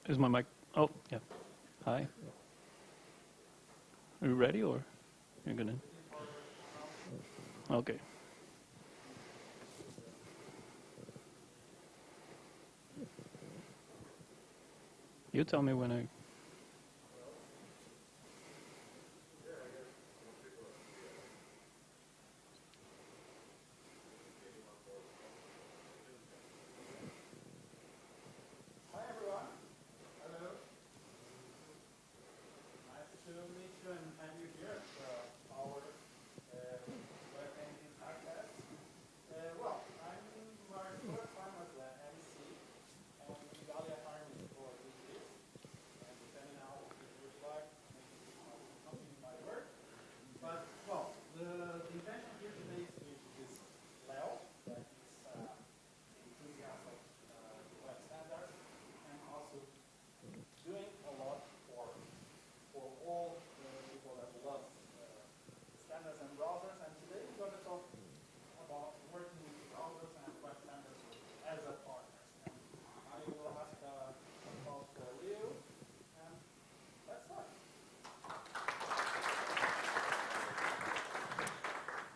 Is my mic? Oh, yeah. Hi. Are you ready or you're gonna? Okay. You tell me when I.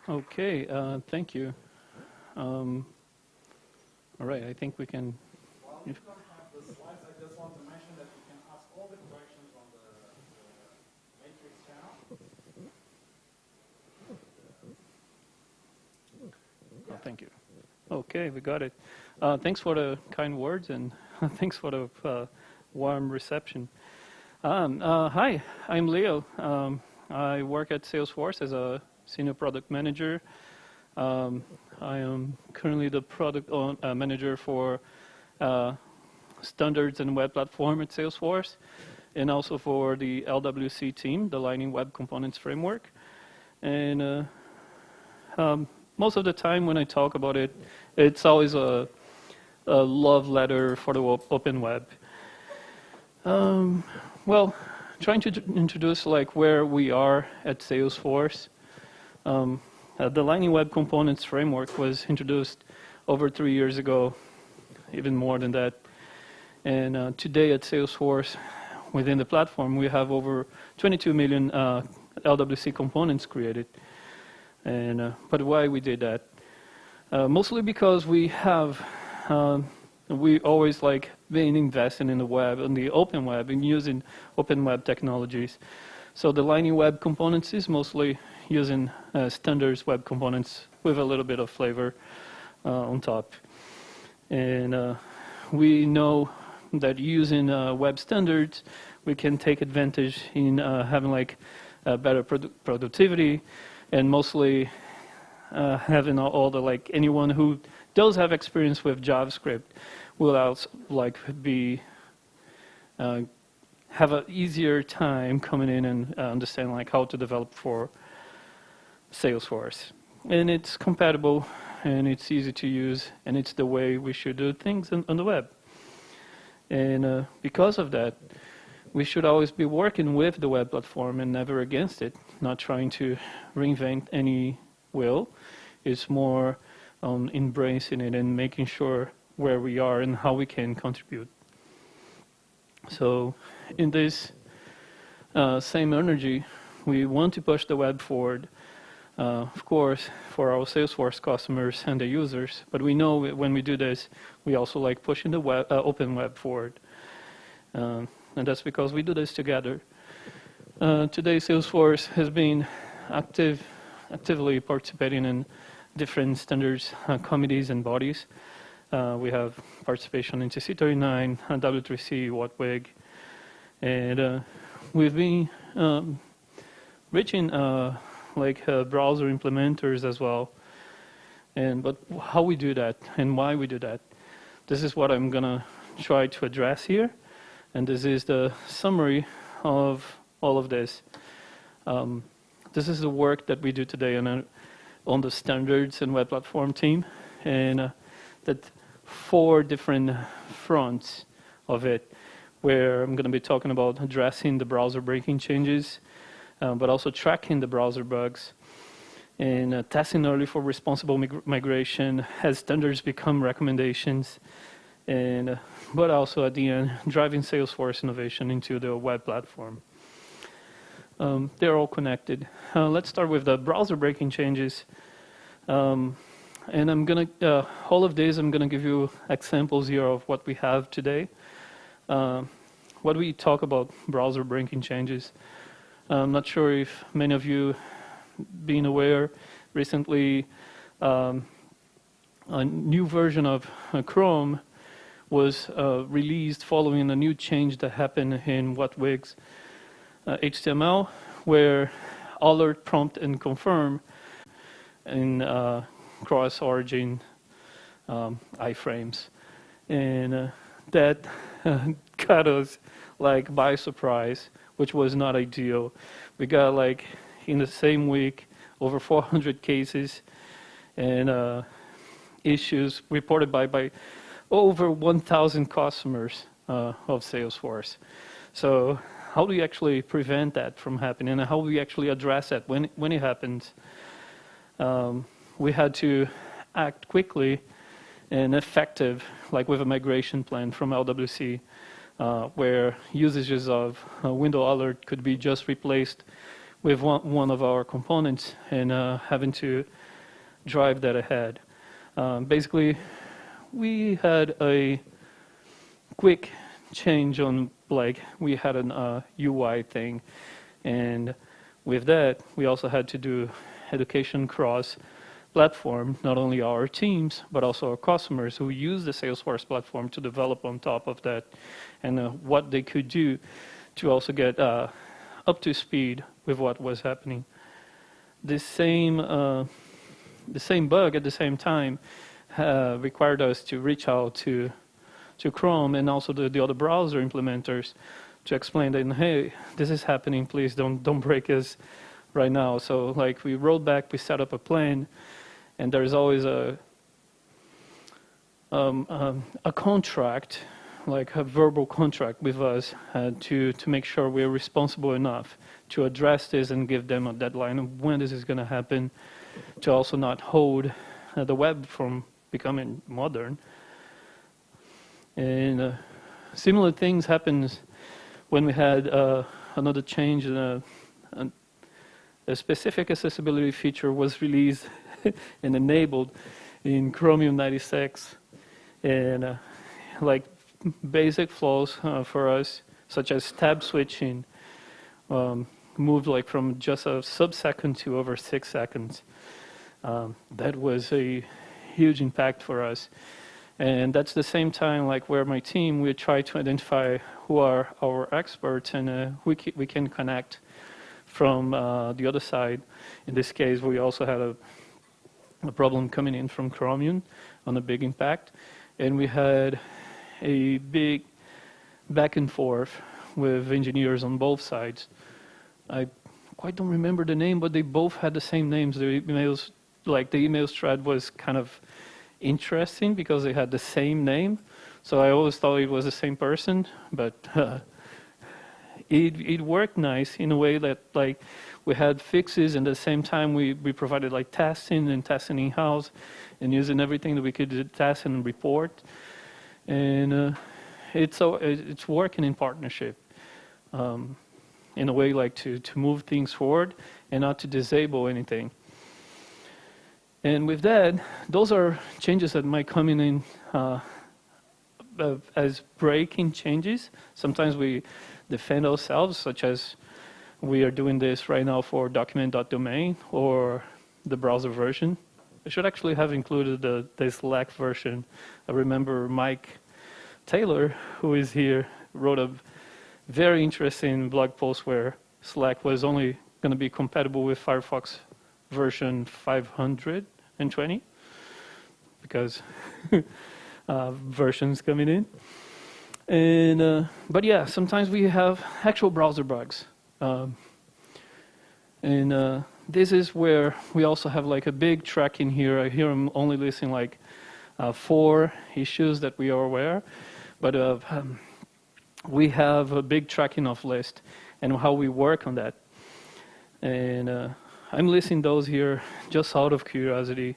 Okay, thank you. All right, I think we can. While you don't have the slides, I just want to mention that you can ask all the questions on the Matrix channel. Oh, thank you. Okay, we got it. Thanks for the kind words and thanks for the warm reception. Hi, I'm Leo. I work at Salesforce as a senior product manager. I am currently the product manager for standards and web platform at Salesforce, and also for the LWC team, the Lightning Web Components Framework. And most of the time when I talk about it, it's always a love letter for the open web. Well, trying to introduce like where we are at Salesforce. The Lightning Web Components Framework was introduced over 3 years ago, even more than that. And today at Salesforce, within the platform, we have over 22 million LWC components created. And but why we did that? Mostly because we always like been investing in the web, in the open web, and using open web technologies. So the Lightning Web Components is mostly using standards web components with a little bit of flavor on top. And we know that using web standards, we can take advantage in having like better productivity, and mostly having all the like anyone who does have experience with JavaScript will also like be have an easier time coming in and understanding like how to develop for Salesforce. And it's compatible and it's easy to use, and it's the way we should do things on the web. And because of that, we should always be working with the web platform and never against it, not trying to reinvent any wheel. It's more on embracing it and making sure where we are and how we can contribute. So in this same energy, we want to push the web forward, of course, for our Salesforce customers and the users. But we know when we do this, we also like pushing the web, open web forward. And that's because we do this together. Today, Salesforce has been actively participating in different standards committees and bodies. We have participation in TC39, W3c, WhatWig, and we've been reaching like browser implementers as well. But how we do that and why we do that, this is what I'm gonna try to address here. And this is the summary of all of this. This is the work that we do today on the standards and web platform team, and that 4 different fronts of it, where I'm going to be talking about addressing the browser breaking changes, but also tracking the browser bugs, and testing early for responsible migration as standards become recommendations, and but also at the end, driving Salesforce innovation into the web platform. They're all connected. Let's start with the browser breaking changes. And I'm gonna, all of these, I'm gonna give you examples here of what we have today. What we talk about browser breaking changes. I'm not sure if many of you been aware, recently a new version of Chrome was released following a new change that happened in Wix HTML, where alert, prompt, and confirm in cross-origin iframes, and that caught us like by surprise, which was not ideal. We got like in the same week over 400 cases and issues reported by over 1,000 customers of Salesforce. So how do you actually prevent that from happening, and how do we actually address that when it happens? We had to act quickly and effective, like with a migration plan from LWC, where usages of window alert could be just replaced with one of our components, and having to drive that ahead. Basically, we had a quick change on, like, we had an UI thing, and with that, we also had to do education cross platform, not only our teams, but also our customers who use the Salesforce platform to develop on top of that, and what they could do to also get up to speed with what was happening. The same bug at the same time required us to reach out to Chrome and also the other browser implementers to explain that, hey, this is happening, please don't break us right now. So like we rolled back, we set up a plan, and there's always a contract, like a verbal contract with us to make sure we're responsible enough to address this and give them a deadline of when this is going to happen, to also not hold the web from becoming modern. And similar things happened when we had another change. A specific accessibility feature was released and enabled in Chromium 96, and like basic flows for us, such as tab switching, moved like from just a sub-second to over 6 seconds. That was a huge impact for us. And that's the same time, like where my team, we try to identify who are our experts and we can connect from the other side. In this case, we also had a problem coming in from Chromium on a big impact. And we had a big back and forth with engineers on both sides. I quite don't remember the name, but they both had the same names. The emails, like the email thread was kind of interesting because they had the same name. So I always thought it was the same person, but it worked nice in a way that like we had fixes, and at the same time we provided like testing in-house and using everything that we could do, test and report. And it's working in partnership in a way like to move things forward and not to disable anything. And with that, those are changes that might come in as breaking changes. Sometimes we defend ourselves, such as we are doing this right now for document.domain or the browser version. I should actually have included the Slack version. I remember Mike Taylor, who is here, wrote a very interesting blog post where Slack was only going to be compatible with Firefox version 520 because versions coming in. And but yeah, sometimes we have actual browser bugs, and this is where we also have like a big tracking here. Here I'm only listing like 4 issues that we are aware, but we have a big tracking of list and how we work on that. And I'm listing those here just out of curiosity.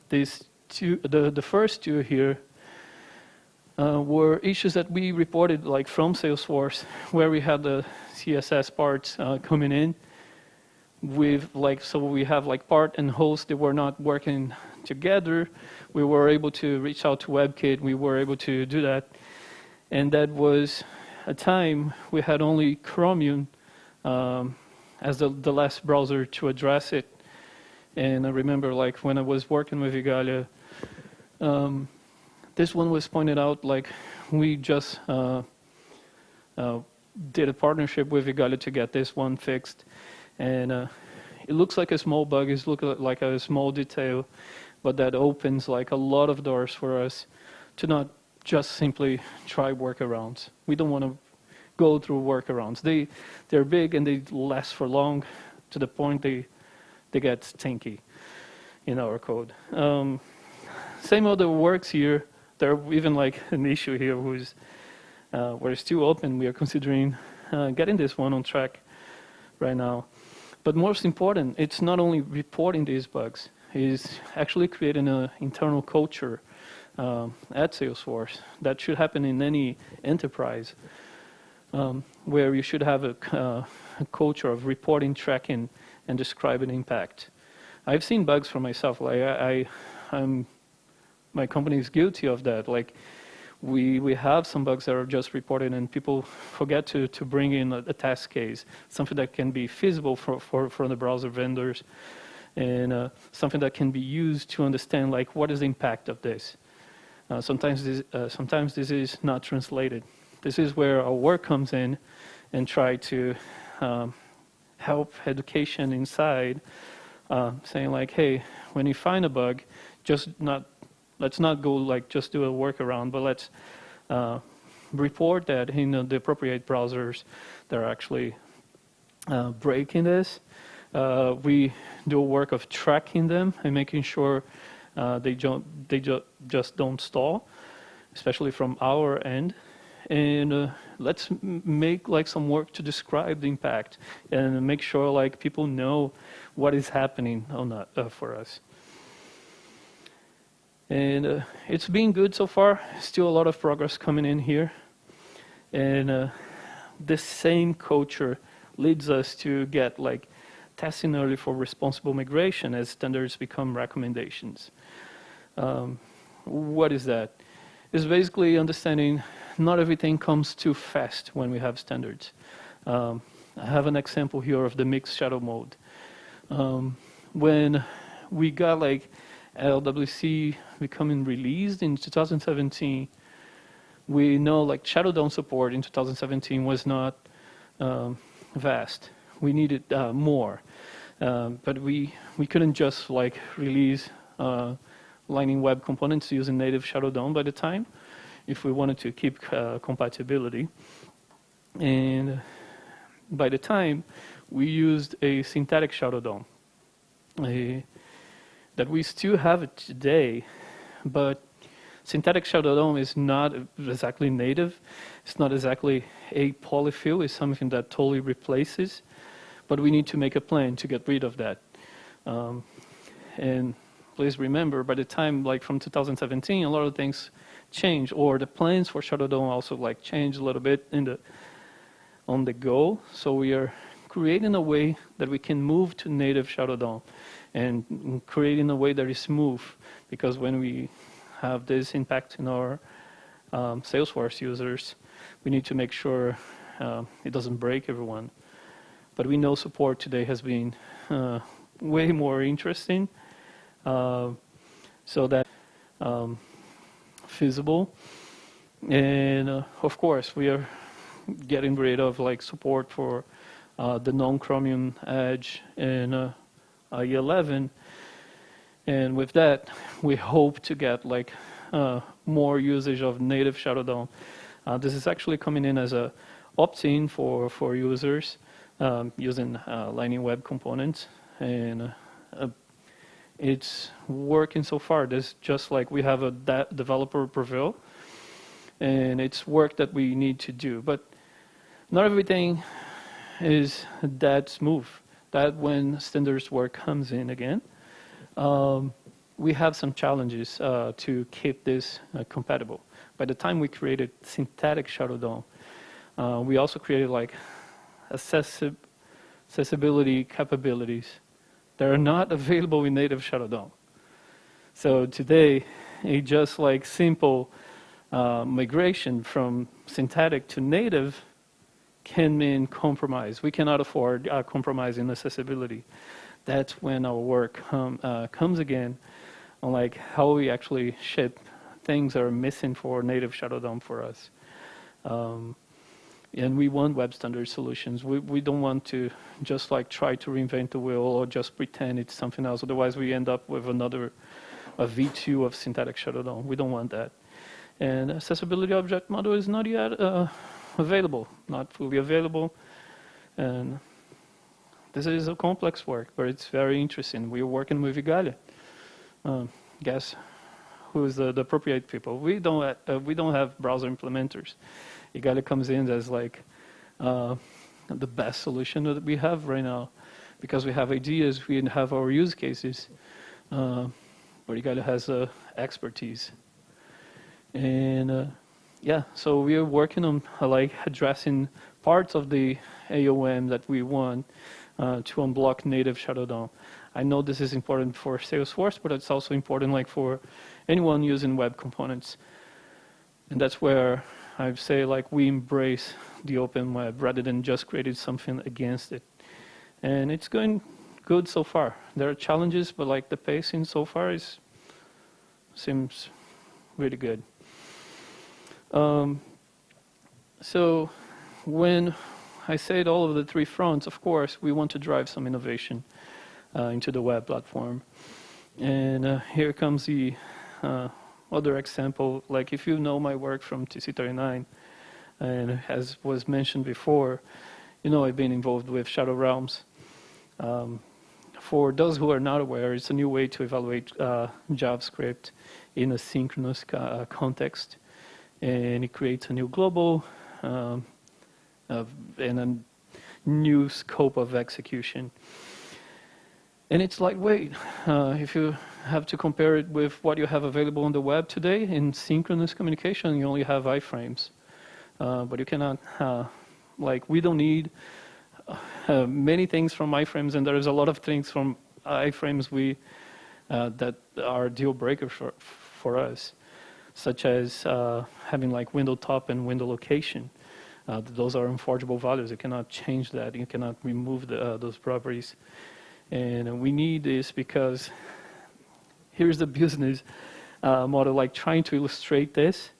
These two, the first two here, were issues that we reported like from Salesforce, where we had the CSS parts coming in with like, so we have like part and host that were not working together. We were able to reach out to WebKit. We were able to do that. And that was a time we had only Chromium as the last browser to address it. And I remember like when I was working with Igalia, this one was pointed out, like we just did a partnership with Igalia to get this one fixed. And it looks like a small bug, it looks like a small detail, but that opens like a lot of doors for us to not just simply try workarounds. We don't want to go through workarounds. They're big and they last for long, to the point they get stinky in our code. Same other works here. There even like an issue here who's where it's still open. We are considering getting this one on track right now. But most important, it's not only reporting these bugs, it's actually creating an internal culture at Salesforce that should happen in any enterprise, where you should have a culture of reporting, tracking, and describing impact. I've seen bugs for myself. Like my company is guilty of that. Like we have some bugs that are just reported and people forget to bring in a test case, something that can be feasible for the browser vendors, and something that can be used to understand like what is the impact of this. Sometimes this is not translated. This is where our work comes in and try to help education inside, saying like, hey, when you find a bug, let's not go like just do a workaround, but let's report that in the appropriate browsers that are actually breaking this. We do a work of tracking them and making sure they just don't stall, especially from our end. And let's make like some work to describe the impact and make sure like people know what is happening on that for us. And it's been good so far. Still a lot of progress coming in here. And this same culture leads us to get like testing early for responsible migration as standards become recommendations. What is that? It's basically understanding not everything comes too fast when we have standards. I have an example here of the mixed shadow mode. When we got like LWC becoming released in 2017, we know like shadow DOM support in 2017 was not vast. We needed more, but we couldn't just like release Lightning Web components using native shadow DOM by the time, if we wanted to keep compatibility. And by the time, we used a synthetic shadow DOM that we still have it today, but synthetic shadow DOM is not exactly native. It's not exactly a polyfill. It's something that totally replaces, but we need to make a plan to get rid of that. And please remember, by the time, like from 2017, a lot of things changed, or the plans for shadow DOM also like changed a little bit on the go. So we are creating a way that we can move to native shadow DOM and creating a way that is smooth, because when we have this impact in our Salesforce users, we need to make sure it doesn't break everyone. But we know support today has been way more interesting, so that feasible. And of course, we are getting rid of like support for the non-Chromium Edge and IE11. And with that, we hope to get like more usage of native shadow DOM. This is actually coming in as a opt-in for users using Lightning Web components, and it's working so far. There's just like we have a developer preview, and it's work that we need to do. But not everything is that smooth. That when standards work comes in again. we have some challenges to keep this compatible. By the time we created synthetic Shadow DOM, we also created like accessibility capabilities that are not available in native Shadow DOM. So today, a just like simple migration from synthetic to native can mean compromise. We cannot afford compromise in accessibility. That's when our work comes again on like how we actually ship things that are missing for native Shadow DOM for us. And we want web standard solutions. We don't want to just like try to reinvent the wheel or just pretend it's something else. Otherwise, we end up with a V2 of synthetic Shadow DOM. We don't want that. And accessibility object model is not yet available, not fully available. And this is a complex work, but it's very interesting. We're working with Igalia. Guess who is the appropriate people? We don't have browser implementers. Igalia comes in as like the best solution that we have right now, because we have ideas, we have our use cases, but Igalia has expertise. And yeah, so we are working on like addressing parts of the AOM that we want to unblock native Shadow DOM. I know this is important for Salesforce, but it's also important like for anyone using web components. And that's where I say like we embrace the open web rather than just creating something against it. And it's going good so far. There are challenges, but like the pacing so far seems really good. So when I said all of the three fronts, of course, we want to drive some innovation into the web platform. And here comes the other example. Like if you know my work from TC39, and as was mentioned before, you know I've been involved with Shadow Realms. For those who are not aware, it's a new way to evaluate JavaScript in a synchronous context. And it creates a new global and a new scope of execution. And it's lightweight. If you have to compare it with what you have available on the web today, in synchronous communication, you only have iframes. But you cannot, like, we don't need many things from iframes, and there is a lot of things from iframes that are deal breakers for us, such as having like window top and window location. Those are unforgeable values. You cannot change that. You cannot remove those properties. And we need this because here's the business model, like trying to illustrate this.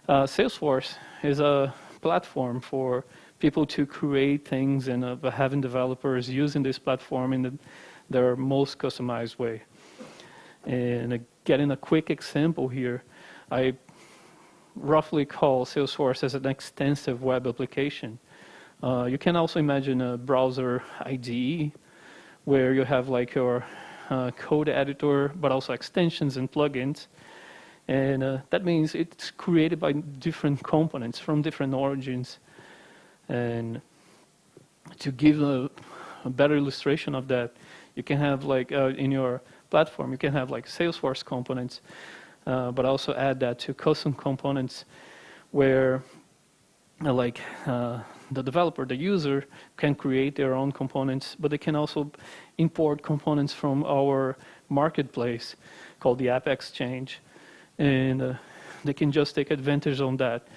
Salesforce is a platform for people to create things and having developers using this platform in their most customized way. And getting a quick example here, I roughly call Salesforce as an extensive web application. You can also imagine a browser IDE where you have like your code editor, but also extensions and plugins. And that means it's created by different components from different origins. And to give a better illustration of that, you can have like in your platform, you can have like Salesforce components, but also add that to custom components where like the developer, the user, can create their own components, but they can also import components from our marketplace called the App Exchange, and they can just take advantage on that.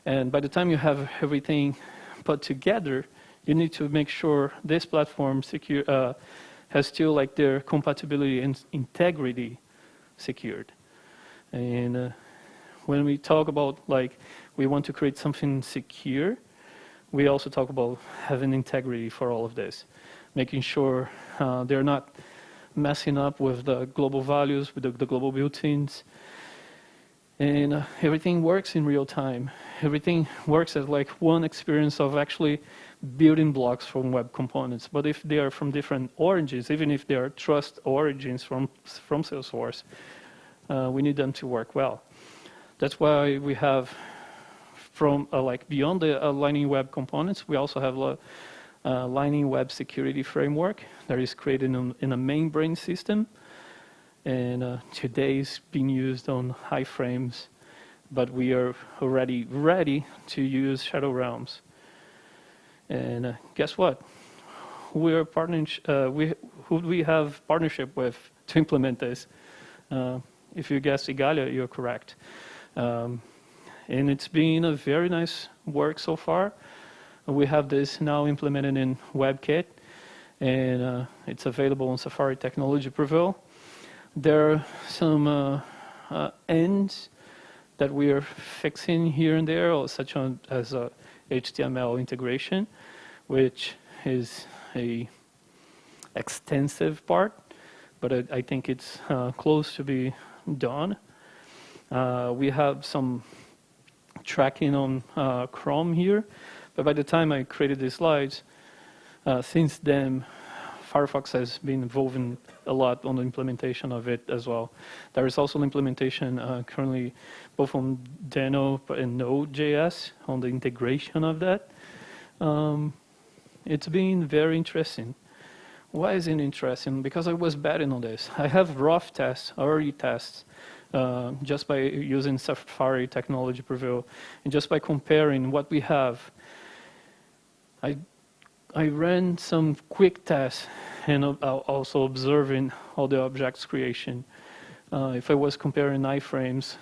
And by the time you have everything put together, you need to make sure this platform has still like their compatibility and integrity secured. And when we talk about like we want to create something secure, we also talk about having integrity for all of this, making sure they're not messing up with the global values, with the global built-ins. And everything works in real time. Everything works as like one experience of actually building blocks from web components. But if they are from different origins, even if they are trust origins from Salesforce, we need them to work well. That's why we have from like beyond the Lightning Web components, we also have a Lightning Web security framework that is created in a main brain system. and today it's being used on iframes, but we are already ready to use Shadow Realms. And guess what? We're who we have partnership with to implement this. If you guessed Igalia, you're correct. And it's been a very nice work so far. We have this now implemented in WebKit, and it's available on Safari Technology Preview. There are some ends that we are fixing here and there, such as HTML integration, which is a extensive part, but I think it's close to be done. We have some tracking on Chrome here, but by the time I created these slides, since then, Firefox has been evolving a lot on the implementation of it as well. There is also an implementation currently both on Nano and Node.js on the integration of that. It's been very interesting. Why is it interesting? Because I was betting on this. I have rough tests, early tests, just by using Safari Technology Preview, and just by comparing what we have. I ran some quick tests and also observing all the objects creation. If I was comparing iframes,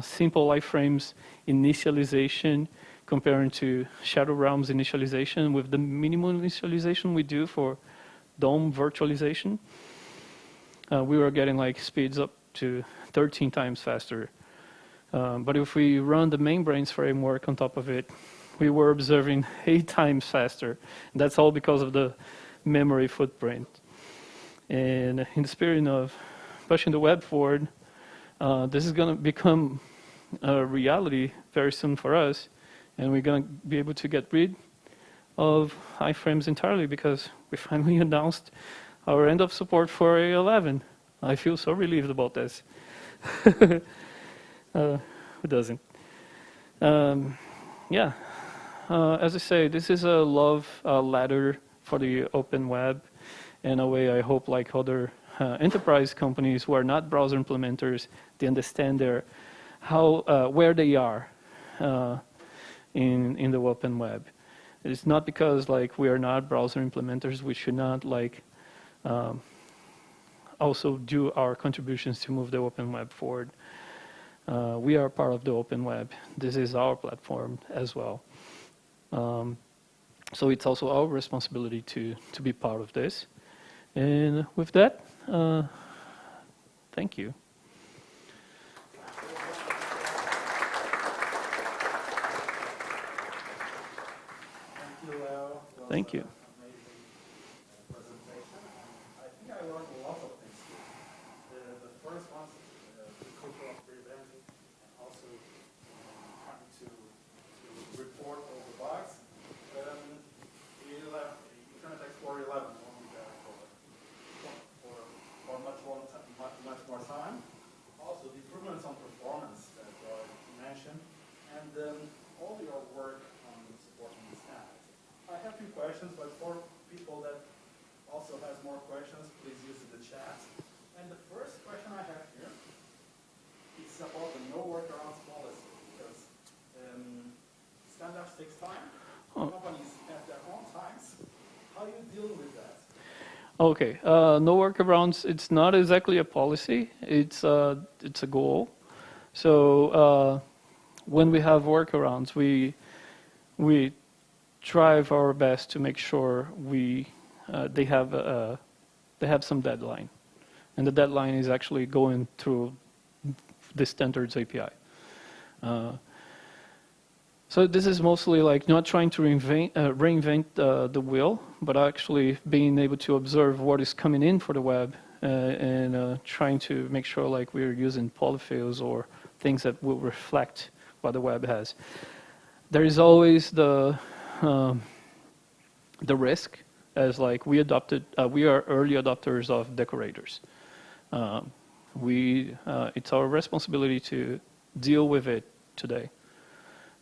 simple iframes initialization comparing to Shadow Realms initialization with the minimum initialization we do for DOM virtualization, we were getting like speeds up to 13 times faster. But if we run the MainBrains framework on top of it, we were observing 8 times faster. And that's all because of the memory footprint. And in the spirit of pushing the web forward, this is going to become a reality very soon for us. And we're going to be able to get rid of iframes entirely because we finally announced our end of support for A11. I feel so relieved about this. Who doesn't? Yeah. As I say, this is a love ladder for the open web. In a way, I hope like other enterprise companies who are not browser implementers, they understand where they are in the open web. It's not because like we are not browser implementers, we should not like also do our contributions to move the open web forward. We are part of the open web. This is our platform as well. So it's also our responsibility to be part of this. And with that, thank you. Thank you. Amazing presentation. I think I learned a lot of things here. The first one, the culture of preventing and also trying to report all the bugs. Internet Explorer 11 won't be there for much more time. Also, the improvements on performance that you mentioned, and all your work on supporting the standards. I have a few questions, but for people that also has more questions, please use the chat. And the first question I have here is about the no workarounds policy, because standards takes time. Companies have their own times. How do you deal with that? Okay, no workarounds. It's not exactly a policy. It's a goal. So when we have workarounds, we strive our best to make sure they have some deadline, and the deadline is actually going through the standards API. So this is mostly like not trying to reinvent the wheel, but actually being able to observe what is coming in for the web and trying to make sure like we're using polyfills or things that will reflect what the web has. There is always the risk, as like we are early adopters of decorators. It's our responsibility to deal with it today,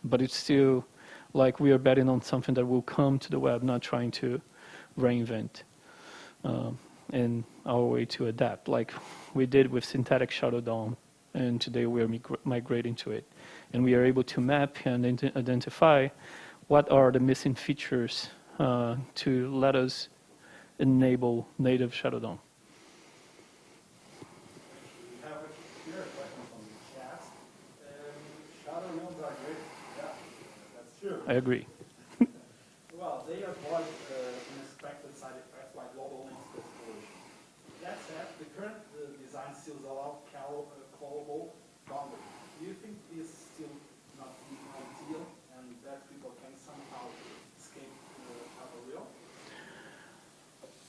but it's still like we are betting on something that will come to the web, not trying to reinvent. in our way to adapt, like we did with synthetic shadow DOM, and today we are migrating to it. And we are able to map and identify what are the missing features to let us enable native shadow DOM. We have a clear question from the chat. Shadow realms are great. Yeah, that's true. I agree. Well, they avoid unexpected side effects like global link specification. That said, the current design still allows callable boundaries. Do you think this is still not ideal and that people can somehow escape shadow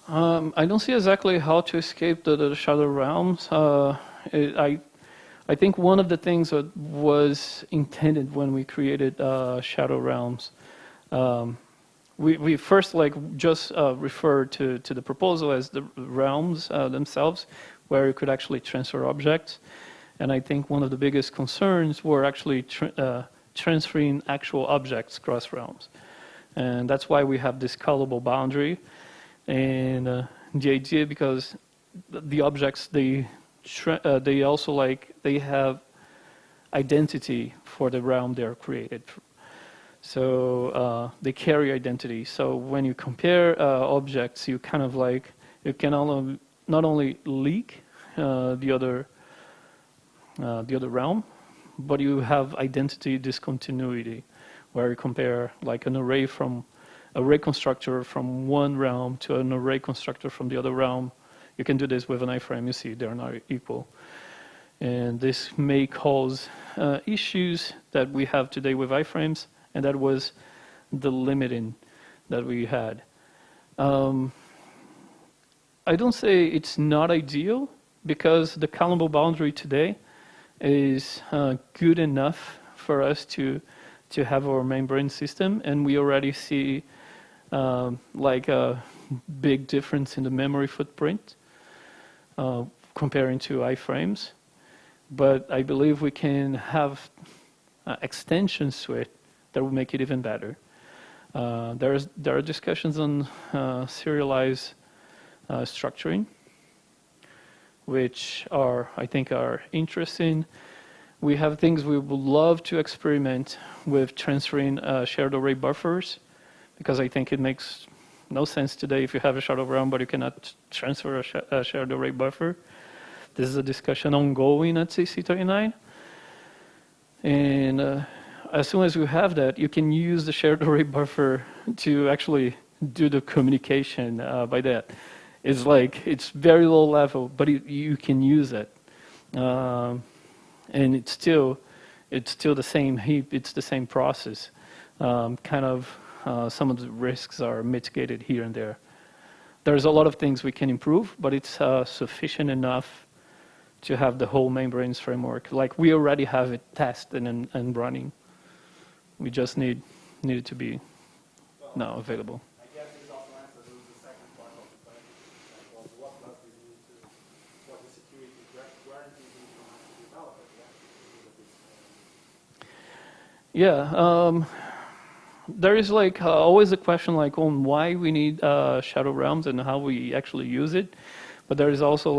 realm? I don't see exactly how to escape the shadow realms. I think one of the things that was intended when we created shadow realms, we first just referred to the proposal as the realms themselves, where you could actually transfer objects. And I think one of the biggest concerns were actually transferring actual objects across realms. And that's why we have this callable boundary. And the idea, because the objects, they also they have identity for the realm they are created. So they carry identity. So when you compare objects, you kind of you can not only leak the other realm, but you have identity discontinuity, where you compare an array constructor from one realm to an array constructor from the other realm. You can do this with an iframe. You see they're not equal. And this may cause issues that we have today with iframes, and that was the limiting that we had. I don't say it's not ideal, because the callable boundary today is good enough for us to have our membrane system, and we already see a big difference in the memory footprint comparing to iframes. But I believe we can have extensions to it that will make it even better. There are discussions on serialized structuring, which I think are interesting. We have things we would love to experiment with transferring shared array buffers, because I think it makes no sense today if you have a shadow realm but you cannot transfer a shared array buffer. This is a discussion ongoing at CC39. And as soon as you have that, you can use the shared array buffer to actually do the communication by that. It's very low level, but you can use it. And it's still the same heap, it's the same process. Some of the risks are mitigated here and there. There's a lot of things we can improve, but it's sufficient enough to have the whole membranes framework. We already have it tested and running. We just need it to be now available. I guess this also answers the second part of the question. That was what does this mean what the security guarantees need to develop it? Yeah. There is always a question on why we need shadow realms and how we actually use it, but there is also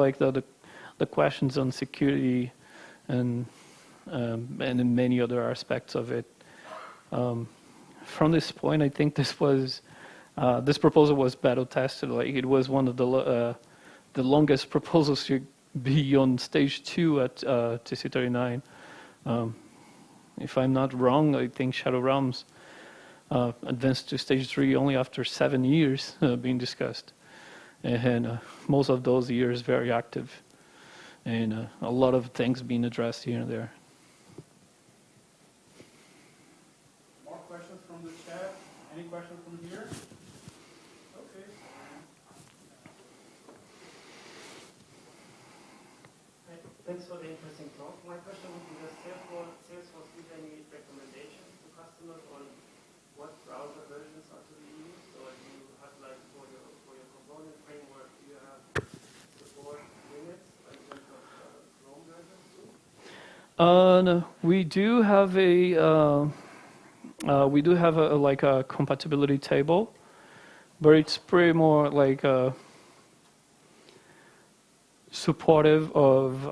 the questions on security and many other aspects of it. From this point, I think this proposal was battle tested. It was one of the longest proposals to be on stage 2 at TC39. If I'm not wrong, I think shadow realms advanced to stage 3 only after 7 years being discussed, and most of those years very active, and a lot of things being addressed here and there. More questions from the chat? Any questions from here? Okay. Thanks for the interesting talk. My question would be, does Salesforce give any recommendations to customers on what browser versions are to be used? Or do you have for your component framework, do you have support limits in terms of Chrome versions too? No, we do have a compatibility table, but it's pretty more supportive of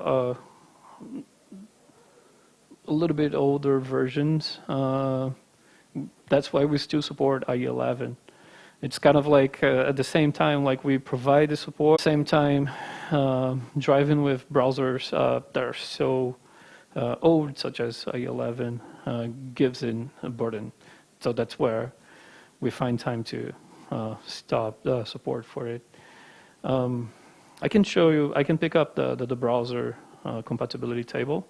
a little bit older versions. That's why we still support IE11. It's kind of like at the same time, like we provide the support, same time driving with browsers that are so old, such as IE11, gives in a burden. So that's where we find time to stop the support for it. I can show you, I can pick up the browser compatibility table.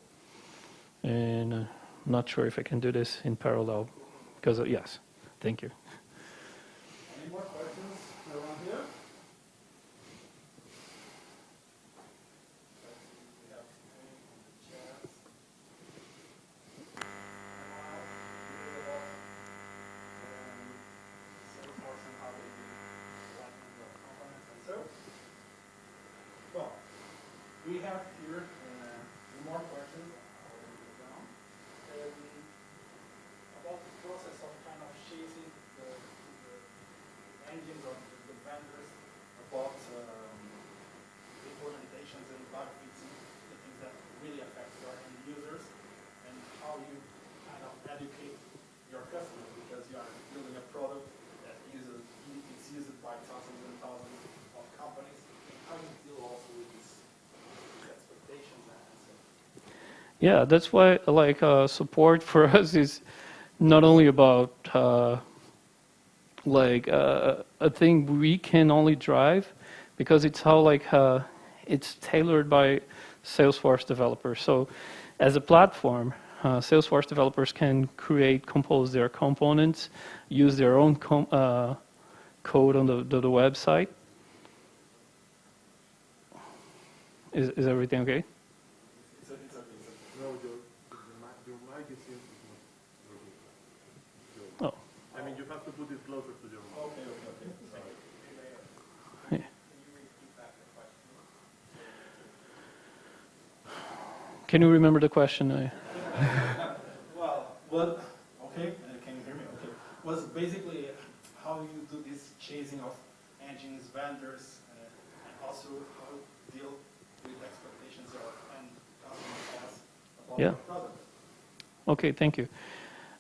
And I'm not sure if I can do this in parallel, because yes, thank you. Any more questions around here? We have any in the chat. Salesforce and how they do writing the components and so. Well, we have here more questions. About the process of kind of chasing the engines or the vendors about implementations and bug fixing, the things that really affect your end users, and how you kind of educate your customers, because you are building a product that it's used by thousands and thousands of companies. And how you deal also with these expectations and so. Yeah, that's why like support for us is not only about like a thing we can only drive, because it's how like it's tailored by Salesforce developers. So as a platform, Salesforce developers can create, compose their components, use their own code on the website. Is everything okay? It's okay. No, your mic is not working. Oh. I mean, you have to put it closer to your mouth. Okay. Yeah. Can you repeat back the question? Can you remember the question? Well, okay, can you hear me? Okay. Was basically how you do this chasing of engines, vendors, and also how you deal with expectations your end customer has about your product. Okay, thank you.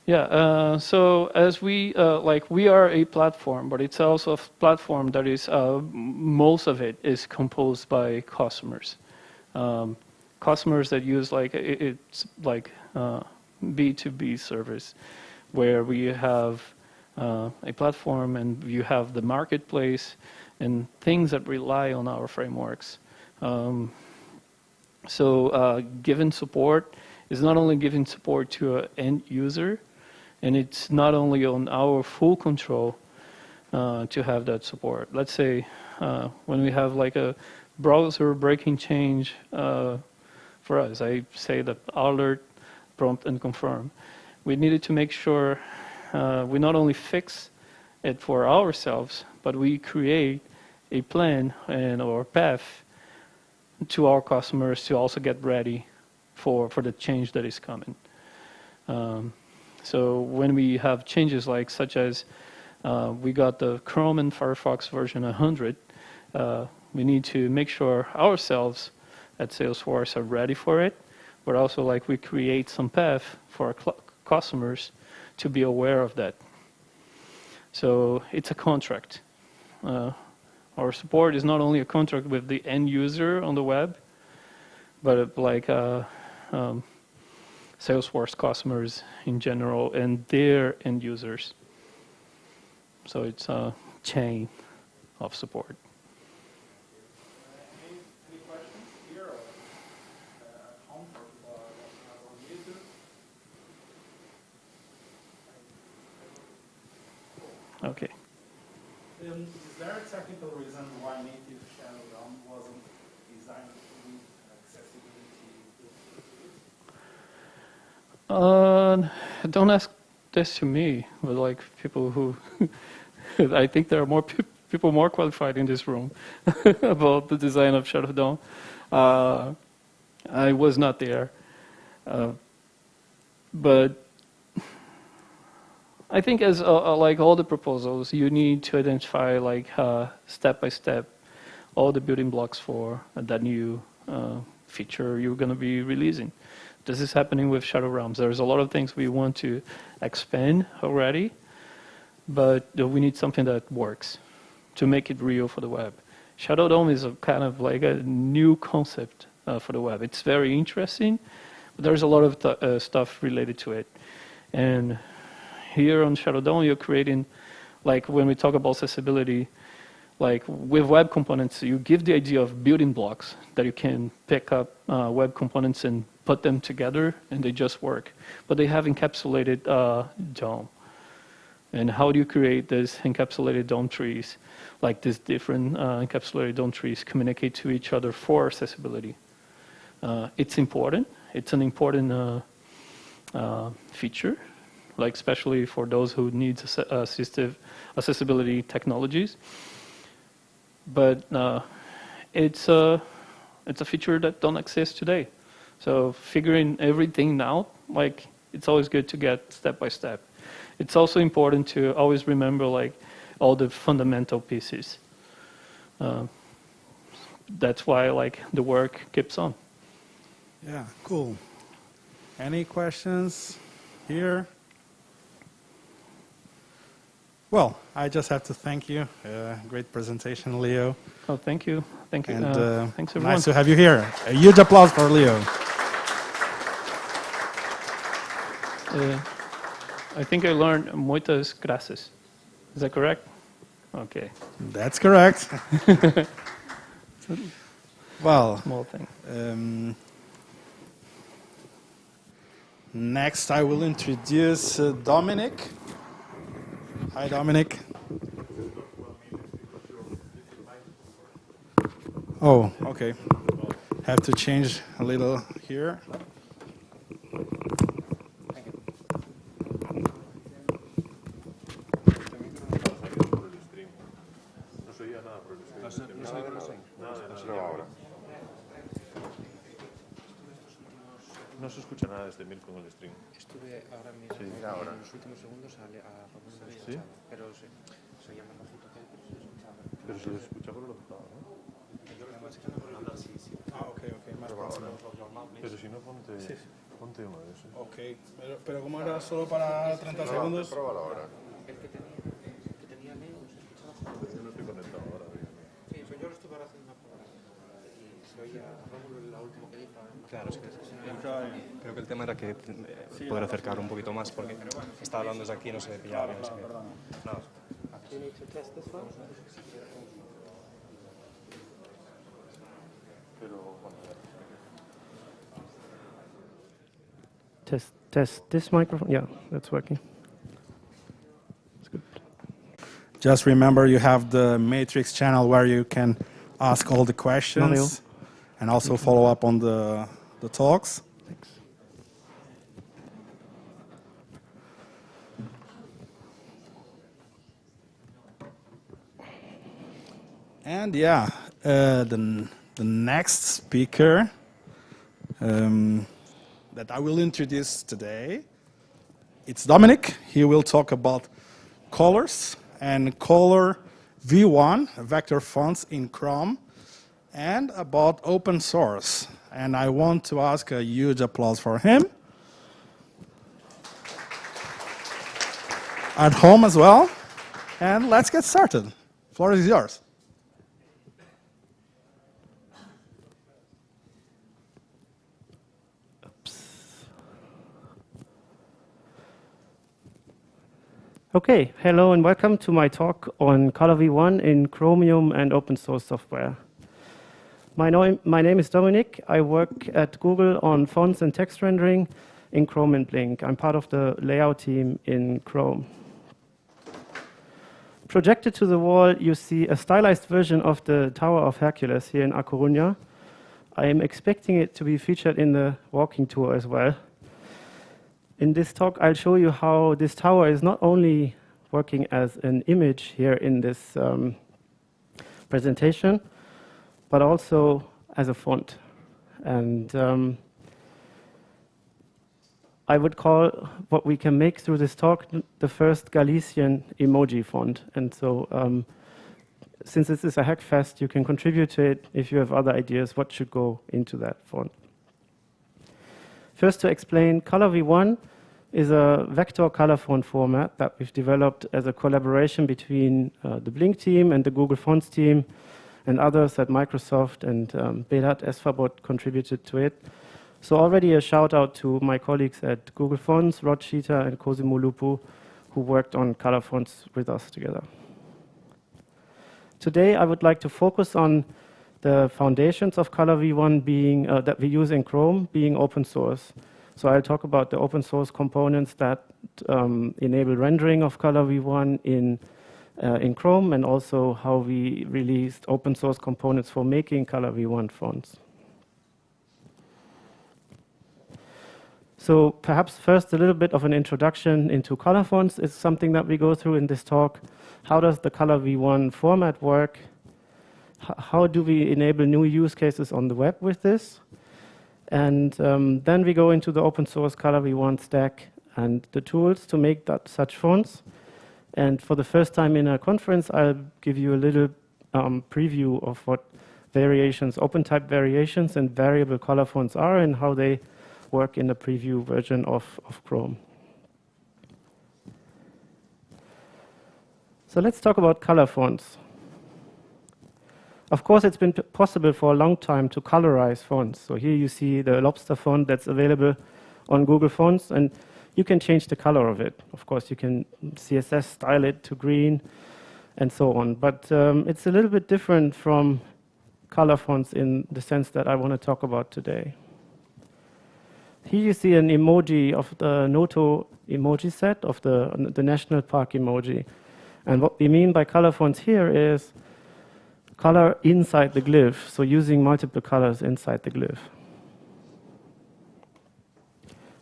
Yeah, so as we, like we are a platform, but it's also a platform that is, most of it is composed by customers. Customers that use like, it's like B2B service, where we have a platform and you have the marketplace and things that rely on our frameworks. So giving support is not only giving support to an end user, and it's not only on our full control to have that support. Let's say when we have like a browser breaking change for us, I say the alert, prompt, and confirm. We needed to make sure we not only fix it for ourselves, but we create a plan and or path to our customers to also get ready for the change that is coming. So when we have changes like such as we got the Chrome and Firefox version 100, we need to make sure ourselves at Salesforce are ready for it, but also like we create some path for our customers to be aware of that. So it's a contract. Our support is not only a contract with the end user on the web, but like Salesforce customers in general and their end users. So it's a chain of support. Any questions here or at home for people watching us on YouTube? Okay. Is there a technical reason why native Shadow DOM wasn't designed with accessibility? Don't ask this to me, but like people who, I think there are more people more qualified in this room about the design of Shadow DOM. I was not there, but I think as like all the proposals, you need to identify like step by step all the building blocks for that new feature you're going to be releasing. This is happening with Shadow Realms. There's a lot of things we want to expand already, but we need something that works to make it real for the web. Shadow DOM is a kind of like a new concept for the web. It's very interesting, but there's a lot of stuff related to it. And here on Shadow DOM, you're creating, like when we talk about accessibility, like with web components, you give the idea of building blocks that you can pick up web components and put them together, and they just work. But they have encapsulated DOM. And how do you create these encapsulated DOM trees? Like these different encapsulated DOM trees communicate to each other for accessibility. It's important. It's an important feature, like especially for those who need accessibility technologies. But it's a feature that don't exist today. So figuring everything out, like it's always good to get step by step. It's also important to always remember like all the fundamental pieces. That's why like the work keeps on. Yeah, cool. Any questions here? Well, I just have to thank you. Great presentation, Leo. Oh, thank you. Thank you. And thanks, everyone. nice to have you here. A huge applause for Leo. I think I learned muitas graças. Is that correct? Okay. That's correct. Well, Small thing. Next, I will introduce Dominic. Hi, Dominic. Oh, okay. Have to change a little here. No se escucha nada desde Mir con el stream. Estuve ahora mismo, Sí, en ahora. los últimos segundos a poner una ¿Sí? escuchado, pero se llama bajito que pero se escuchaba. Pero se escucha por el otro lado, ¿no? Además que no puedo hablar, sí. Ah, ok, más fácil. Pero si no, ponte uno de esos. Ok, pero como era solo para 30 segundos. Pruébalo ahora. El que tenía Leo se escuchaba. Yo no estoy conectado ahora. Sí, yo lo estuve haciendo una prueba. Y se oía Rómulo la última que dijo. Claro, es que creo que el tema era que poder acercar un poquito más, porque estaba hablando desde aquí y no se pillaba bien. No. You need to test this one. Test this microphone. Yeah, that's working. It's good. Just remember you have the Matrix channel where you can ask all the questions Mario. and also follow up on the talks. Thanks. And yeah, the next speaker that I will introduce today, it's Dominic. He will talk about colors and color V1 vector fonts in Chrome and about open source. And I want to ask a huge applause for him. At home as well. And let's get started. Floor is yours. Okay, hello and welcome to my talk on Color V1 in Chromium and open source software. My name is Dominic. I work at Google on fonts and text rendering in Chrome and Blink. I'm part of the layout team in Chrome. Projected to the wall, you see a stylized version of the Tower of Hercules here in A Coruña. I am expecting it to be featured in the walking tour as well. In this talk, I'll show you how this tower is not only working as an image here in this presentation, but also as a font. And I would call what we can make through this talk the first Galician emoji font. And so since this is a Hackfest, you can contribute to it if you have other ideas what should go into that font. First, to explain, Color V1 is a vector color font format that we've developed as a collaboration between the Blink team and the Google Fonts team and others at Microsoft, and Berat Esfabot contributed to it. So already a shout out to my colleagues at Google Fonts, Rod Sheeter and Cosimo Lupu, who worked on color fonts with us together. Today I would like to focus on the foundations of Color V1 being, that we use in Chrome being open source. So I'll talk about the open source components that enable rendering of Color V1 in Chrome, and also how we released open source components for making Color V1 fonts. So perhaps first a little bit of an introduction into color fonts is something that we go through in this talk. How does the Color V1 format work? How do we enable new use cases on the web with this? And then we go into the open source Color V1 stack and the tools to make such fonts. And for the first time in a conference, I'll give you a little preview of what variations, open type variations and variable color fonts are and how they work in the preview version of Chrome. So let's talk about color fonts. Of course, it's been possible for a long time to colorize fonts. So here you see the lobster font that's available on Google Fonts, and you can change the color of it. Of course, you can CSS style it to green and so on. But it's a little bit different from color fonts in the sense that I want to talk about today. Here you see an emoji of the Noto emoji set of the national park emoji. And what we mean by color fonts here is color inside the glyph, so using multiple colors inside the glyph.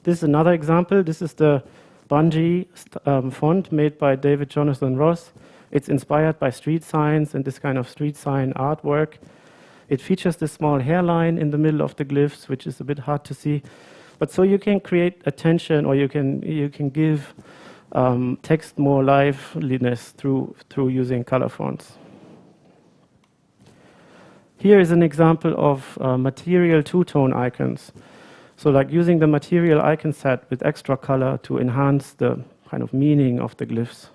This is another example. This is the Bungie font made by David Jonathan Ross. It's inspired by street signs and this kind of street sign artwork. It features this small hairline in the middle of the glyphs, which is a bit hard to see. But so you can create attention, or you can give text more liveliness through using color fonts. Here is an example of material two-tone icons. So like using the material icon set with extra color to enhance the kind of meaning of the glyphs.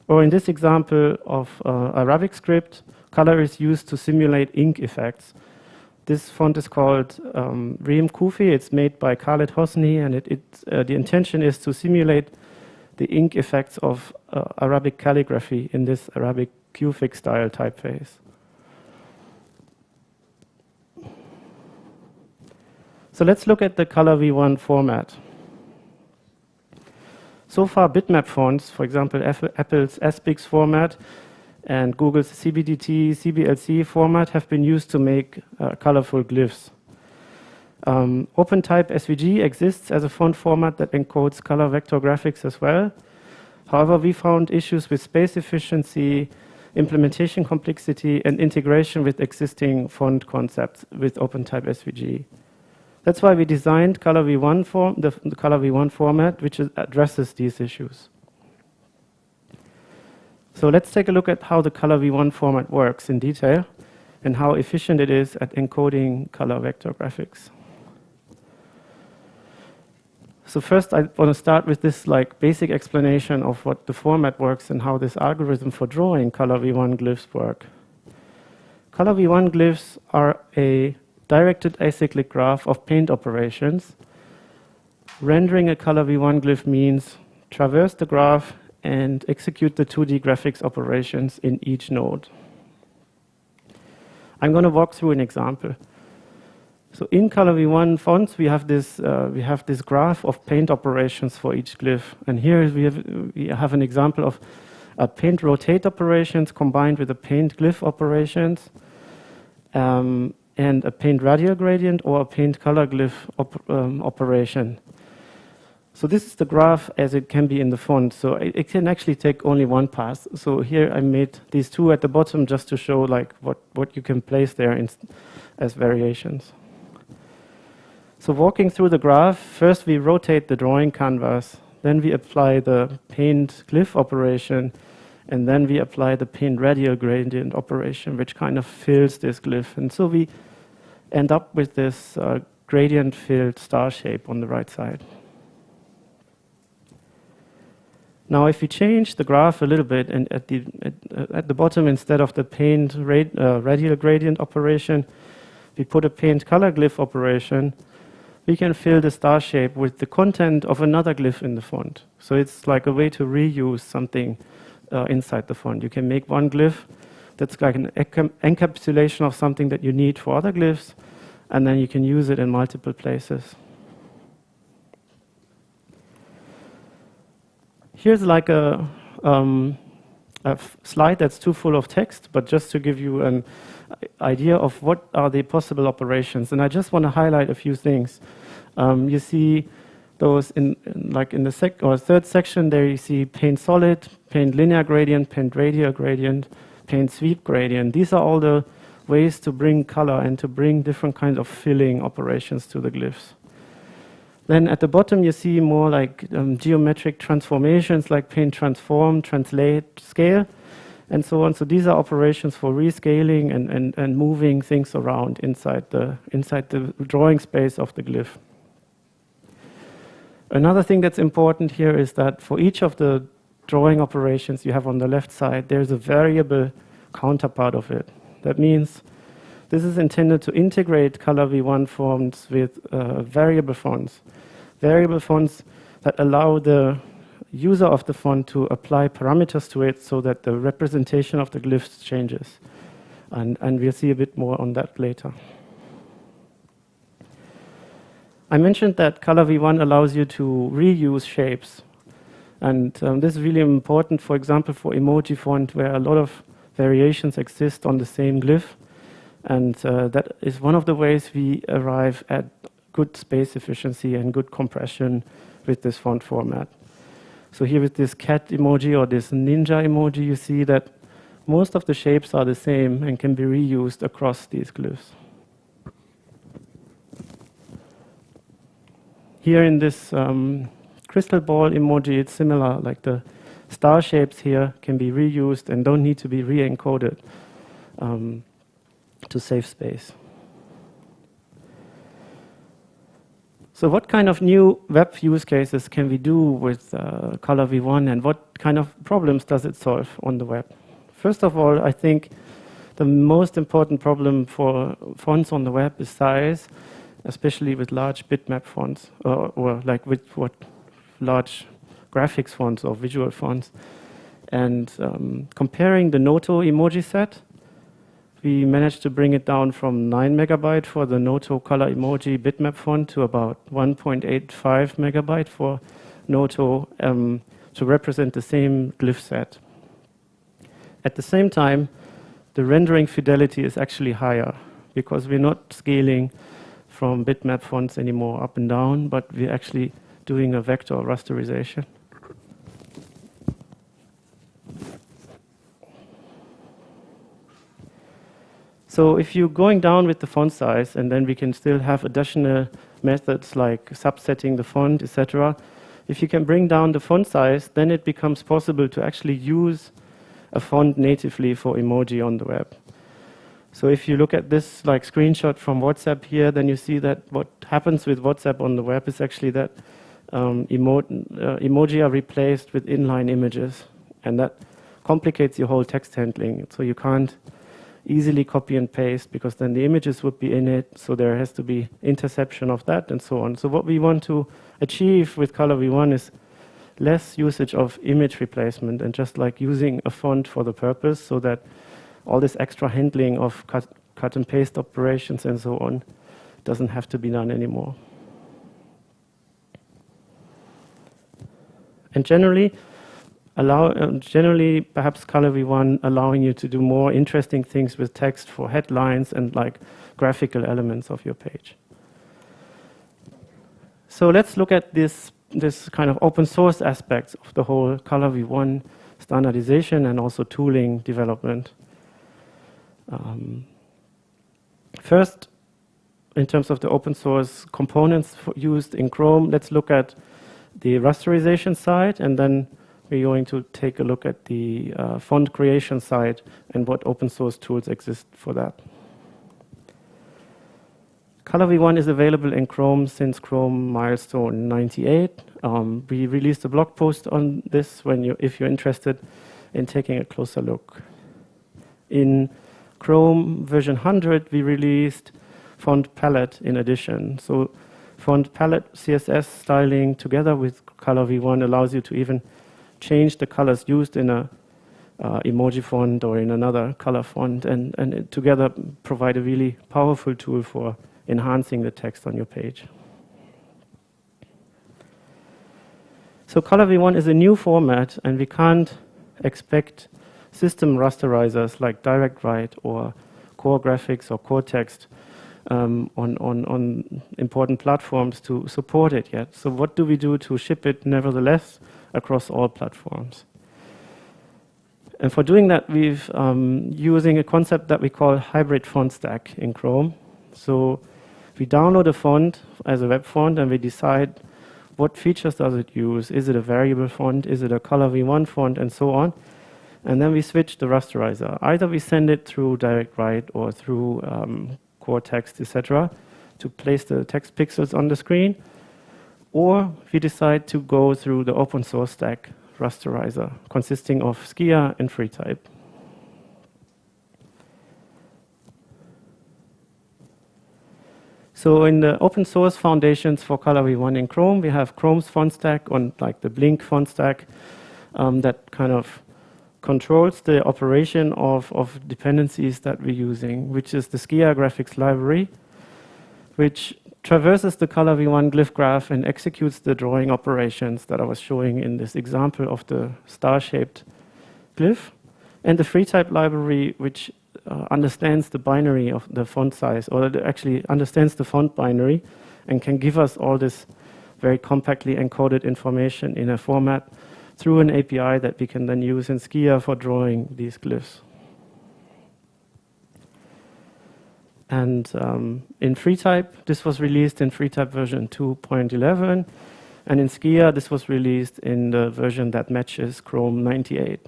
Or in this example of Arabic script, color is used to simulate ink effects. This font is called Reem Kufi. It's made by Khaled Hosni, and the intention is to simulate the ink effects of Arabic calligraphy in this Arabic Kufic style typeface. So let's look at the Color V1 format. So far, bitmap fonts, for example, Apple's SBIX format and Google's CBDT, CBLC format have been used to make colorful glyphs. OpenType SVG exists as a font format that encodes color vector graphics as well. However, we found issues with space efficiency, implementation complexity, and integration with existing font concepts with OpenType SVG. That's why we designed Color V1 the Color V1 format, which addresses these issues. So let's take a look at how the Color V1 format works in detail and how efficient it is at encoding color vector graphics. So first, I want to start with this basic explanation of what the format works and how this algorithm for drawing Color V1 glyphs work. Color V1 glyphs are a directed acyclic graph of paint operations. Rendering a Color V1 glyph means traverse the graph and execute the 2D graphics operations in each node. I'm going to walk through an example. So in Color V1 fonts, we have this graph of paint operations for each glyph. And here we have an example of paint rotate operations combined with the paint glyph operations, and a paint radial gradient or a paint color glyph operation. So this is the graph as it can be in the font. So it can actually take only one pass. So here I made these two at the bottom just to show what you can place there as variations. So walking through the graph, first we rotate the drawing canvas, then we apply the paint glyph operation, And then we apply the paint radial gradient operation, which kind of fills this glyph. And so we end up with this gradient-filled star shape on the right side. Now, if we change the graph a little bit, and at the bottom, instead of the paint radial gradient operation, we put a paint color glyph operation, we can fill the star shape with the content of another glyph in the font. So it's like a way to reuse something inside the font. You can make one glyph that's like an encapsulation of something that you need for other glyphs, and then you can use it in multiple places. Here's like a slide that's too full of text, but just to give you an idea of what are the possible operations. And I just want to highlight a few things. You see those in the third section there, you see paint solid, paint linear gradient, paint radial gradient, paint sweep gradient. These are all the ways to bring color and to bring different kinds of filling operations to the glyphs. Then at the bottom you see more like geometric transformations like paint transform, translate, scale, and so on. So these are operations for rescaling and moving things around inside the drawing space of the glyph. Another thing that's important here is that for each of the drawing operations you have on the left side, there's a variable counterpart of it. That means this is intended to integrate color v1 fonts with variable fonts. Variable fonts that allow the user of the font to apply parameters to it so that the representation of the glyphs changes. And we'll see a bit more on that later. I mentioned that color v1 allows you to reuse shapes. And this is really important, for example, for emoji font, where a lot of variations exist on the same glyph. And that is one of the ways we arrive at good space efficiency and good compression with this font format. So here with this cat emoji or this ninja emoji, you see that most of the shapes are the same and can be reused across these glyphs. Here in this crystal ball emoji, it's similar, like the star shapes here can be reused and don't need to be re-encoded to save space. So what kind of new web use cases can we do with Color v1, and what kind of problems does it solve on the web? First of all, I think the most important problem for fonts on the web is size, especially with large bitmap fonts, or like with what large graphics fonts or visual fonts. And comparing the Noto emoji set, we managed to bring it down from 9 megabyte for the Noto color emoji bitmap font to about 1.85 megabyte for Noto to represent the same glyph set. At the same time, the rendering fidelity is actually higher because we're not scaling from bitmap fonts anymore up and down, but we're actually doing a vector rasterization. So if you're going down with the font size, and then we can still have additional methods like subsetting the font, etc. If you can bring down the font size, then it becomes possible to actually use a font natively for emoji on the web. So if you look at this like screenshot from WhatsApp here, then you see that what happens with WhatsApp on the web is actually that emoji are replaced with inline images, and that complicates your whole text handling. So you can't easily copy and paste because then the images would be in it, so there has to be interception of that and so on. So what we want to achieve with Color v1 is less usage of image replacement and just like using a font for the purpose, so that all this extra handling of cut and paste operations and so on doesn't have to be done anymore. And generally, perhaps Color v1 allowing you to do more interesting things with text for headlines and like graphical elements of your page. So let's look at this kind of open source aspects of the whole Color v1 standardization and also tooling development. First, in terms of the open source components used in Chrome, let's look at the rasterization side and then we're going to take a look at the font creation side and what open source tools exist for that. Color V1 is available in Chrome since Chrome milestone 98. We released a blog post on this if you're interested in taking a closer look. In Chrome version 100, we released font palette in addition. So font palette CSS styling together with Color V1 allows you to even change the colors used in a emoji font or in another color font, and it together provide a really powerful tool for enhancing the text on your page. So Color V1 is a new format, and we can't expect system rasterizers like Direct Write or Core Graphics or Core Text on important platforms to support it yet. So what do we do to ship it nevertheless across all platforms? And for doing that, we've using a concept that we call hybrid font stack in Chrome. So we download a font as a web font, and we decide what features does it use. Is it a variable font? Is it a Color V1 font? And so on. And then we switch the rasterizer. Either we send it through Direct Write or through Core Text, etc., to place the text pixels on the screen, or we decide to go through the open source stack rasterizer, consisting of Skia and FreeType. So in the open source foundations for Color V1 in Chrome, we have Chrome's font stack on like the Blink font stack that kind of controls the operation of dependencies that we're using, which is the Skia graphics library, which traverses the Color V1 glyph graph and executes the drawing operations that I was showing in this example of the star-shaped glyph, and the FreeType library, which understands the binary of the font size, or actually understands the font binary and can give us all this very compactly encoded information in a format through an API that we can then use in Skia for drawing these glyphs. And in FreeType, this was released in FreeType version 2.11, and in Skia, this was released in the version that matches Chrome 98.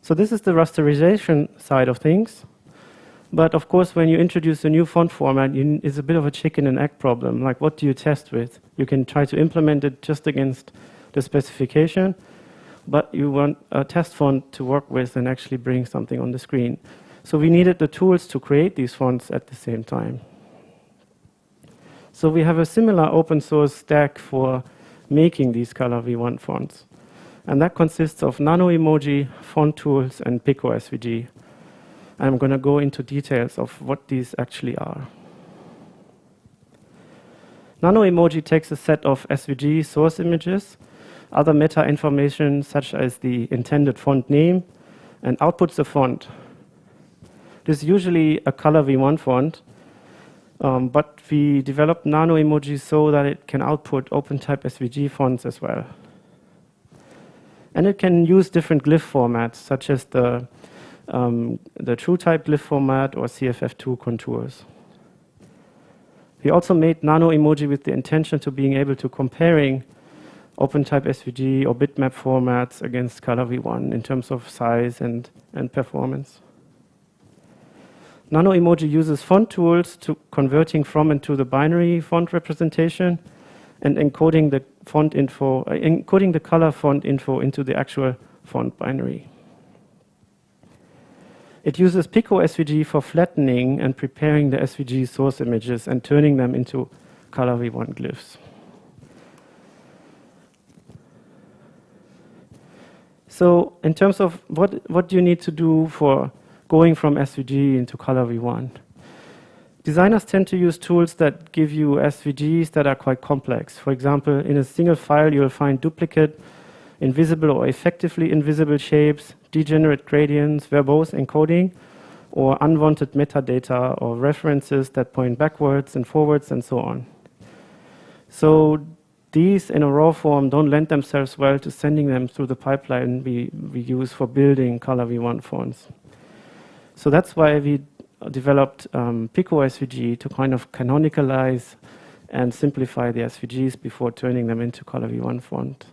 So this is the rasterization side of things. But of course, when you introduce a new font format, it's a bit of a chicken and egg problem. Like, what do you test with? You can try to implement it just against the specification, but you want a test font to work with and actually bring something on the screen. So we needed the tools to create these fonts at the same time. So we have a similar open source stack for making these Color V1 fonts. And that consists of Nano Emoji, font tools, and Pico SVG. I'm going to go into details of what these actually are. Nano Emoji takes a set of SVG source images, other meta information such as the intended font name, and outputs a font. This is usually a Color V1 font, but we developed Nano Emoji so that it can output OpenType SVG fonts as well. And it can use different glyph formats, such as the TrueType glyph format or CFF2 contours. We also made Nano Emoji with the intention to being able to comparing OpenType SVG or bitmap formats against Color V1 in terms of size and performance. Nano Emoji uses font tools to converting from and to the binary font representation and encoding the font info, encoding the color font info into the actual font binary. It uses Pico SVG for flattening and preparing the SVG source images and turning them into Color V1 glyphs. So in terms of what do you need to do for going from SVG into Color V1? Designers tend to use tools that give you SVGs that are quite complex. For example, in a single file, you'll find duplicate, invisible or effectively invisible shapes, degenerate gradients, verbose encoding, or unwanted metadata or references that point backwards and forwards and so on. So these in a raw form don't lend themselves well to sending them through the pipeline we use for building Color V1 fonts. So that's why we developed Pico SVG to kind of canonicalize and simplify the SVGs before turning them into Color V1 font.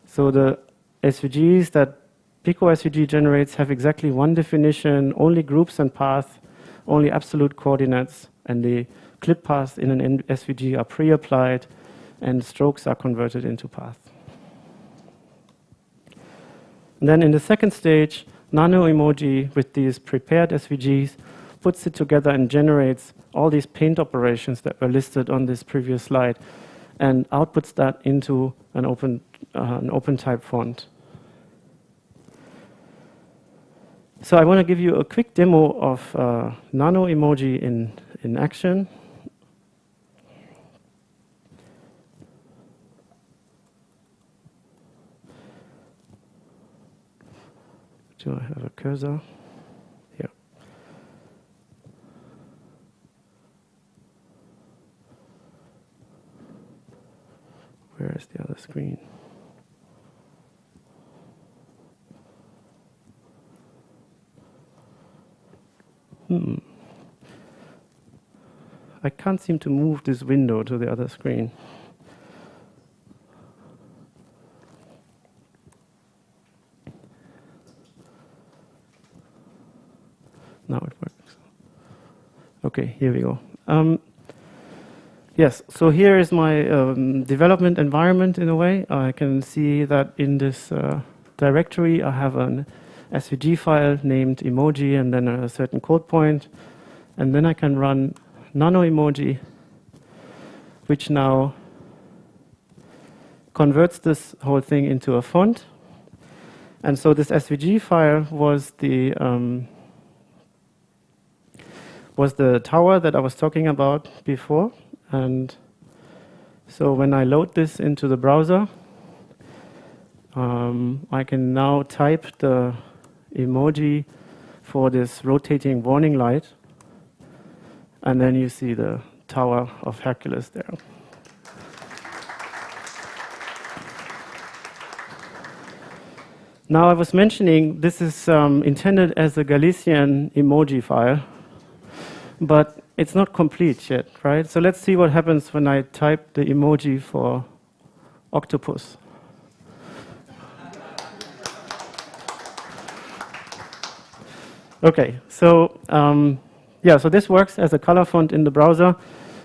So the SVGs that Pico SVG generates have exactly one definition, only groups and paths, only absolute coordinates, and the clip paths in an SVG are pre-applied, and strokes are converted into paths. And then in the second stage, Nano Emoji with these prepared SVGs puts it together and generates all these paint operations that were listed on this previous slide and outputs that into an open type font. So I want to give you a quick demo of Nano Emoji in action. Do I have a cursor? Here. Where is the other screen? I can't seem to move this window to the other screen. Now it works. Okay, here we go. Yes, so here is my development environment in a way. I can see that in this directory I have an SVG file named emoji and then a certain code point. And then I can run Nano Emoji, which now converts this whole thing into a font. And so this SVG file was the tower that I was talking about before. And so when I load this into the browser, I can now type the emoji for this rotating warning light. And then you see the Tower of Hercules there. Now I was mentioning this is intended as a Galician emoji file, but it's not complete yet, right? So let's see what happens when I type the emoji for octopus. Okay, so yeah, so this works as a color font in the browser.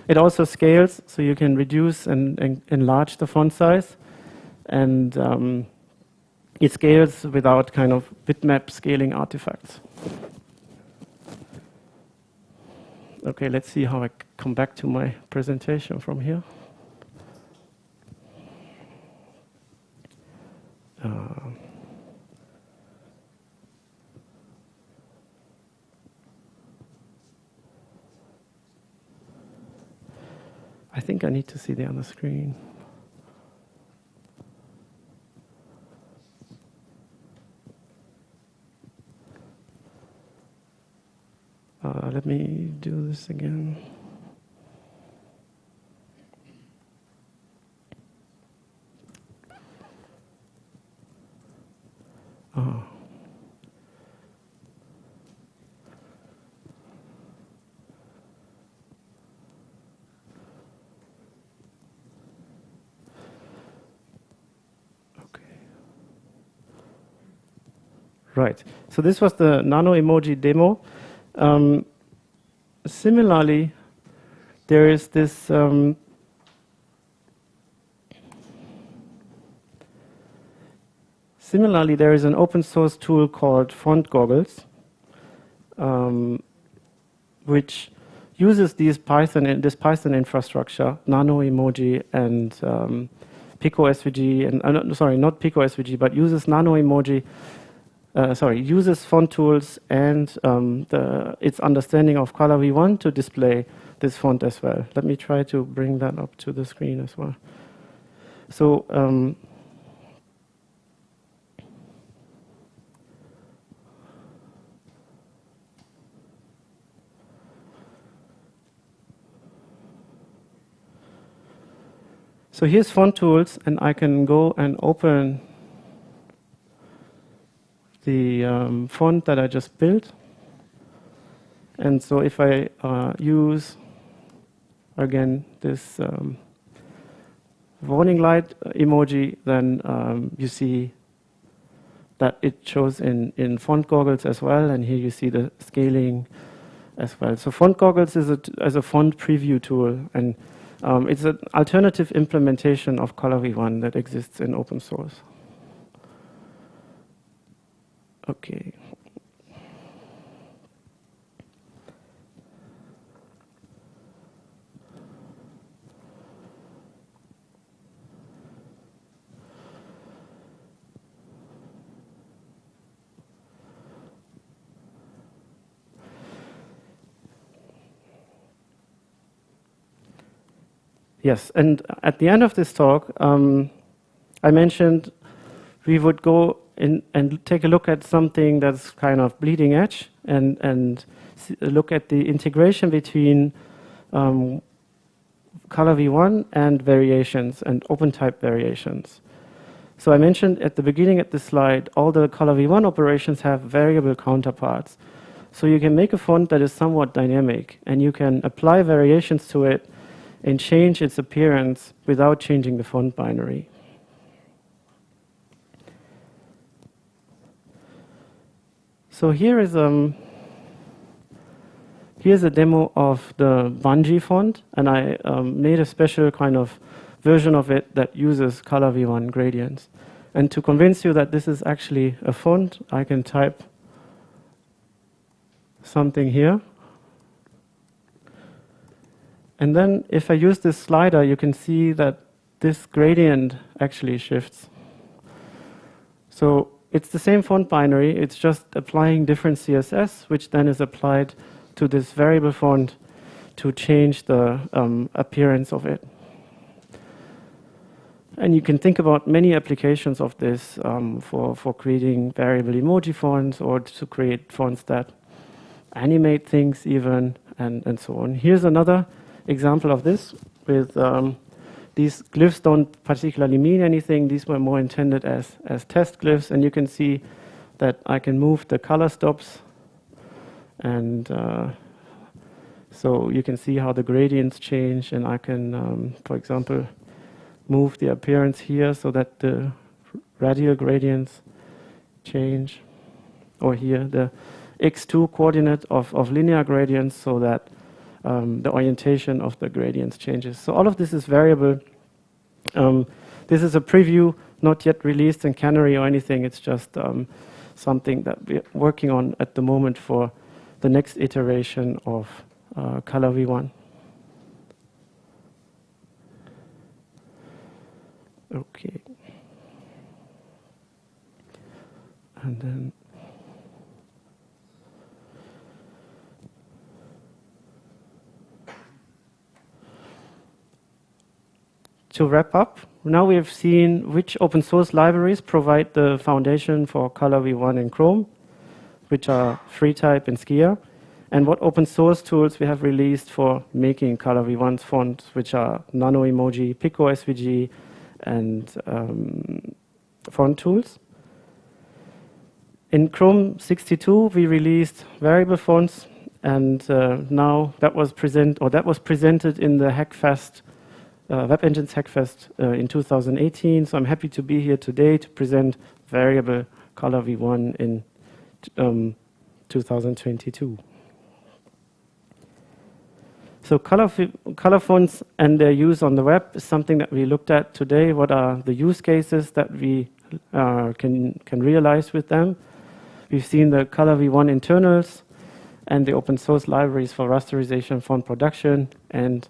It also scales, so you can reduce and enlarge the font size. And it scales without kind of bitmap scaling artifacts. Okay, let's see how I come back to my presentation from here. I think I need to see the other screen. Let me do this again. Oh. Okay. Right. So this was the Nano Emoji demo. Similarly, there is this there is an open source tool called Font Goggles, which uses this Python infrastructure, Nano Emoji and Pico SVG, and sorry, not Pico SVG, but uses Nano Emoji. Uses font tools and its understanding of color V1 to display this font as well. Let me try to bring that up to the screen as well. So here's font tools, and I can go and open the font that I just built. And so if I use again this warning light emoji, then you see that it shows in font goggles as well, and here you see the scaling as well. So font goggles is a font preview tool, and it's an alternative implementation of Color V1 that exists in open source. Okay. Yes, and at the end of this talk, I mentioned we would go in and take a look at something that's kind of bleeding edge and look at the integration between Color V1 and variations and open type variations. So I mentioned at the beginning of the slide, all the Color V1 operations have variable counterparts. So you can make a font that is somewhat dynamic, and you can apply variations to it and change its appearance without changing the font binary. So here's a demo of the Bungie font, and I made a special kind of version of it that uses Color V1 gradients. And to convince you that this is actually a font, I can type something here. And then if I use this slider, you can see that this gradient actually shifts. So it's the same font binary, it's just applying different CSS, which then is applied to this variable font to change the appearance of it. And you can think about many applications of this for creating variable emoji fonts, or to create fonts that animate things even, and so on. Here's another example of this with these glyphs don't particularly mean anything. These were more intended as test glyphs, and you can see that I can move the color stops, and so you can see how the gradients change, and I can, for example, move the appearance here so that the radial gradients change, or here the x2 coordinate of linear gradients so that the orientation of the gradients changes. So all of this is variable. This is a preview, not yet released in Canary or anything. It's just something that we're working on at the moment for the next iteration of Color V1. Okay. And then to wrap up, now we have seen which open source libraries provide the foundation for Color V1 in Chrome, which are FreeType and Skia, and what open source tools we have released for making Color V1's fonts, which are Nano Emoji, Pico SVG, and font tools. In Chrome 62, we released variable fonts, and now that was presented in the Hackfest, Web Engines Hackfest in 2018. So I'm happy to be here today to present variable Color V1 in 2022. So color fonts and their use on the web is something that we looked at today. What are the use cases that we can realize with them? We've seen the Color V1 internals and the open source libraries for rasterization, font production, and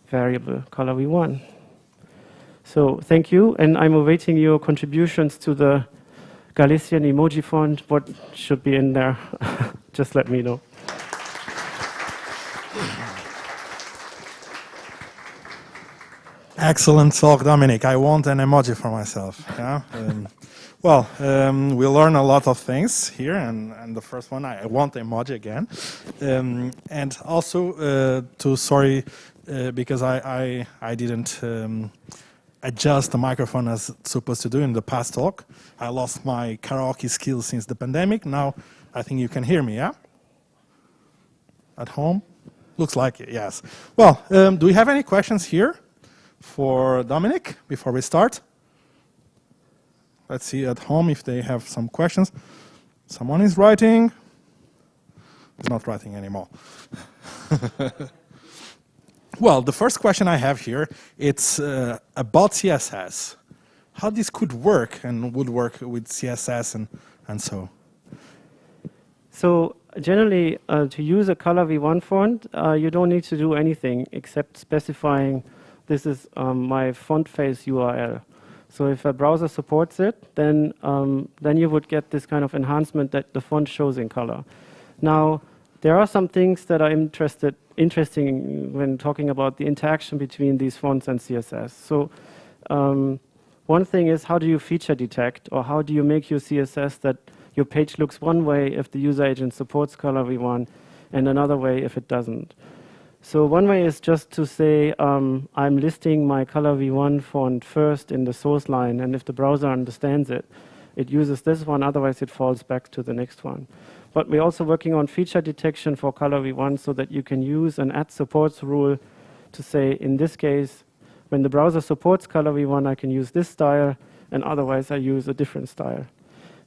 variable Color V1. So thank you, and I'm awaiting your contributions to the Galician emoji font. What should be in there? Just let me know. Excellent talk, Dominic. I want an emoji for myself. Yeah. We learn a lot of things here, and the first one, I want the emoji again. And also, because I didn't adjust the microphone as supposed to do in the past talk. I lost my karaoke skills since the pandemic. Now I think you can hear me, yeah? At home? Looks like it, yes. Well, do we have any questions here for Dominic before we start? Let's see at home if they have some questions. Someone is writing. He's not writing anymore. Well, the first question I have here, it's about CSS. How this could work and would work with CSS and so. So generally, to use a Color V1 font, you don't need to do anything except specifying this is my font face URL. So if a browser supports it, then you would get this kind of enhancement that the font shows in color. Now, there are some things that are interesting when talking about the interaction between these fonts and CSS. So one thing is, how do you feature detect, or how do you make your CSS that your page looks one way if the user agent supports Color V1 and another way if it doesn't? So one way is just to say, I'm listing my Color V1 font first in the source line, and if the browser understands it, it uses this one, otherwise it falls back to the next one. But we're also working on feature detection for Color V1 so that you can use an add supports rule to say, in this case, when the browser supports Color V1, I can use this style, and otherwise I use a different style.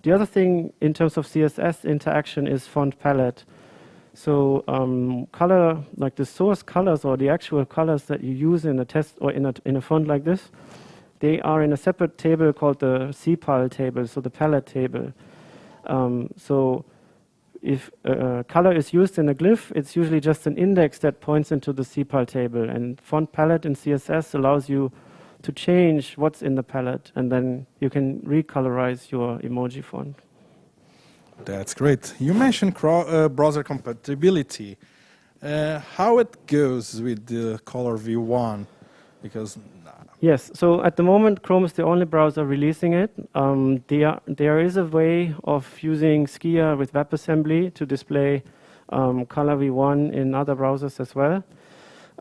The other thing in terms of CSS interaction is font palette. So color, like the source colors or the actual colors that you use in a test or in a font like this, they are in a separate table called the cpal table, so the palette table. So if color is used in a glyph, it's usually just an index that points into the cpal table. And font palette in CSS allows you to change what's in the palette, and then you can recolorize your emoji font. That's great. You mentioned browser compatibility. How it goes with the Color V1? Because yes, so at the moment, Chrome is the only browser releasing it. There is a way of using Skia with WebAssembly to display Color V1 in other browsers as well.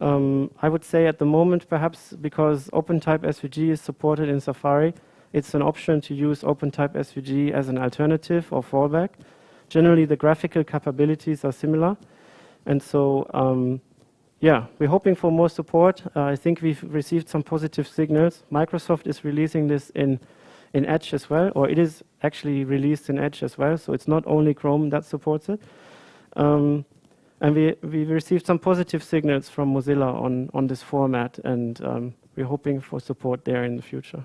I would say at the moment, perhaps because OpenType SVG is supported in Safari, it's an option to use OpenType SVG as an alternative or fallback. Generally, the graphical capabilities are similar. And so, yeah, we're hoping for more support. I think we've received some positive signals. Microsoft is releasing this in Edge as well, or it is actually released in Edge as well. So it's not only Chrome that supports it. And we've received some positive signals from Mozilla on this format, and we're hoping for support there in the future.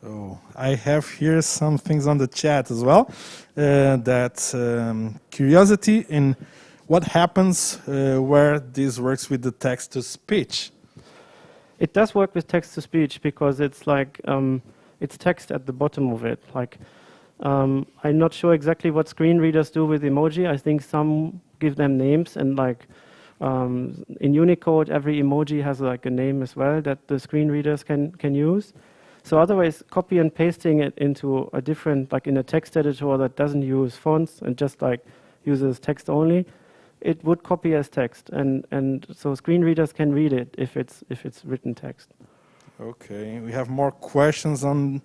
Oh, I have here some things on the chat as well. Curiosity in what happens where this works with the text-to-speech. It does work with text-to-speech because it's like it's text at the bottom of it. Like I'm not sure exactly what screen readers do with emoji. I think some give them names, and like in Unicode, every emoji has like a name as well that the screen readers can use. So otherwise, copy and pasting it into a different, like in a text editor that doesn't use fonts and just like uses text only, it would copy as text, and so screen readers can read it if it's written text. Okay, we have more questions on.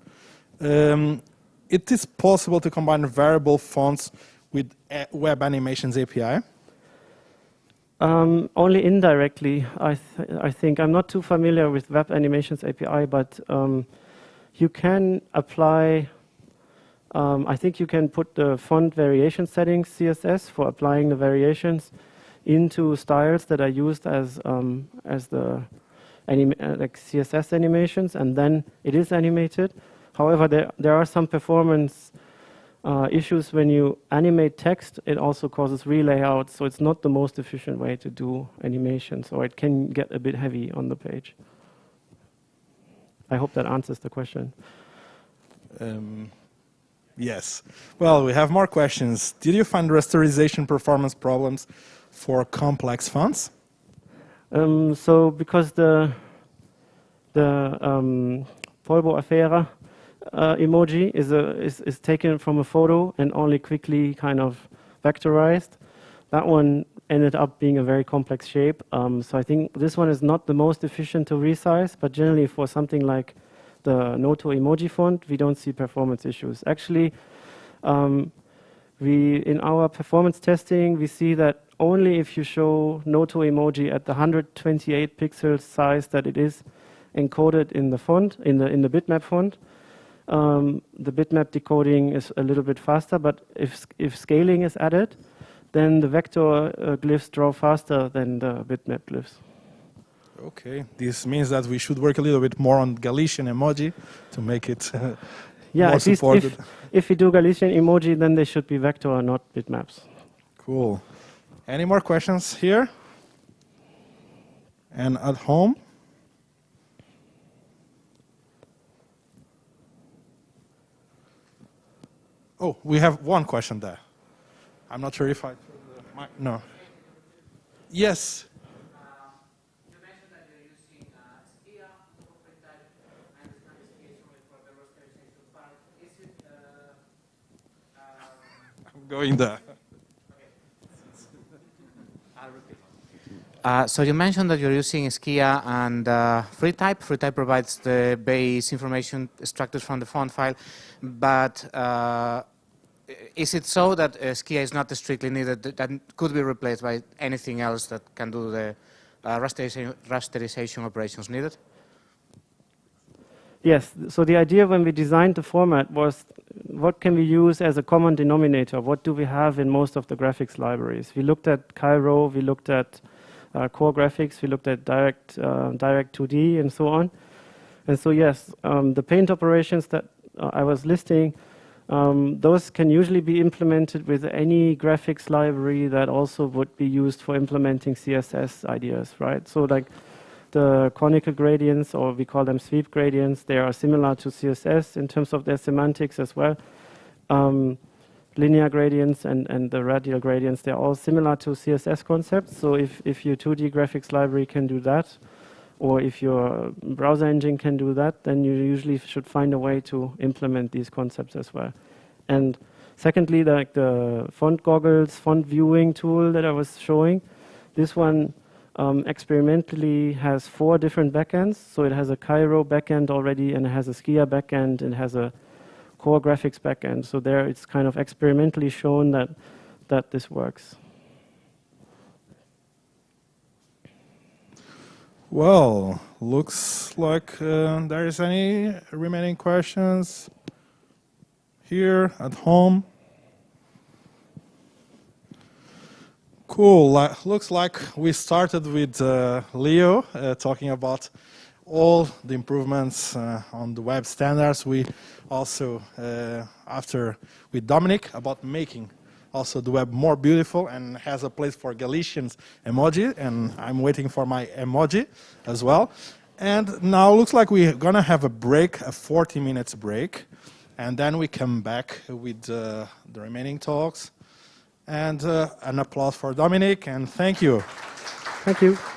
It is possible to combine variable fonts with Web Animations API? Only indirectly, I think. I'm not too familiar with Web Animations API, but you can apply, I think you can put the font variation settings, CSS, for applying the variations into styles that are used as the like CSS animations, and then it is animated. However, there are some performance issues when you animate text. It also causes relayouts, so it's not the most efficient way to do animations, or it can get a bit heavy on the page. I hope that answers the question. Yes. Well, we have more questions. Did you find rasterization performance problems for complex fonts? So because the polvo afera emoji is taken from a photo and only quickly kind of vectorized, that one ended up being a very complex shape. So I think this one is not the most efficient to resize, but generally for something like the Noto emoji font, we don't see performance issues. Actually, in our performance testing, we see that only if you show Noto emoji at the 128 pixel size that it is encoded in the font, in the bitmap font. The bitmap decoding is a little bit faster, but if scaling is added, then the vector glyphs draw faster than the bitmap glyphs. Okay, this means that we should work a little bit more on Galician emoji to make it yeah, more at least supported. if we do Galician emoji, then they should be vector, not bitmaps. Cool. Any more questions here? And at home? Oh, we have one question there. I'm not sure if I... No. Yes. You mentioned that you're using Skia for print type. I understand Skia is only for the rasterization part. Is it... I'm going there. I'll repeat. So you mentioned that you're using Skia and FreeType. FreeType provides the base information extracted from the font file, but is it so that Skia is not strictly needed, that could be replaced by anything else that can do the rasterization operations needed? Yes, so the idea when we designed the format was what can we use as a common denominator? What do we have in most of the graphics libraries? We looked at Cairo, we looked at core graphics, we looked at direct 2D and so on. And so yes, the paint operations that I was listing, those can usually be implemented with any graphics library that also would be used for implementing CSS ideas, right? So like the conical gradients, or we call them sweep gradients, they are similar to CSS in terms of their semantics as well. Linear gradients and the radial gradients, they're all similar to CSS concepts. So if your 2D graphics library can do that, or if your browser engine can do that, then you usually should find a way to implement these concepts as well. And secondly, like the font goggles, font viewing tool that I was showing, this one experimentally has 4 different backends. So it has a Cairo backend already, and it has a Skia backend, and it has a core graphics backend. So there it's kind of experimentally shown that this works. Well, looks like there is any remaining questions here at home. Cool. Looks like we started with Leo talking about all the improvements on the web standards. We also, after with Dominic, about making also the web more beautiful, and has a place for Galician emoji, and I'm waiting for my emoji as well. And now looks like we're gonna have a break, a 40 minutes break, and then we come back with the remaining talks. And an applause for Dominic, and thank you. Thank you. Thank you.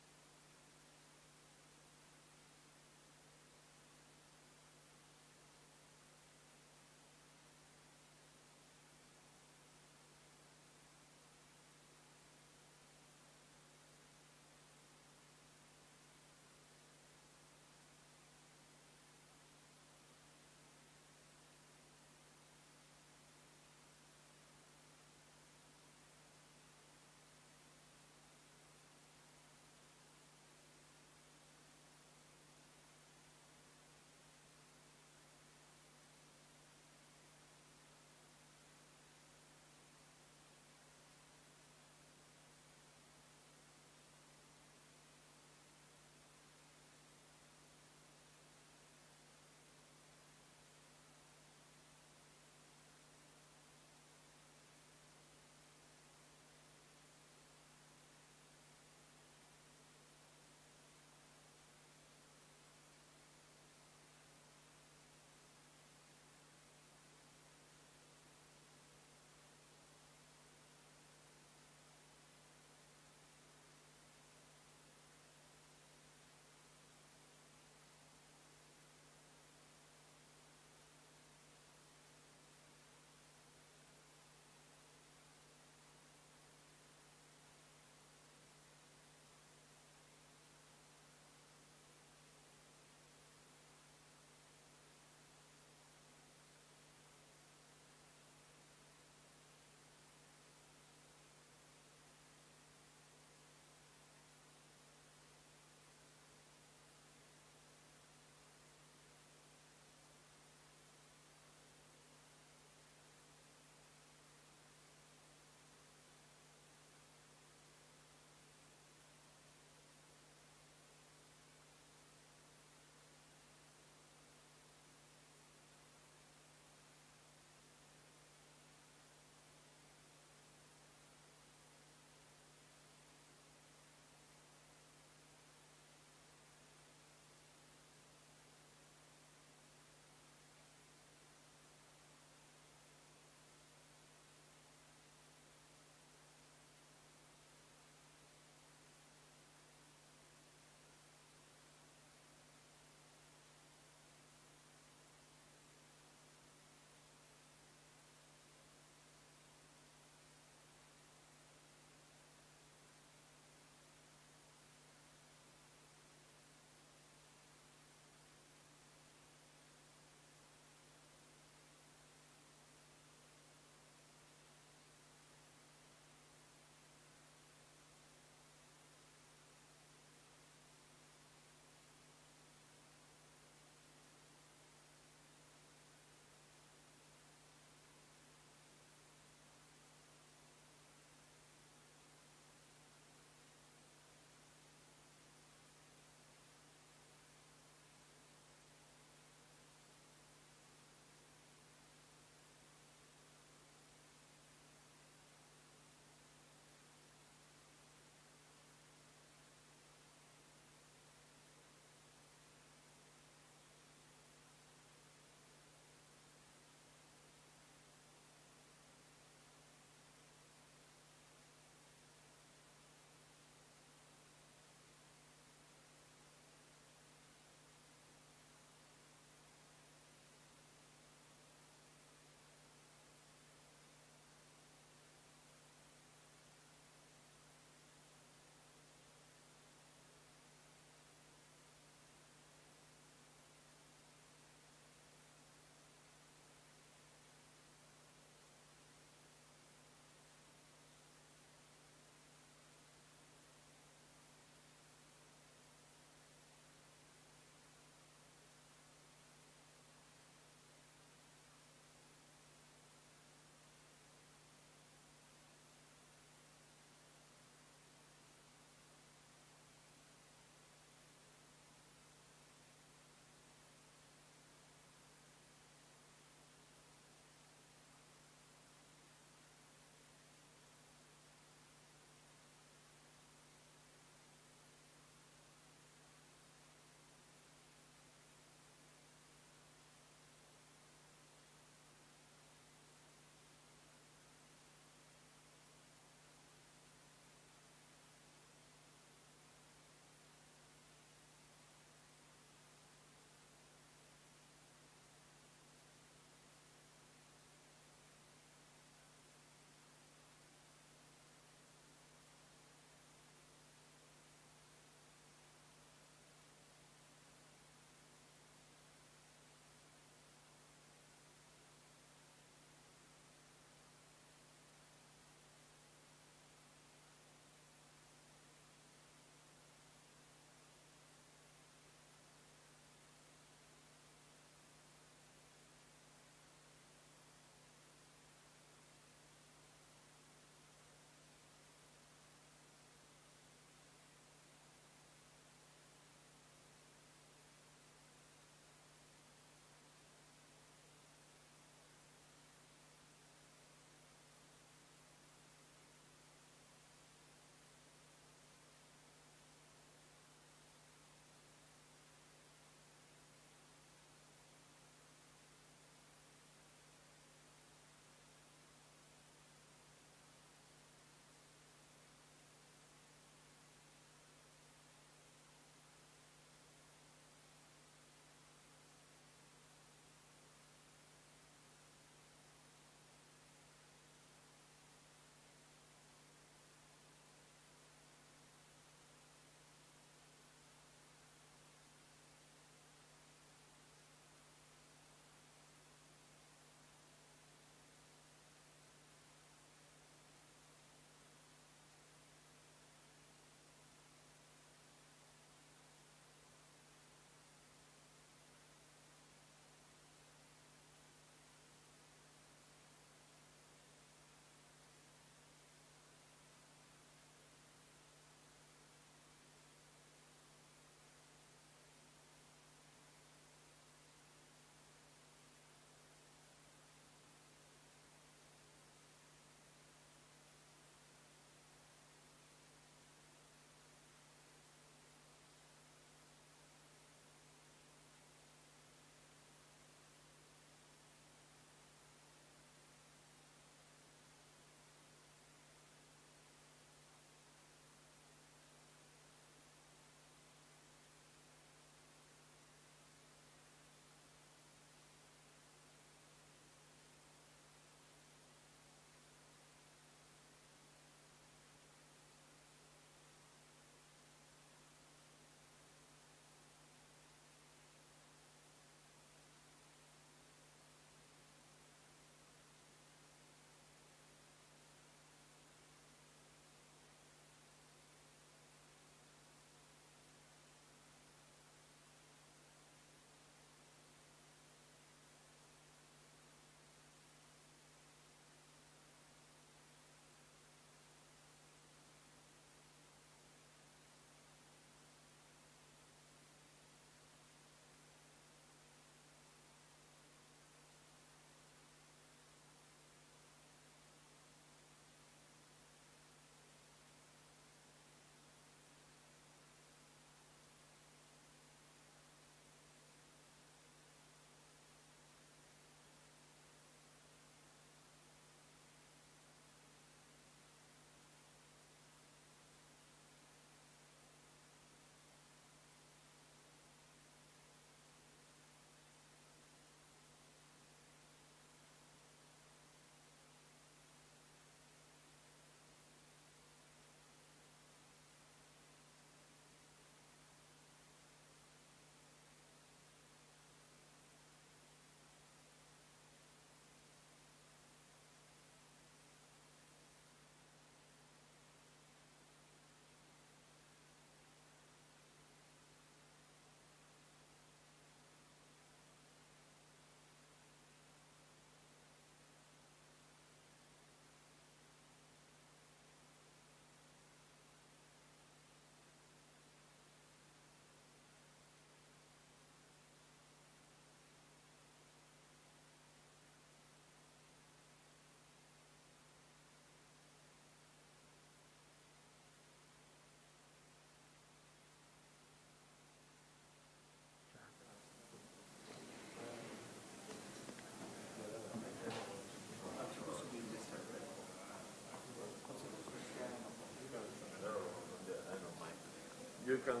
can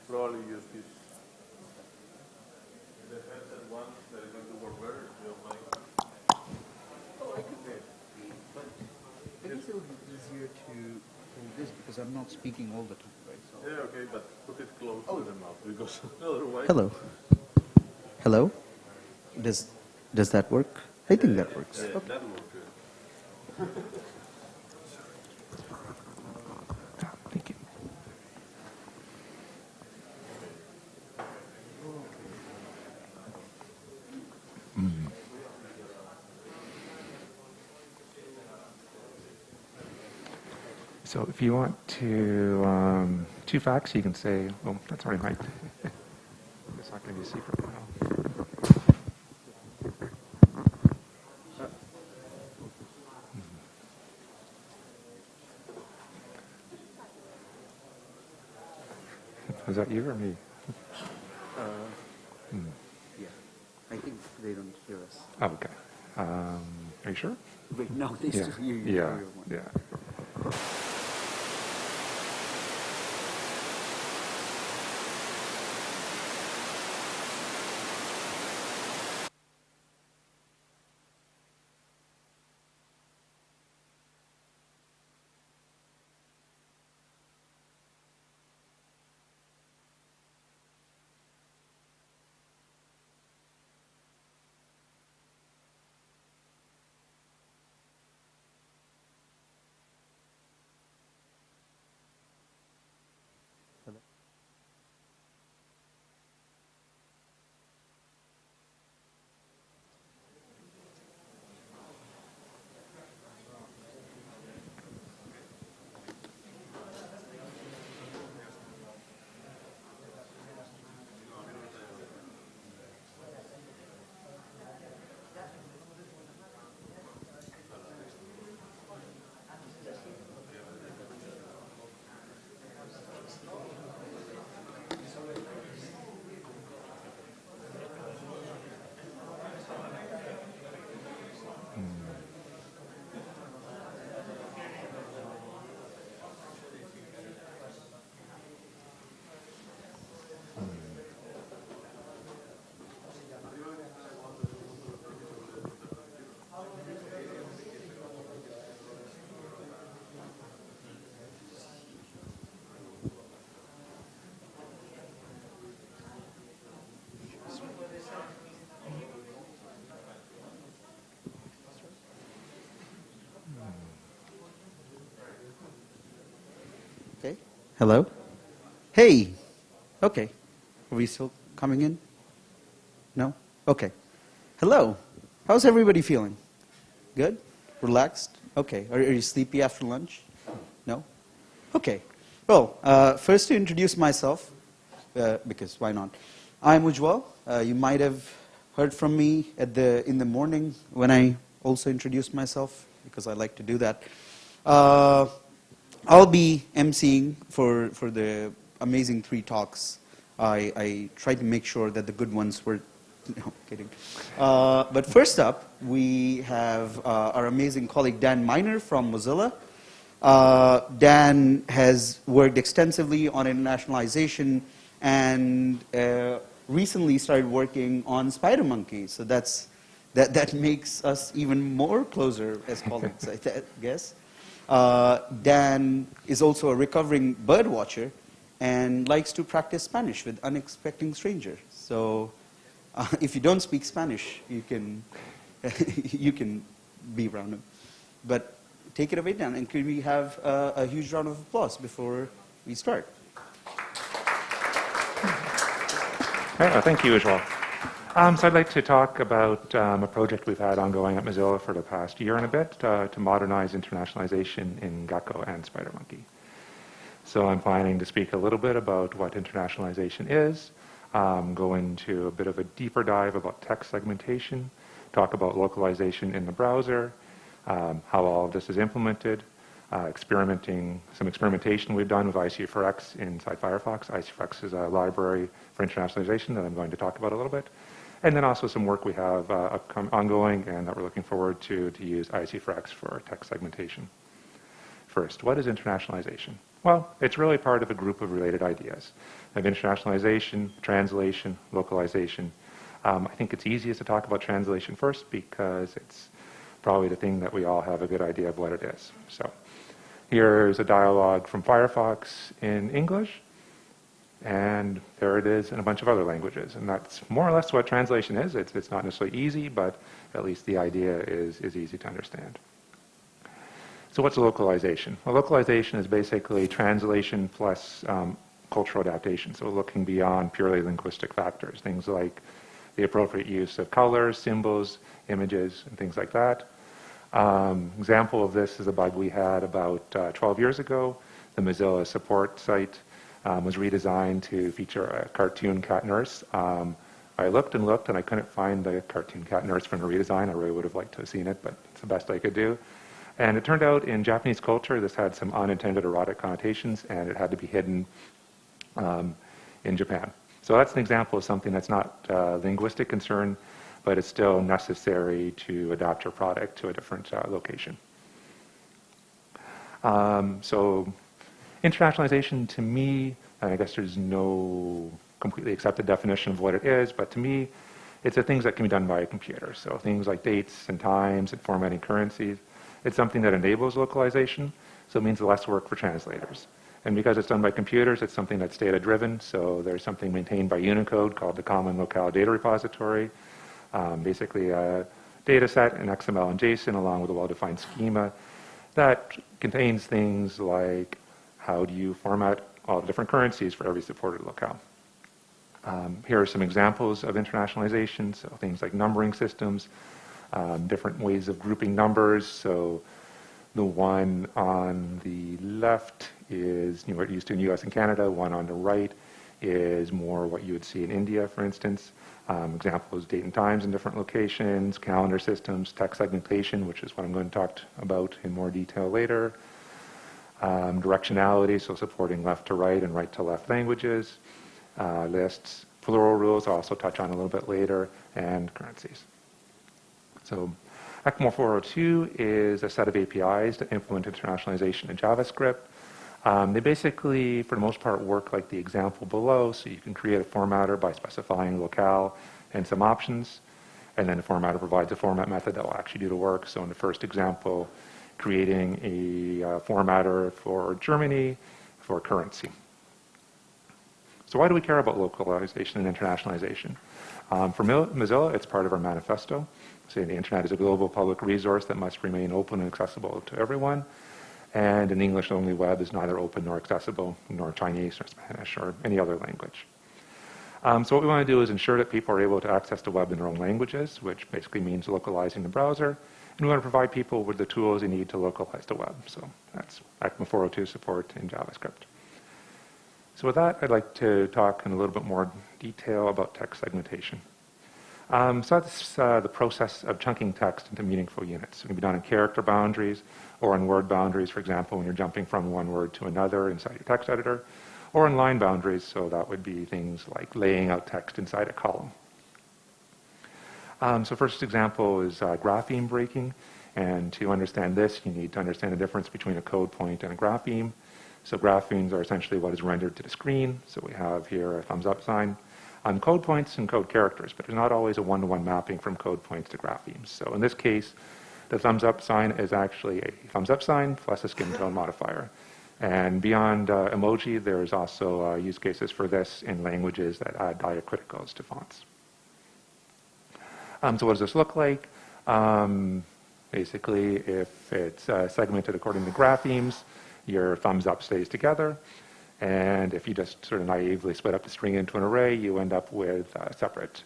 probably use this. The headset one that is going to work better if you don't mind. Oh, I could bet. But I guess it would be easier to hold this because I'm not speaking all the time, right? So. Yeah, okay, but put it close to the mouth because otherwise. Hello. Hello. Does that work? I think that works. Yeah, Okay. that works good. Thank you. So if you want to, two facts, you can say, oh, that's already mic'd. It's not going to be a secret now. Is that you or me? Yeah. I think they don't hear us. Oh, okay. Are you sure? Wait, no, they Yeah. still hear you. Yeah. Everyone. Yeah. Okay. Hello? Hey! Okay. Are we still coming in? No? Okay. Hello. How's everybody feeling? Good? Relaxed? Okay. Are you sleepy after lunch? No? Okay. Well, first to introduce myself, because why not? I'm Ujwal. You might have heard from me in the morning when I also introduced myself, because I like to do that. I'll be emceeing for the amazing 3 talks. I tried to make sure that the good ones were, no, kidding. But first up, we have our amazing colleague Dan Miner from Mozilla. Dan has worked extensively on internationalization and recently started working on SpiderMonkey. So that makes us even more closer as colleagues, I guess. Dan is also a recovering bird watcher and likes to practice Spanish with unexpected strangers. So if you don't speak Spanish, you can you can be around him. But take it away, Dan, and can we have a huge round of applause before we start? Thank you, Ujwal. So I'd like to talk about a project we've had ongoing at Mozilla for the past year and a bit to modernize internationalization in Gecko and SpiderMonkey. So I'm planning to speak a little bit about what internationalization is, go into a bit of a deeper dive about text segmentation, talk about localization in the browser, how all of this is implemented, some experimentation we've done with Icrex inside Firefox. Icrex is a library for internationalization that I'm going to talk about a little bit. And then also some work we have ongoing and that we're looking forward to use Icrex for text segmentation. First, what is internationalization? Well, it's really part of a group of related ideas of internationalization, translation, localization. I think it's easiest to talk about translation first because it's probably the thing that we all have a good idea of what it is. So here's a dialogue from Firefox in English, and there it is in a bunch of other languages. And that's more or less what translation is. It's not necessarily easy, but at least the idea is easy to understand. So what's localization? Well, localization is basically translation plus cultural adaptation. So looking beyond purely linguistic factors, things like the appropriate use of colors, symbols, images, and things like that. Example of this is a bug we had about 12 years ago. The Mozilla support site was redesigned to feature a cartoon cat nurse. I looked and looked, and I couldn't find the cartoon cat nurse from the redesign. I really would have liked to have seen it, but it's the best I could do. And it turned out in Japanese culture, this had some unintended erotic connotations, and it had to be hidden in Japan. So that's an example of something that's not a linguistic concern, but it's still necessary to adapt your product to a different location. So internationalization, to me, I guess there's no completely accepted definition of what it is, but to me, it's the things that can be done by a computer. So things like dates and times and formatting currencies. It's something that enables localization, so it means less work for translators. And because it's done by computers, it's something that's data-driven, so there's something maintained by Unicode called the Common Locale Data Repository, basically a data set in XML and JSON along with a well-defined schema that contains things like how do you format all the different currencies for every supported locale. Here are some examples of internationalization, so things like numbering systems, different ways of grouping numbers. So the one on the left is what you're used to in US and Canada. One on the right is more what you would see in India, for instance. Examples, date and times in different locations, calendar systems, text segmentation, which is what I'm going to talk about in more detail later. Directionality, so supporting left to right and right to left languages. Lists, plural rules, I'll also touch on a little bit later, and currencies. So ECMO 402 is a set of APIs to implement internationalization in JavaScript. They basically, for the most part, work like the example below. So you can create a formatter by specifying locale and some options. And then the formatter provides a format method that will actually do the work. So in the first example, creating a formatter for Germany for currency. So why do we care about localization and internationalization? For Mozilla, it's part of our manifesto, saying the internet is a global public resource that must remain open and accessible to everyone. And an English-only web is neither open nor accessible, nor Chinese or Spanish or any other language. So what we want to do is ensure that people are able to access the web in their own languages, which basically means localizing the browser. And we want to provide people with the tools they need to localize the web. So that's ECMA 402 support in JavaScript. So with that, I'd like to talk in a little bit more detail about text segmentation. So that's the process of chunking text into meaningful units. It can be done in character boundaries or in word boundaries, for example, when you're jumping from one word to another inside your text editor, or in line boundaries, so that would be things like laying out text inside a column. So first example is grapheme breaking, and to understand this, you need to understand the difference between a code point and a grapheme. So graphemes are essentially what is rendered to the screen. So we have here a thumbs up sign on code points and code characters, but there's not always a one-to-one mapping from code points to graphemes. So in this case, the thumbs up sign is actually a thumbs up sign plus a skin tone modifier. And beyond emoji, there's also use cases for this in languages that add diacriticals to fonts. So what does this look like? Basically, if it's segmented according to graphemes, your thumbs up stays together. And if you just sort of naively split up the string into an array, you end up with separate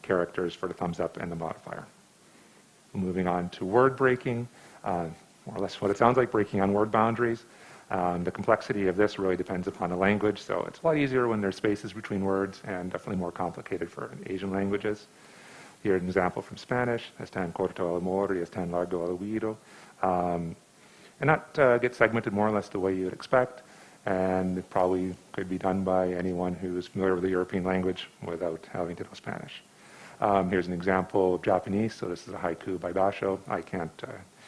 characters for the thumbs up and the modifier. Moving on to word breaking, more or less what it sounds like, breaking on word boundaries. The complexity of this really depends upon the language, so it's a lot easier when there's spaces between words and definitely more complicated for Asian languages. Here's an example from Spanish, es tan corto el amor y es tan largo el oído. And that gets segmented more or less the way you would expect, and it probably could be done by anyone who's familiar with the European language without having to know Spanish. Here's an example of Japanese, so this is a haiku by Basho. I can't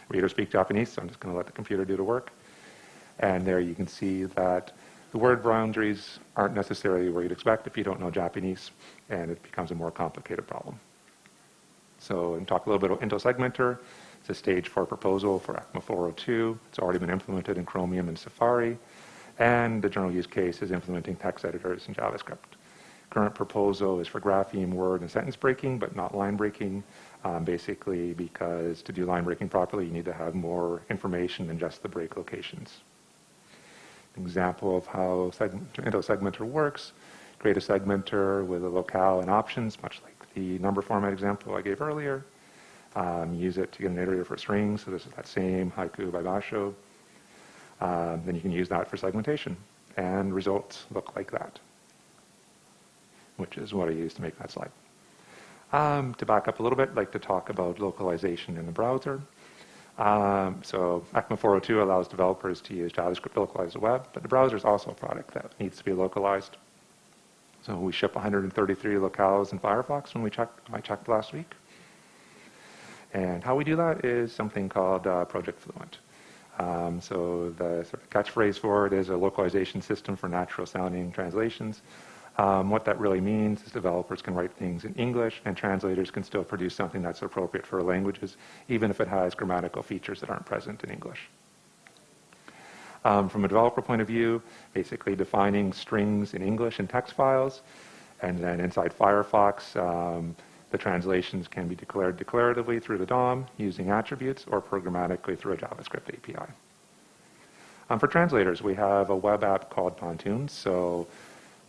read or speak Japanese, so I'm just going to let the computer do the work. And there you can see that the word boundaries aren't necessarily where you'd expect if you don't know Japanese, and it becomes a more complicated problem. So, and talk a little bit about Into Segmenter. It's a stage 4 proposal for ECMA 402. It's already been implemented in Chromium and Safari. And the general use case is implementing text editors in JavaScript. Current proposal is for Grapheme word and sentence breaking, but not line breaking, basically because to do line breaking properly, you need to have more information than just the break locations. An example of how Into Segmenter works: create a segmenter with a locale and options, much like the number format example I gave earlier. Use it to get an iterator for strings, so this is that same haiku by Basho. Then you can use that for segmentation, and results look like that, which is what I used to make that slide. To back up a little bit, I'd like to talk about localization in the browser. So ECMA 402 allows developers to use JavaScript to localize the web, but the browser is also a product that needs to be localized. So we ship 133 locales in Firefox when I checked last week. And how we do that is something called Project Fluent. So the sort of catchphrase for it is a localization system for natural sounding translations. What that really means is developers can write things in English, and translators can still produce something that's appropriate for languages, even if it has grammatical features that aren't present in English. From a developer point of view, basically defining strings in English in text files, and then inside Firefox, the translations can be declared declaratively through the DOM using attributes or programmatically through a JavaScript API. For translators, we have a web app called Pontoons. So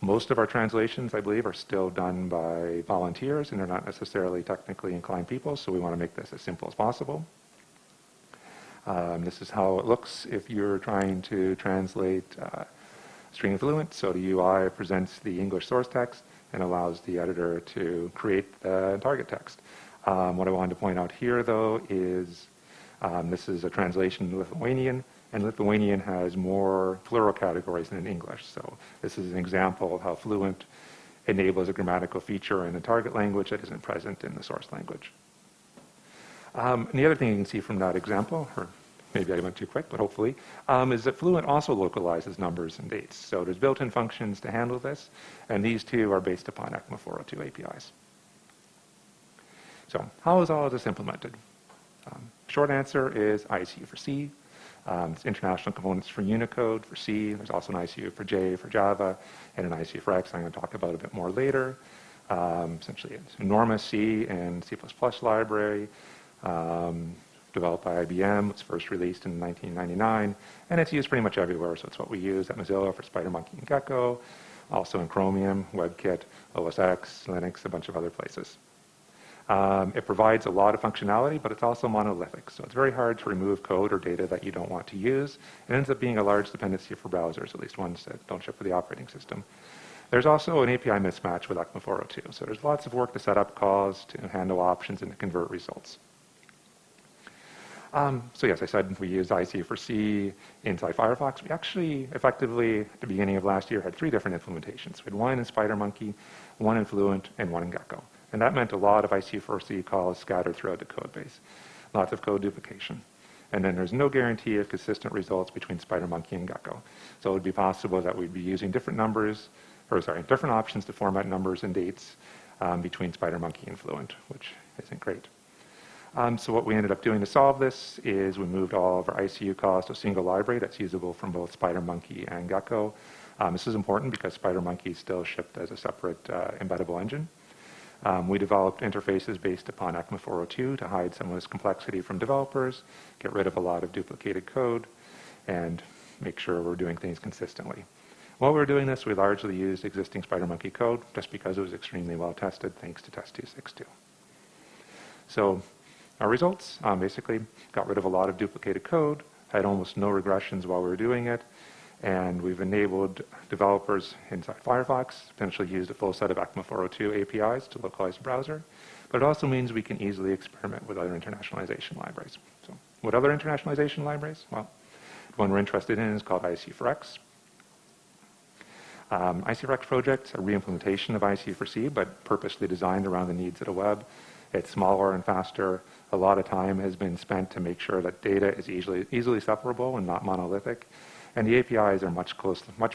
most of our translations, I believe, are still done by volunteers, and they're not necessarily technically inclined people, so we want to make this as simple as possible. This is how it looks if you're trying to translate string fluent. So the UI presents the English source text and allows the editor to create the target text. What I wanted to point out here, though, is this is a translation in Lithuanian, and Lithuanian has more plural categories than in English. So this is an example of how Fluent enables a grammatical feature in the target language that isn't present in the source language. And the other thing you can see from that example, or maybe I went too quick, but hopefully, is that Fluent also localizes numbers and dates. So there's built-in functions to handle this, and these two are based upon ECMA 402 APIs. So how is all of this implemented? Short answer is ICU for C. It's international components for Unicode for C. There's also an ICU for J for Java, and an ICU for X I'm going to talk about a bit more later. Essentially, it's enormous C and C++ library, developed by IBM. It's first released in 1999, and it's used pretty much everywhere. So it's what we use at Mozilla for SpiderMonkey and Gecko, also in Chromium, WebKit, OS X, Linux, a bunch of other places. It provides a lot of functionality, but it's also monolithic. So it's very hard to remove code or data that you don't want to use. It ends up being a large dependency for browsers, at least ones that don't ship for the operating system. There's also an API mismatch with ECMA 402. So there's lots of work to set up calls, to handle options, and to convert results. So yes, I said we use IC for C inside Firefox. We actually, effectively, at the beginning of last year, had 3 different implementations. We had one in SpiderMonkey, one in Fluent, and one in Gecko. And that meant a lot of IC4C calls scattered throughout the code base. Lots of code duplication. And then there's no guarantee of consistent results between SpiderMonkey and Gecko. So it would be possible that we'd be using different different options to format numbers and dates between SpiderMonkey and Fluent, which isn't great. So what we ended up doing to solve this is we moved all of our ICU calls to a single library that's usable from both SpiderMonkey and Gecko. This is important because SpiderMonkey is still shipped as a separate embeddable engine. We developed interfaces based upon ECMA 402 to hide some of this complexity from developers, get rid of a lot of duplicated code, and make sure we're doing things consistently. While we were doing this, we largely used existing SpiderMonkey code just because it was extremely well tested thanks to Test 262. So our results basically got rid of a lot of duplicated code, had almost no regressions while we were doing it, and we've enabled developers inside Firefox to potentially use the full set of ECMA 402 APIs to localize the browser. But it also means we can easily experiment with other internationalization libraries. So what other internationalization libraries? Well, the one we're interested in is called IC4X. IC4X project's a re-implementation of IC4C, but purposely designed around the needs of the web. It's smaller and faster. A lot of time has been spent to make sure that data is easily separable and not monolithic. And the APIs are much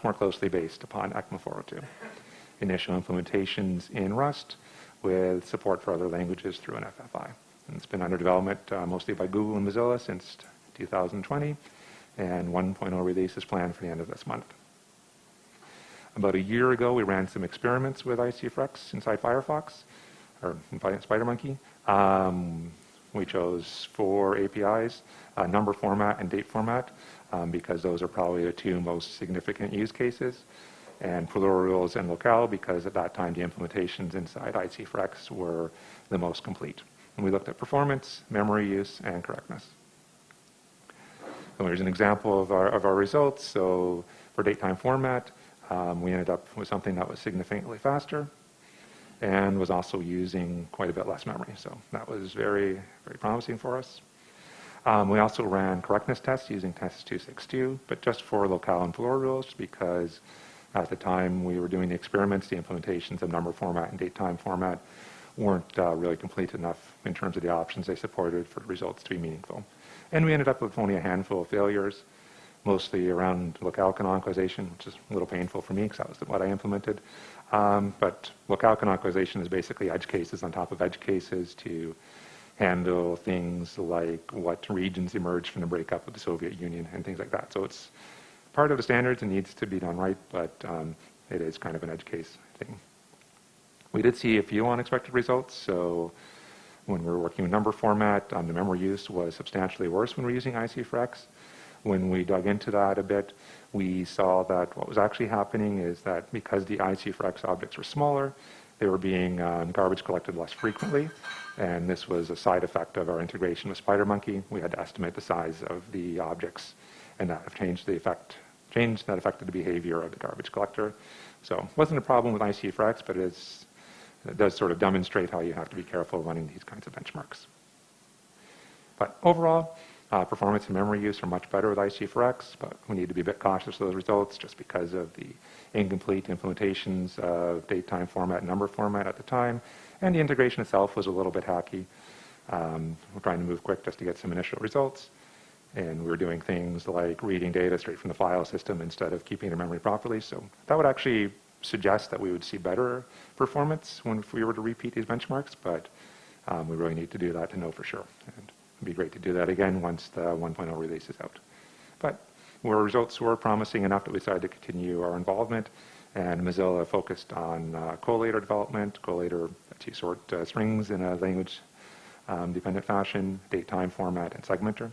more closely based upon ECMA 402. Initial implementations in Rust with support for other languages through an FFI. And it's been under development mostly by Google and Mozilla since 2020, and 1.0 release is planned for the end of this month. About a year ago, we ran some experiments with Icrex inside Firefox, or inside SpiderMonkey. We chose 4 APIs, number format and date format, because those are probably the 2 most significant use cases, and plurals and locale, because at that time the implementations inside Icrex were the most complete. And we looked at performance, memory use, and correctness. So here's an example of our results. So for date-time format, we ended up with something that was significantly faster and was also using quite a bit less memory. So that was very, very promising for us. We also ran correctness tests using test 262, but just for locale and plural rules, because at the time we were doing the experiments, the implementations of number format and date-time format weren't really complete enough in terms of the options they supported for the results to be meaningful. And we ended up with only a handful of failures, mostly around locale canonicalization, which is a little painful for me because that was what I implemented. But locale canonicalization is basically edge cases on top of edge cases to handle things like what regions emerged from the breakup of the Soviet Union and things like that. So it's part of the standards and needs to be done right, but it is kind of an edge case thing. We did see a few unexpected results. So when we were working with number format, the memory use was substantially worse when we were using Icrex. When we dug into that a bit, we saw that what was actually happening is that because the Icrex objects were smaller, they were being garbage collected less frequently, and this was a side effect of our integration with SpiderMonkey. We had to estimate the size of the objects, and that changed that affected the behavior of the garbage collector. So it wasn't a problem with Icrex, but it does sort of demonstrate how you have to be careful running these kinds of benchmarks. But overall, performance and memory use are much better with Icrex, but we need to be a bit cautious of those results just because of the incomplete implementations of date-time format and number format at the time, and the integration itself was a little bit hacky. We're trying to move quick just to get some initial results, and we were doing things like reading data straight from the file system instead of keeping the memory properly. So that would actually suggest that we would see better performance if we were to repeat these benchmarks, but we really need to do that to know for sure. And it'd be great to do that again once the 1.0 release is out. But our results were promising enough that we decided to continue our involvement, and Mozilla focused on collator development. Collator lets you sort strings in a language-dependent fashion, date-time format, and segmenter.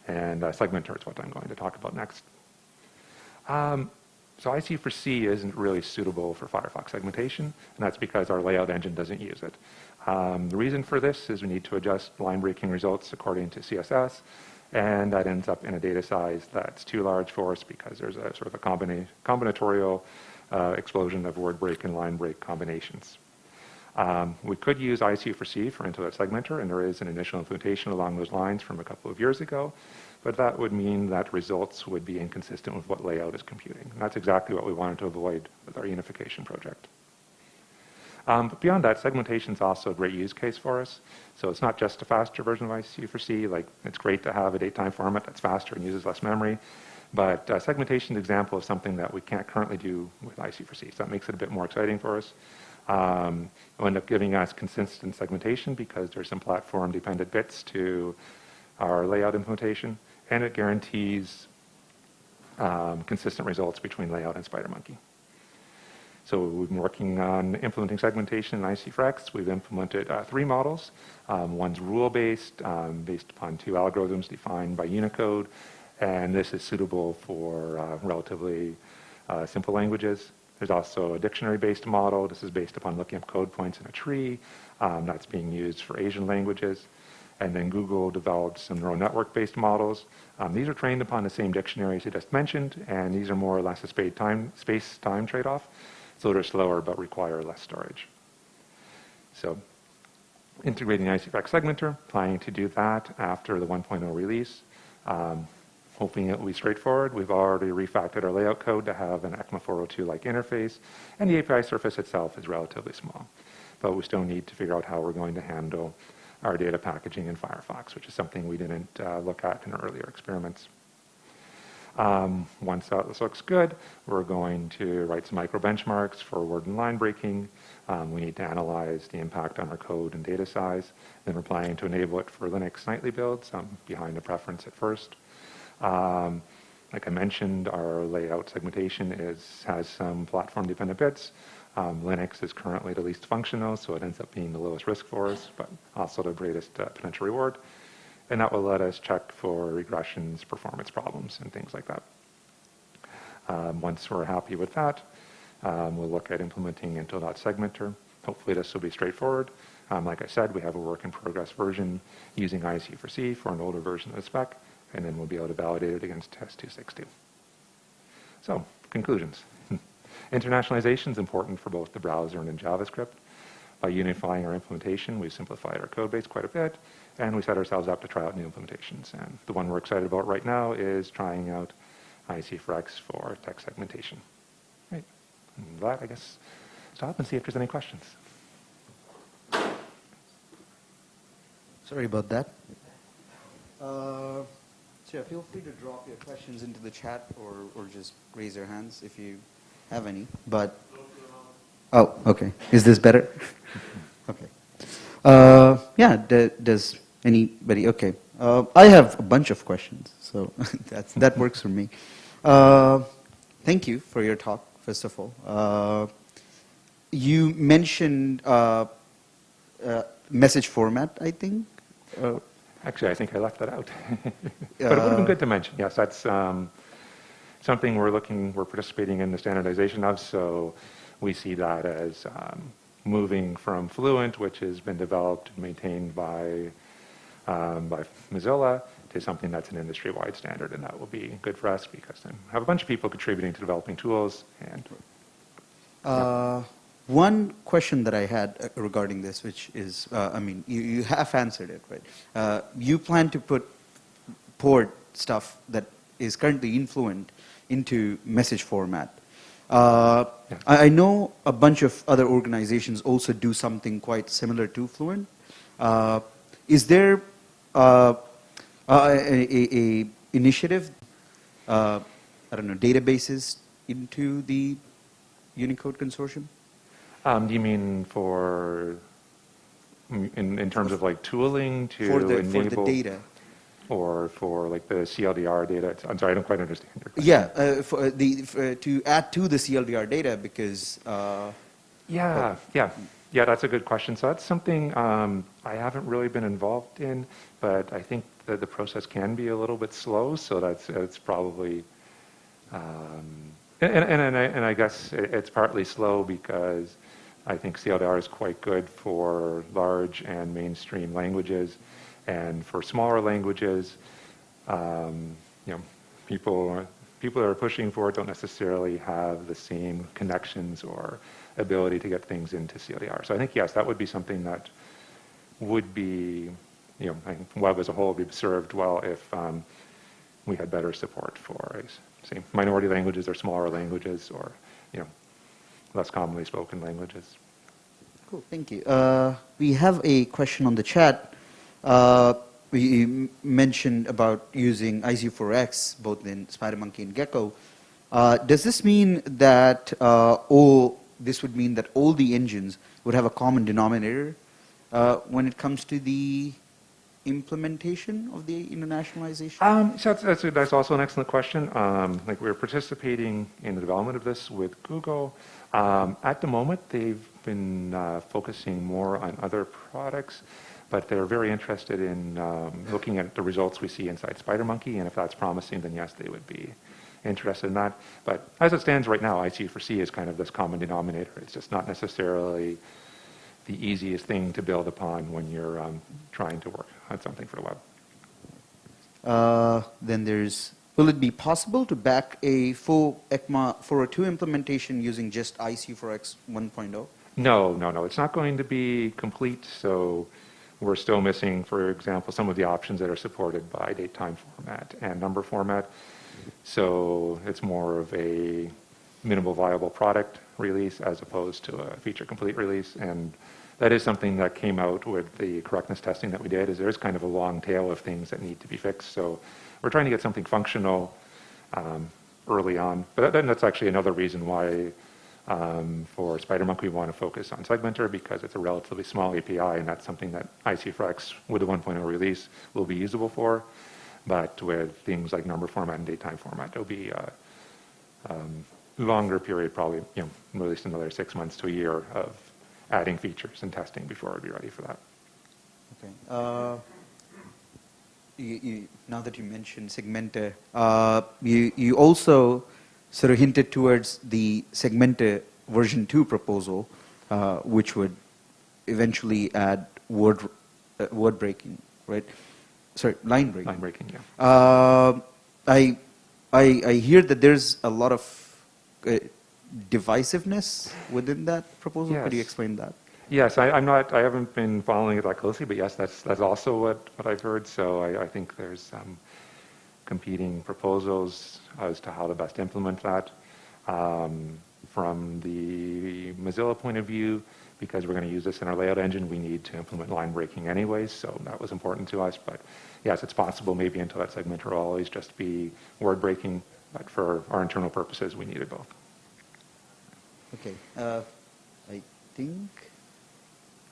And Segmento is what I'm going to talk about next. So Icrex isn't really suitable for Firefox segmentation, and that's because our layout engine doesn't use it. The reason for this is we need to adjust line breaking results according to CSS, and that ends up in a data size that's too large for us because there's a sort of a combinatorial explosion of word break and line break combinations. We could use Icrex for Intelligent Segmenter, and there is an initial implementation along those lines from a couple of years ago, but that would mean that results would be inconsistent with what layout is computing. And that's exactly what we wanted to avoid with our unification project. But beyond that, segmentation is also a great use case for us. So it's not just a faster version of Icrex. Like, it's great to have a date-time format that's faster and uses less memory, but segmentation is an example of something that we can't currently do with Icrex. So that makes it a bit more exciting for us. It'll end up giving us consistent segmentation because there's some platform-dependent bits to our layout implementation, and it guarantees consistent results between layout and SpiderMonkey. So we've been working on implementing segmentation in Icrex. We've implemented 3 models. One's rule-based, based upon 2 algorithms defined by Unicode, and this is suitable for relatively simple languages. There's also a dictionary-based model. This is based upon looking up code points in a tree. That's being used for Asian languages. And then Google developed some neural network-based models. These are trained upon the same dictionaries I just mentioned, and these are more or less a space-time trade-off. So they're slower but require less storage. So integrating Icrex Segmenter, planning to do that after the 1.0 release. Hoping it will be straightforward. We've already refactored our layout code to have an ECMA 402-like interface, and the API surface itself is relatively small. But we still need to figure out how we're going to handle our data packaging in Firefox, which is something we didn't look at in earlier experiments. Once this looks good, we're going to write some micro benchmarks for word and line breaking. We need to analyze the impact on our code and data size. Then we're planning to enable it for Linux nightly builds. I'm behind the preference at first. Like I mentioned, our layout segmentation has some platform-dependent bits. Linux is currently the least functional, so it ends up being the lowest risk for us, but also the greatest potential reward. And that will let us check for regressions, performance problems, and things like that. Once we're happy with that, we'll look at implementing Segmenter. Hopefully this will be straightforward. Like I said, we have a work-in-progress version using IC4C for an older version of the spec, and then we'll be able to validate it against test 262. So, conclusions. Internationalization is important for both the browser and in JavaScript. By unifying our implementation, we've simplified our code base quite a bit, and we set ourselves up to try out new implementations. And the one we're excited about right now is trying out IC4X for text segmentation. Right. And with that, I guess, stop and see if there's any questions. Sorry about that. So yeah, feel free to drop your questions into the chat or just raise your hands if you have any. But oh, okay. Is this better? Okay. Yeah. Does anybody? Okay. I have a bunch of questions, so that works for me. Thank you for your talk. First of all, you mentioned message format, I think. Actually, I think I left that out. But it would have been good to mention. Yes, that's something we're participating in the standardization of, so we see that as moving from Fluent, which has been developed and maintained by Mozilla, to something that's an industry-wide standard, and that will be good for us because then we have a bunch of people contributing to developing tools. And one question that I had regarding this, which is, I mean, you have answered it, right? You plan to port stuff that is currently in Fluent into message format. I know a bunch of other organizations also do something quite similar to Fluent. Is there a initiative, I don't know, databases into the Unicode consortium? Do you mean in terms of like tooling to enable for the data, or for like the CLDR data? I'm sorry, I don't quite understand your question. Yeah, to add to the CLDR data because. Yeah, that's a good question. So that's something I haven't really been involved in, but I think that the process can be a little bit slow. So it's probably. And I guess it's partly slow because I think CLDR is quite good for large and mainstream languages, and for smaller languages, people that are pushing for it don't necessarily have the same connections or ability to get things into CLDR. So I think yes, that would be something that would be, I think web as a whole would be served well if we had better support for say minority languages or smaller languages or less commonly spoken languages. Cool, thank you. We have a question on the chat. We mentioned about using IC4X both in SpiderMonkey and Gecko. Does this mean that this would mean that all the engines would have a common denominator when it comes to the implementation of the internationalization? So that's also an excellent question. Like we're participating in the development of this with Google. At the moment, they've been focusing more on other products, but they're very interested in looking at the results we see inside SpiderMonkey, and if that's promising, then yes, they would be interested in that. But as it stands right now, IC4C is kind of this common denominator. It's just not necessarily the easiest thing to build upon when you're trying to work on something for the web. Then will it be possible to back a full ECMA 402 implementation using just IC4X 1.0? No. It's not going to be complete, so we're still missing, for example, some of the options that are supported by date-time format and number format. So it's more of a minimal viable product release as opposed to a feature complete release. And that is something that came out with the correctness testing that we did, is there's kind of a long tail of things that need to be fixed. So we're trying to get something functional early on. But then that's actually another reason why for SpiderMonkey we want to focus on Segmentor, because it's a relatively small API, and that's something that Icrex with the 1.0 release will be usable for. But with things like number format and datetime format, it'll be a longer period, probably at least another 6 months to a year of adding features and testing before we'd be ready for that. Okay. Now that you mentioned Segmento, you also sort of hinted towards the Segmento version 2 proposal, which would eventually add word breaking, right? Sorry, line breaking. Line breaking, yeah. I hear that there's a lot of divisiveness within that proposal. Yes. Could you explain that? Yes, I haven't been following it that closely, but yes, that's also what I've heard. So I think there's some competing proposals as to how to best implement that. From the Mozilla point of view, because we're going to use this in our layout engine, we need to implement line breaking anyways, so that was important to us. But yes, it's possible maybe until that Segmentor will always just be word breaking, but for our internal purposes, we needed both. Okay, I think,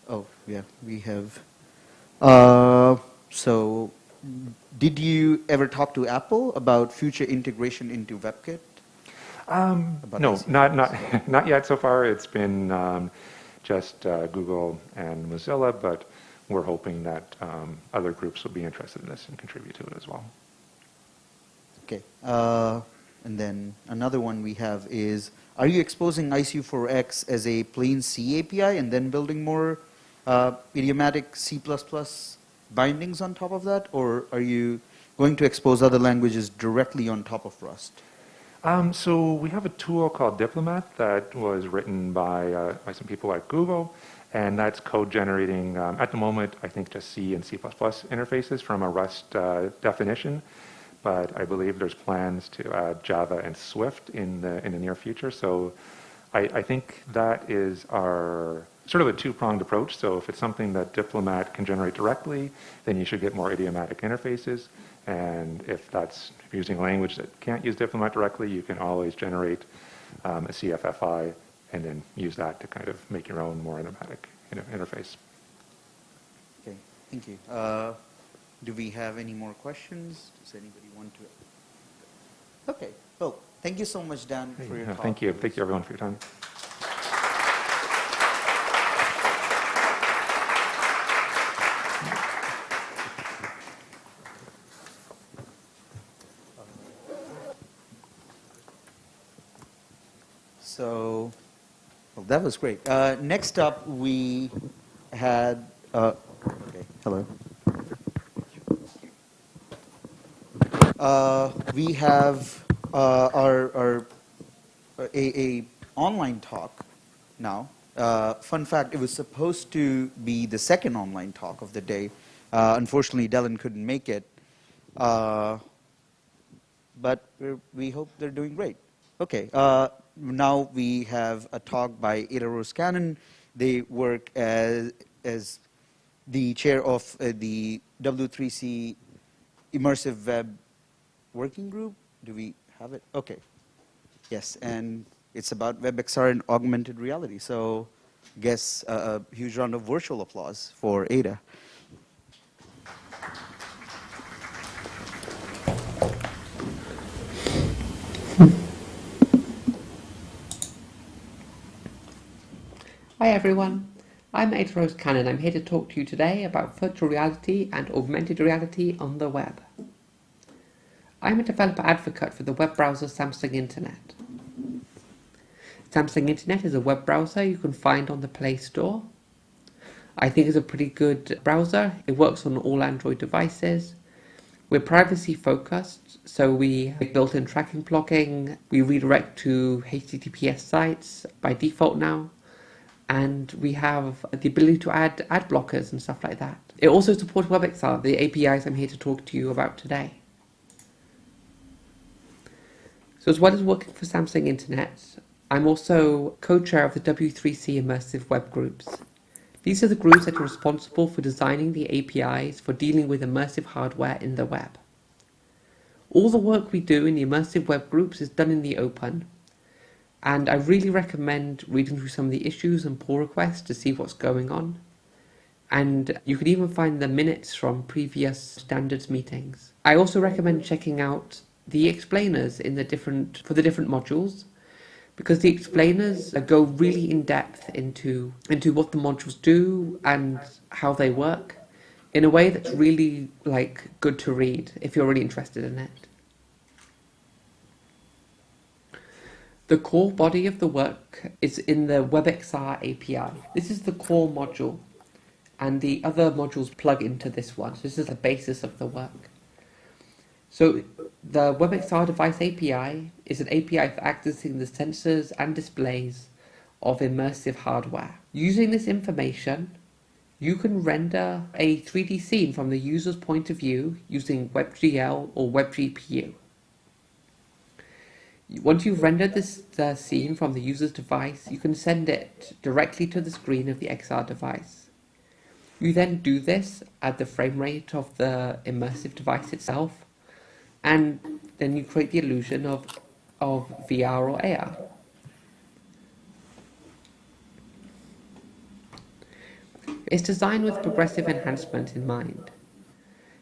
oh yeah, we have, so did you ever talk to Apple about future integration into WebKit? No, not yet so far. It's been just Google and Mozilla, but we're hoping that other groups will be interested in this and contribute to it as well. Okay. And then another one we have is, are you exposing ICU4X as a plain C API and then building more idiomatic C++ bindings on top of that? Or are you going to expose other languages directly on top of Rust? So we have a tool called Diplomat that was written by some people at Google, and that's code generating, at the moment, I think just C and C++ interfaces from a Rust definition. But I believe there's plans to add Java and Swift in the near future. So I think that is our sort of a two-pronged approach. So if it's something that Diplomat can generate directly, then you should get more idiomatic interfaces. And if that's using a language that can't use Diplomat directly, you can always generate a CFFI and then use that to kind of make your own more idiomatic interface. Okay, thank you. Do we have any more questions? Does anybody want to? Okay, well, thank you so much, Dan, for your talk. Thank you. Thank you, everyone, for your time. So, well, that was great. Next up, we had, okay, hello. We have our online talk now. Fun fact, it was supposed to be the second online talk of the day. Unfortunately, Dylan couldn't make it. But we hope they're doing great. Okay, now we have a talk by Ada Rose Cannon. They work as the chair of the W3c Immersive Web Working Group. Do we have it? Okay. Yes, and it's about Webexr and augmented reality. So I guess a huge round of virtual applause for Ada. Hi everyone, I'm Ada Rose Cannon. I'm here to talk to you today about virtual reality and augmented reality on the web. I'm a developer advocate for the web browser Samsung Internet. Samsung Internet is a web browser you can find on the Play Store. I think it's a pretty good browser. It works on all Android devices. We're privacy focused, so we have built-in tracking blocking. We redirect to HTTPS sites by default now. And we have the ability to add ad blockers and stuff like that. It also supports Webexcite, the APIs I'm here to talk to you about today. So as well as working for Samsung Internet, I'm also co-chair of the W3c Immersive Web Groups. These are the groups that are responsible for designing the APIs for dealing with immersive hardware in the web. All the work we do in the Immersive Web Groups is done in the open, and I really recommend reading through some of the issues and pull requests to see what's going on. And you can even find the minutes from previous standards meetings. I also recommend checking out the explainers in for the different modules, because the explainers go really in depth into what the modules do and how they work in a way that's really good to read if you're really interested in it. The core body of the work is in the Webexr API. This is the core module, and the other modules plug into this one. So this is the basis of the work. So the Webexr Device API is an API for accessing the sensors and displays of immersive hardware. Using this information, you can render a 3D scene from the user's point of view using WebGL or WebGPU. Once you've rendered the scene from the user's device, you can send it directly to the screen of the XR device. You then do this at the frame rate of the immersive device itself, and then you create the illusion of VR or AR. It's designed with progressive enhancement in mind.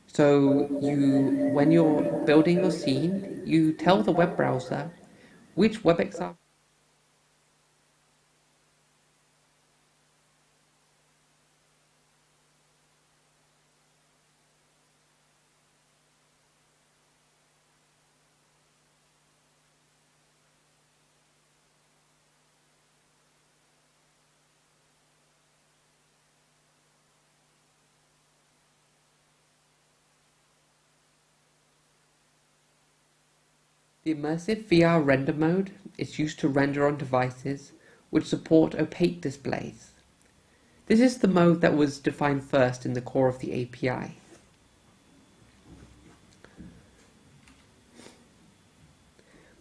So when you're building your scene, you tell the web browser which Webexr The immersive VR render mode is used to render on devices which support opaque displays. This is the mode that was defined first in the core of the API.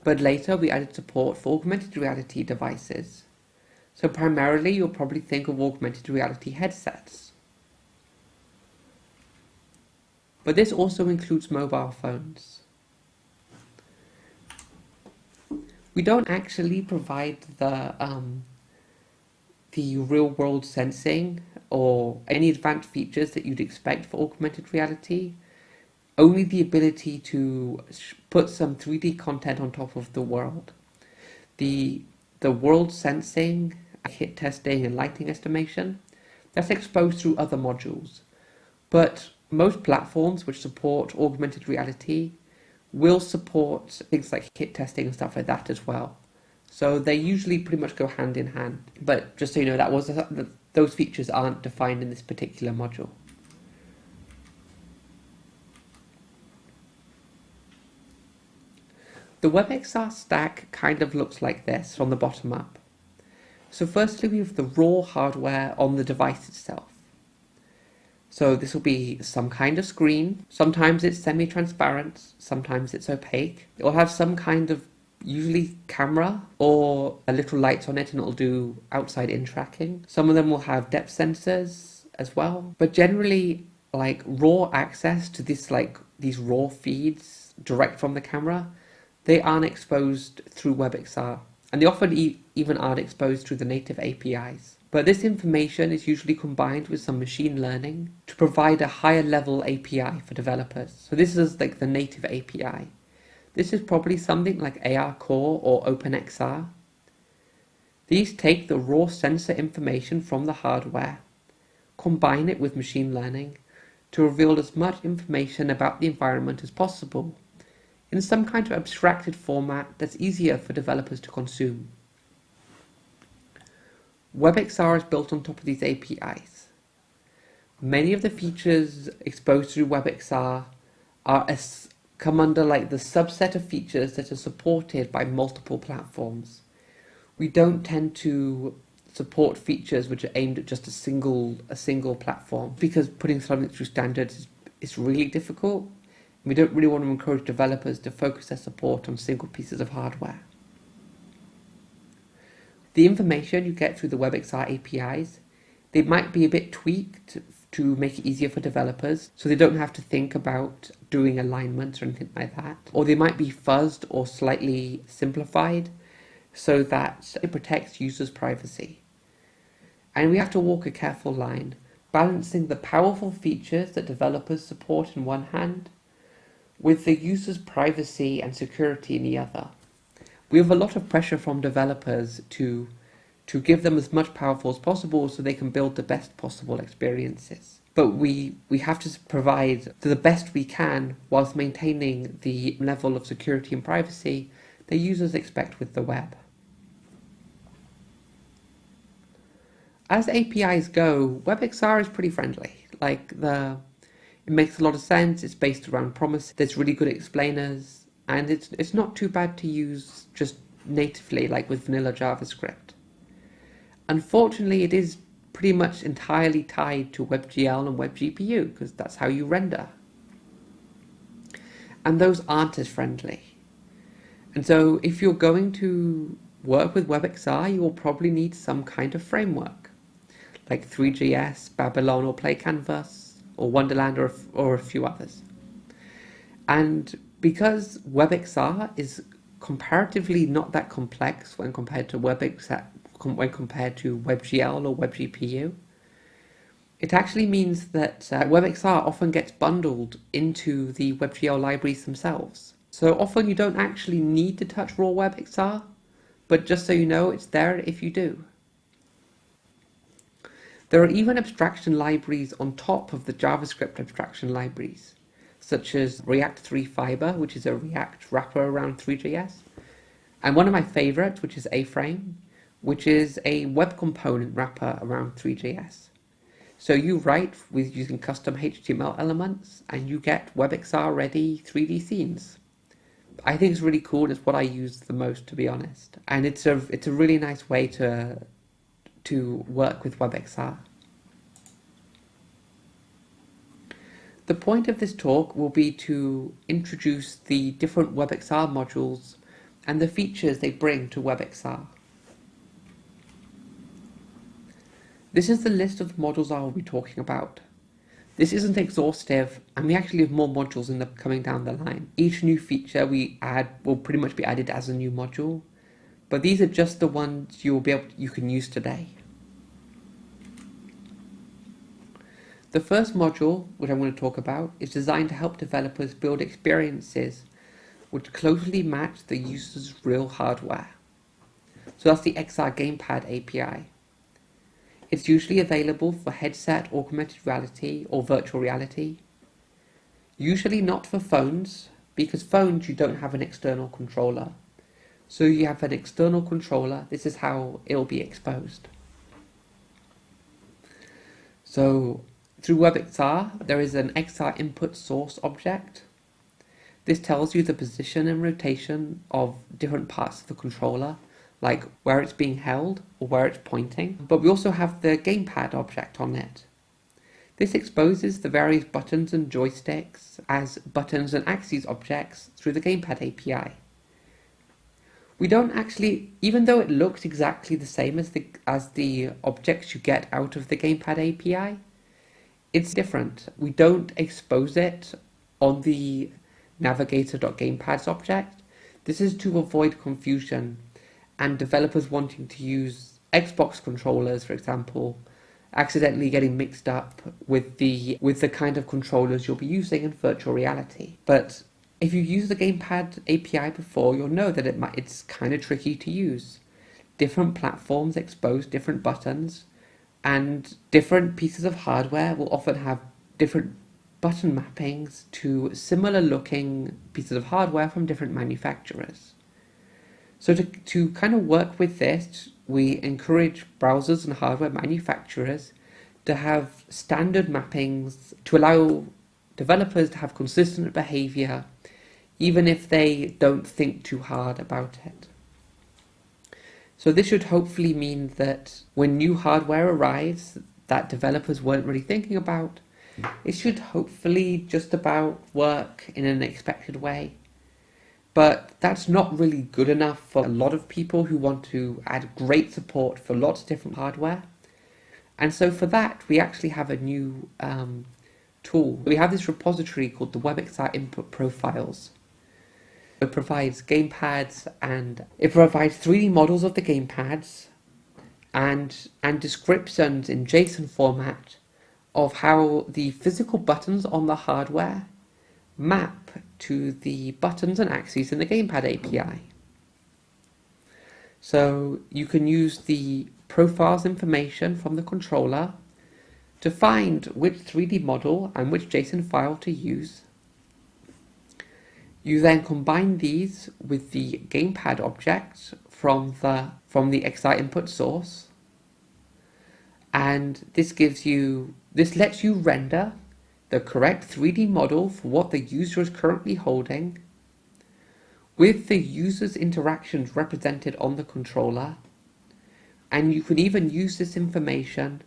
But later we added support for augmented reality devices. So primarily you'll probably think of augmented reality headsets. But this also includes mobile phones. We don't actually provide the real-world sensing or any advanced features that you'd expect for augmented reality. Only the ability to put some 3D content on top of the world. The world sensing, hit testing, and lighting estimation, that's exposed through other modules. But most platforms which support augmented reality will support things like hit testing and stuff like that as well. So they usually pretty much go hand in hand. But just so you know, those features aren't defined in this particular module. The Webexr stack kind of looks like this from the bottom up. So firstly we have the raw hardware on the device itself. So this will be some kind of screen. Sometimes it's semi-transparent, sometimes it's opaque. It will have some kind of usually camera or a little lights on it, and it'll do outside-in tracking. Some of them will have depth sensors as well. But generally, raw access to these raw feeds direct from the camera, they aren't exposed through Webexr. And they often even aren't exposed through the native APIs. But this information is usually combined with some machine learning to provide a higher level API for developers. So this is the native API. This is probably something like AR Core or OpenXR. These take the raw sensor information from the hardware, combine it with machine learning to reveal as much information about the environment as possible in some kind of abstracted format that's easier for developers to consume. Webexr is built on top of these APIs. Many of the features exposed through Webexr come under the subset of features that are supported by multiple platforms. We don't tend to support features which are aimed at just a single platform, because putting something through standards is really difficult. We don't really want to encourage developers to focus their support on single pieces of hardware. The information you get through the Webexr APIs, they might be a bit tweaked to make it easier for developers, so they don't have to think about doing alignments or anything like that. Or they might be fuzzed or slightly simplified so that it protects users' privacy. And we have to walk a careful line, balancing the powerful features that developers support in one hand with the user's privacy and security in the other. We have a lot of pressure from developers to give them as much powerful as possible so they can build the best possible experiences. But we have to provide the best we can whilst maintaining the level of security and privacy that users expect with the web. As APIs go, Webexr is pretty friendly. It makes a lot of sense, it's based around promises, there's really good explainers, and it's not too bad to use just natively like with vanilla JavaScript. Unfortunately, it is pretty much entirely tied to WebGL and WebGPU because that's how you render. And those aren't as friendly. And so if you're going to work with Webexr, you will probably need some kind of framework, like 3GS, Babylon, or Play Canvas, or Wonderland, or a few others. And because Webexr is comparatively not that complex when compared to WebGL or WebGPU, it actually means that Webexr often gets bundled into the WebGL libraries themselves. So often you don't actually need to touch raw Webexr, but just so you know, it's there if you do. There are even abstraction libraries on top of the JavaScript abstraction libraries, such as React 3 Fiber, which is a React wrapper around 3JS, and one of my favorites, which is A-Frame, which is a web component wrapper around 3JS. So you write with using custom HTML elements, and you get Webexr ready 3D scenes. I think it's really cool. It's what I use the most, to be honest, and it's a really nice way to work with Webexr. The point of this talk will be to introduce the different Webexr modules and the features they bring to Webexr. This is the list of the modules I will be talking about. This isn't exhaustive, and we actually have more modules coming down the line. Each new feature we add will pretty much be added as a new module, but these are just the ones you can use today. The first module, which I'm going to talk about, is designed to help developers build experiences which closely match the user's real hardware. So that's the XR Gamepad API. It's usually available for headset, augmented reality, or virtual reality. Usually not for phones, because phones you don't have an external controller. So you have an external controller, this is how it'll be exposed. So through Webexr, there is an XR input source object. This tells you the position and rotation of different parts of the controller, like where it's being held or where it's pointing. But we also have the Gamepad object on it. This exposes the various buttons and joysticks as buttons and axes objects through the Gamepad API. We don't actually, even though it looks exactly the same as the objects you get out of the Gamepad API, it's different. We don't expose it on the navigator.gamepads object. This is to avoid confusion and developers wanting to use Xbox controllers, for example, accidentally getting mixed up with the kind of controllers you'll be using in virtual reality. But if you use the Gamepad API before, you'll know that it's kind of tricky to use. Different platforms expose different buttons, and different pieces of hardware will often have different button mappings to similar looking pieces of hardware from different manufacturers. So to kind of work with this, we encourage browsers and hardware manufacturers to have standard mappings to allow developers to have consistent behavior, even if they don't think too hard about it. So this should hopefully mean that when new hardware arrives that developers weren't really thinking about, it should hopefully just about work in an expected way. But that's not really good enough for a lot of people who want to add great support for lots of different hardware. And so for that, we actually have a new tool. We have this repository called the Webexcite Input Profiles. It provides gamepads and it provides 3D models of the gamepads and descriptions in JSON format of how the physical buttons on the hardware map to the buttons and axes in the Gamepad API. So you can use the profiles information from the controller to find which 3D model and which JSON file to use. You then combine these with the Gamepad objects from the Excite input source, and this lets you render the correct 3D model for what the user is currently holding, with the user's interactions represented on the controller, and you can even use this information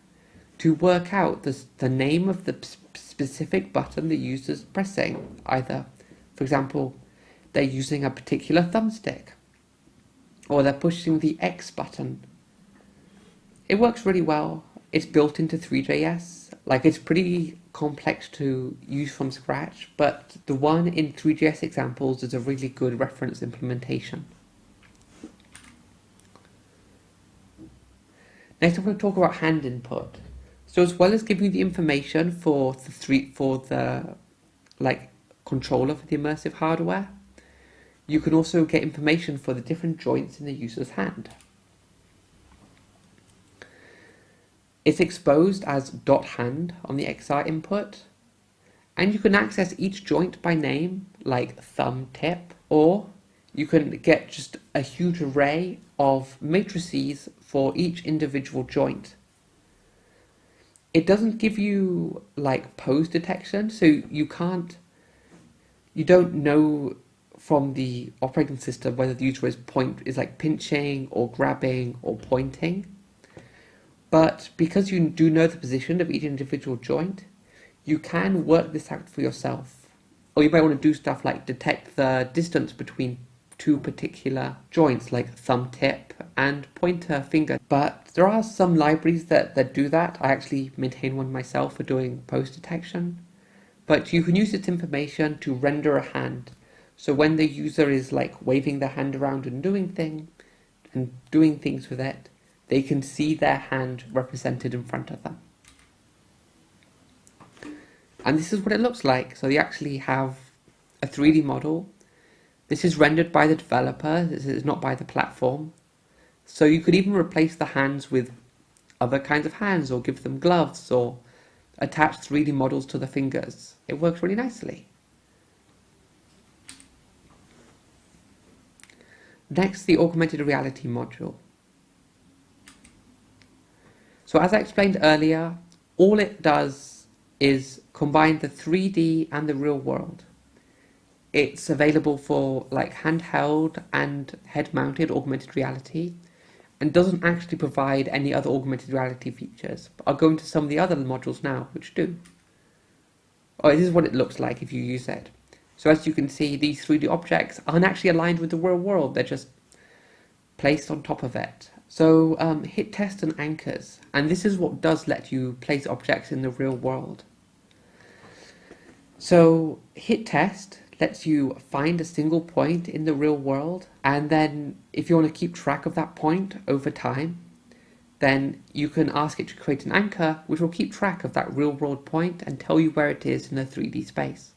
to work out the name of the specific button the user's pressing. Either, for example, they're using a particular thumbstick, or they're pushing the X button. It works really well. It's built into 3JS. Like, it's pretty complex to use from scratch, but the one in 3JS examples is a really good reference implementation. Next, I'm going to talk about hand input. So as well as giving you the information for the controller for the immersive hardware, you can also get information for the different joints in the user's hand. It's exposed as .hand on the Excite input, and you can access each joint by name, like thumb tip, or you can get just a huge array of matrices for each individual joint. It doesn't give you like pose detection, so you don't know from the operating system whether the user is like pinching or grabbing or pointing. But because you do know the position of each individual joint, you can work this out for yourself. Or you might want to do stuff like detect the distance between two particular joints, like thumb tip and pointer finger. But there are some libraries that do that. I actually maintain one myself for doing pose detection. But you can use this information to render a hand. So when the user is like waving their hand around and doing things with it, they can see their hand represented in front of them. And this is what it looks like. So you actually have a 3D model. This is rendered by the developer, this is not by the platform. So you could even replace the hands with other kinds of hands, or give them gloves, or attach 3D models to the fingers. It works really nicely. Next, the augmented reality module. So as I explained earlier, all it does is combine the 3D and the real world. It's available for like handheld and head-mounted augmented reality, and doesn't actually provide any other augmented reality features. But I'll go into some of the other modules now, which do. Oh, this is what it looks like if you use it. So as you can see, these 3D objects aren't actually aligned with the real world, they're just placed on top of it. So hit test and anchors, and this is what does let you place objects in the real world. So hit test lets you find a single point in the real world, and then if you want to keep track of that point over time, then you can ask it to create an anchor which will keep track of that real world point and tell you where it is in the 3D space.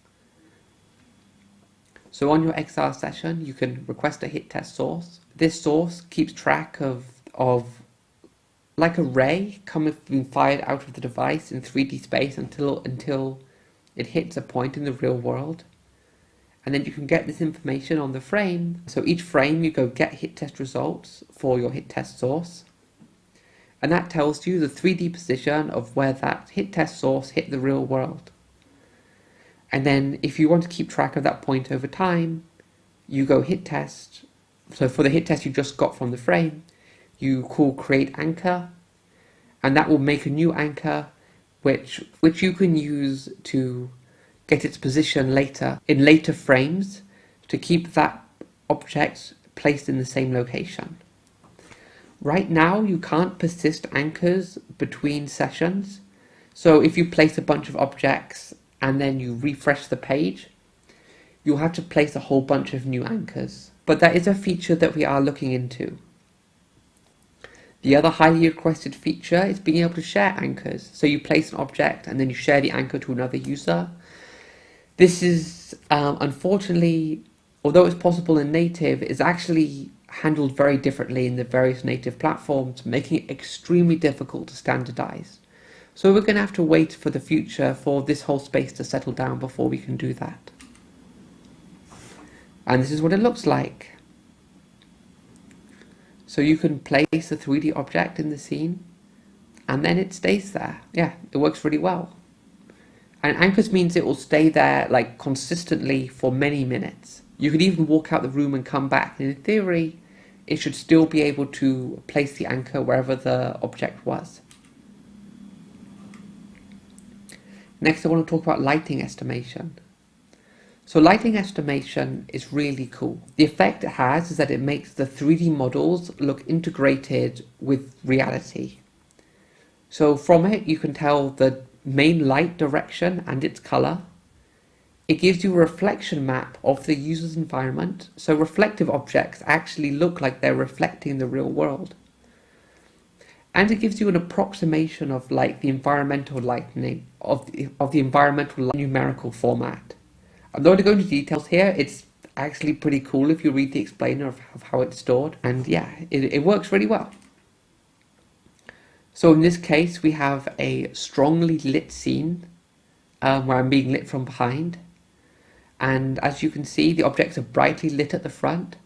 So on your XR session, you can request a hit test source. This source keeps track of like a ray being fired out of the device in 3D space until it hits a point in the real world. And then you can get this information on the frame. So each frame you go get hit test results for your hit test source. And that tells you the 3D position of where that hit test source hit the real world. And then if you want to keep track of that point over time, you go hit test. So for the hit test you just got from the frame, you call create anchor, and that will make a new anchor which you can use to get its position later, in later frames, to keep that object placed in the same location. Right now, you can't persist anchors between sessions. So if you place a bunch of objects and then you refresh the page, you'll have to place a whole bunch of new anchors. But that is a feature that we are looking into. The other highly requested feature is being able to share anchors. So you place an object and then you share the anchor to another user. This is, unfortunately, although it's possible in native, is actually handled very differently in the various native platforms, making it extremely difficult to standardize. So we're going to have to wait for the future for this whole space to settle down before we can do that. And this is what it looks like. So you can place a 3D object in the scene and then it stays there. Yeah, it works really well. And anchors means it will stay there like consistently for many minutes. You could even walk out the room and come back, and in theory it should still be able to place the anchor wherever the object was. Next, I want to talk about lighting estimation. So lighting estimation is really cool. The effect it has is that it makes the 3D models look integrated with reality. So from it you can tell the main light direction and its color. It gives you a reflection map of the user's environment, so reflective objects actually look like they're reflecting the real world. And it gives you an approximation of like the environmental lighting of the environmental numerical format. I'm not going to go into details here. It's actually pretty cool if you read the explainer of how it's stored. And yeah, it works really well. So in this case, we have a strongly lit scene where I'm being lit from behind. And as you can see, the objects are brightly lit at the front,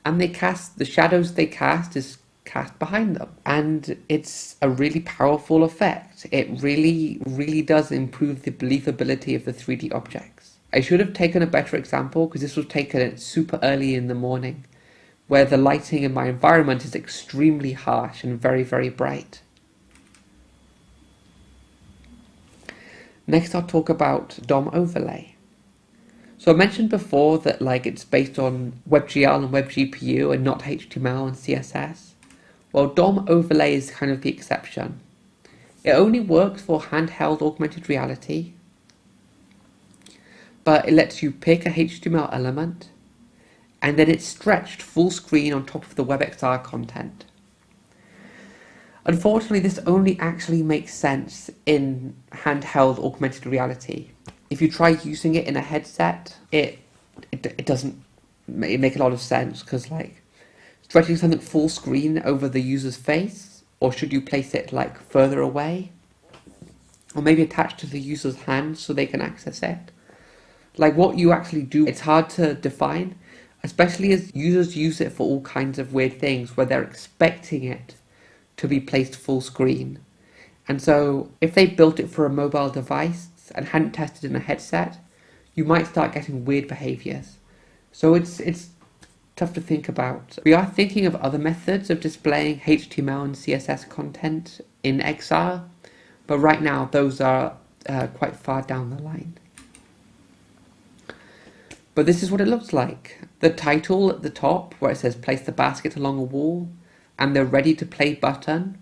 and the shadows they cast is cast behind them. And it's a really powerful effect. It really, really does improve the believability of the 3D objects. I should have taken a better example because this was taken super early in the morning, where the lighting in my environment is extremely harsh and very, very bright. Next, I'll talk about DOM overlay. So I mentioned before that like it's based on WebGL and WebGPU and not HTML and CSS. Well, DOM overlay is kind of the exception. It only works for handheld augmented reality, but it lets you pick a HTML element and then it's stretched full screen on top of the Webexr content. Unfortunately, this only actually makes sense in handheld augmented reality. If you try using it in a headset, it doesn't make a lot of sense, because like stretching something full screen over the user's face, or should you place it like further away, or maybe attached to the user's hand so they can access it? Like what you actually do, it's hard to define, especially as users use it for all kinds of weird things where they're expecting it to be placed full screen. And so if they built it for a mobile device and hadn't tested in a headset, you might start getting weird behaviors. So it's tough to think about. We are thinking of other methods of displaying HTML and CSS content in XR, but right now those are quite far down the line. But this is what it looks like. The title at the top, where it says place the basket along a wall, and the ready to play button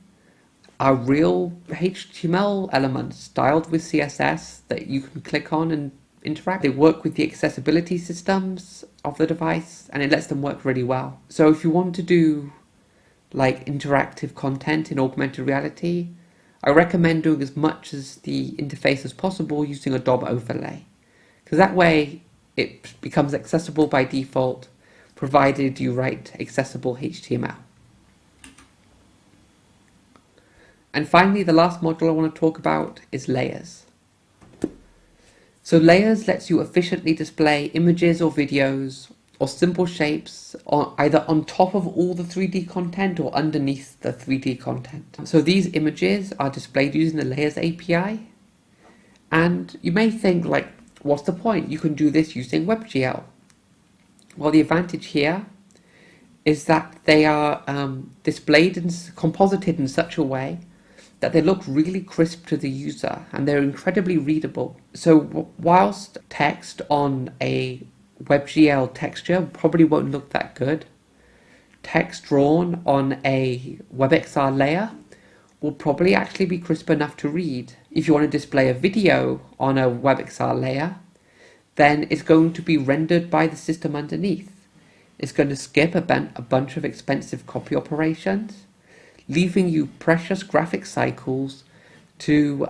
are real HTML elements styled with CSS that you can click on and interact. They work with the accessibility systems of the device, and it lets them work really well. So if you want to do like interactive content in augmented reality, I recommend doing as much as the interface as possible using a DOM overlay, because that way it becomes accessible by default, provided you write accessible HTML. And finally, the last module I want to talk about is layers. So layers lets you efficiently display images or videos or simple shapes either on top of all the 3D content or underneath the 3D content. So these images are displayed using the Layers API. And you may think, like, what's the point? You can do this using WebGL. Well, the advantage here is that they are displayed and composited in such a way that they look really crisp to the user and they're incredibly readable. So whilst text on a WebGL texture probably won't look that good, text drawn on a Webexr layer will probably actually be crisp enough to read. If you want to display a video on a Webexr layer, then it's going to be rendered by the system underneath. It's going to skip a bunch of expensive copy operations, leaving you precious graphic cycles to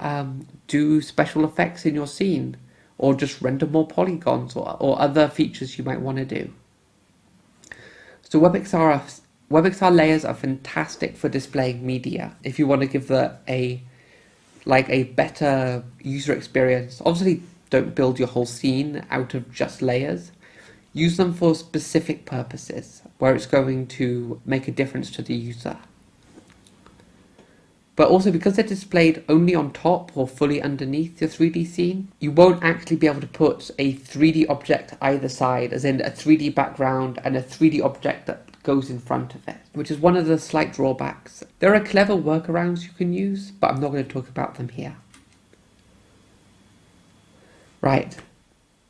do special effects in your scene, or just render more polygons or other features you might want to do. So Webexr layers are fantastic for displaying media if you want to give a better user experience. Obviously, don't build your whole scene out of just layers. Use them for specific purposes where it's going to make a difference to the user. But also, because they're displayed only on top or fully underneath your 3D scene, you won't actually be able to put a 3D object either side, as in a 3D background and a 3D object that goes in front of it, which is one of the slight drawbacks. There are clever workarounds you can use, but I'm not going to talk about them here. Right,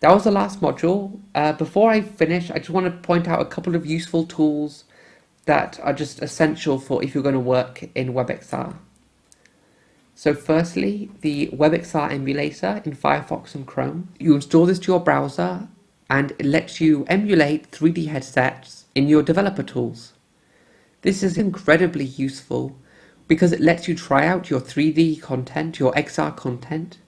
that was the last module. Before I finish, I just want to point out a couple of useful tools that are just essential for if you're going to work in Webexr. So firstly, the Webexr Emulator in Firefox and Chrome. You install this to your browser and it lets you emulate 3D headsets in your developer tools. This is incredibly useful because it lets you try out your 3D content, your XR content,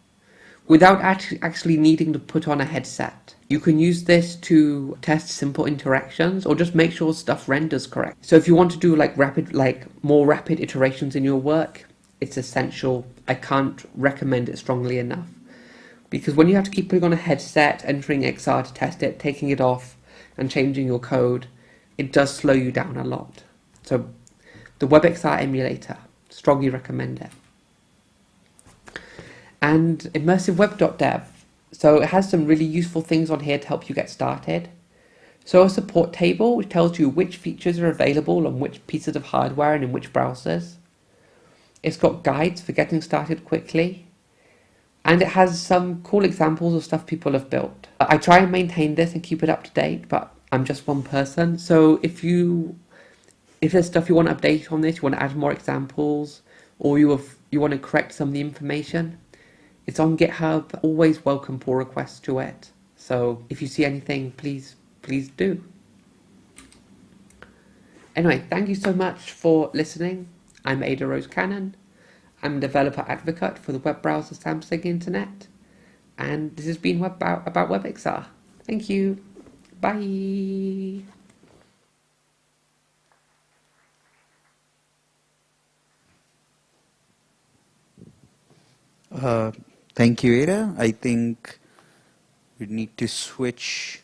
without actually needing to put on a headset. You can use this to test simple interactions or just make sure stuff renders correct. So if you want to do more rapid iterations in your work, it's essential. I can't recommend it strongly enough. Because when you have to keep putting on a headset, entering XR to test it, taking it off, and changing your code, it does slow you down a lot. So the Webexr Emulator, strongly recommend it. And ImmersiveWeb.dev. So it has some really useful things on here to help you get started. So a support table, which tells you which features are available on which pieces of hardware and in which browsers. It's got guides for getting started quickly. And it has some cool examples of stuff people have built. I try and maintain this and keep it up to date, but I'm just one person. So if there's stuff you want to update on this, you want to add more examples, or you want to correct some of the information, it's on GitHub. Always welcome pull requests to it. So if you see anything, please do. Anyway, thank you so much for listening. I'm Ada Rose Cannon. I'm a developer advocate for the web browser Samsung Internet. And this has been about Webexr. Thank you. Bye. Thank you, Ada. I think we need to switch.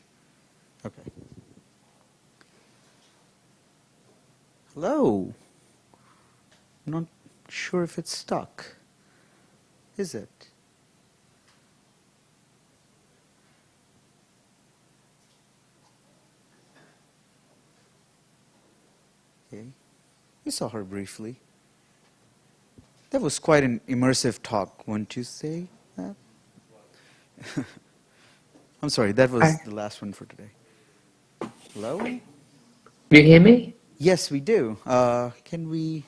Okay. Hello. I'm not sure if it's stuck. Is it? Okay. We saw her briefly. That was quite an immersive talk, wouldn't you say that? I'm sorry, that was the last one for today. Hello? Do you hear me? Yes, we do. Can we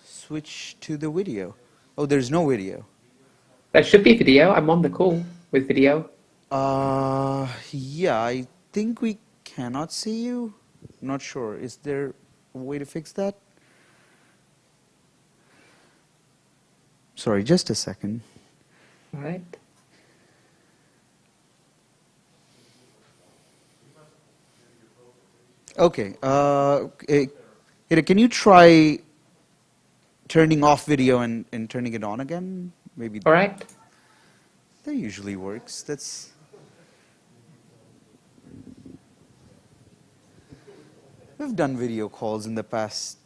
switch to the video? Oh, there's no video. There should be video. I'm on the call with video. Yeah, I think we cannot see you. I'm not sure. Is there a way to fix that? Sorry, just a second. All right. Okay. Ada, can you try turning off video and turning it on again? Maybe. All right. That usually works. That's. We've done video calls in the past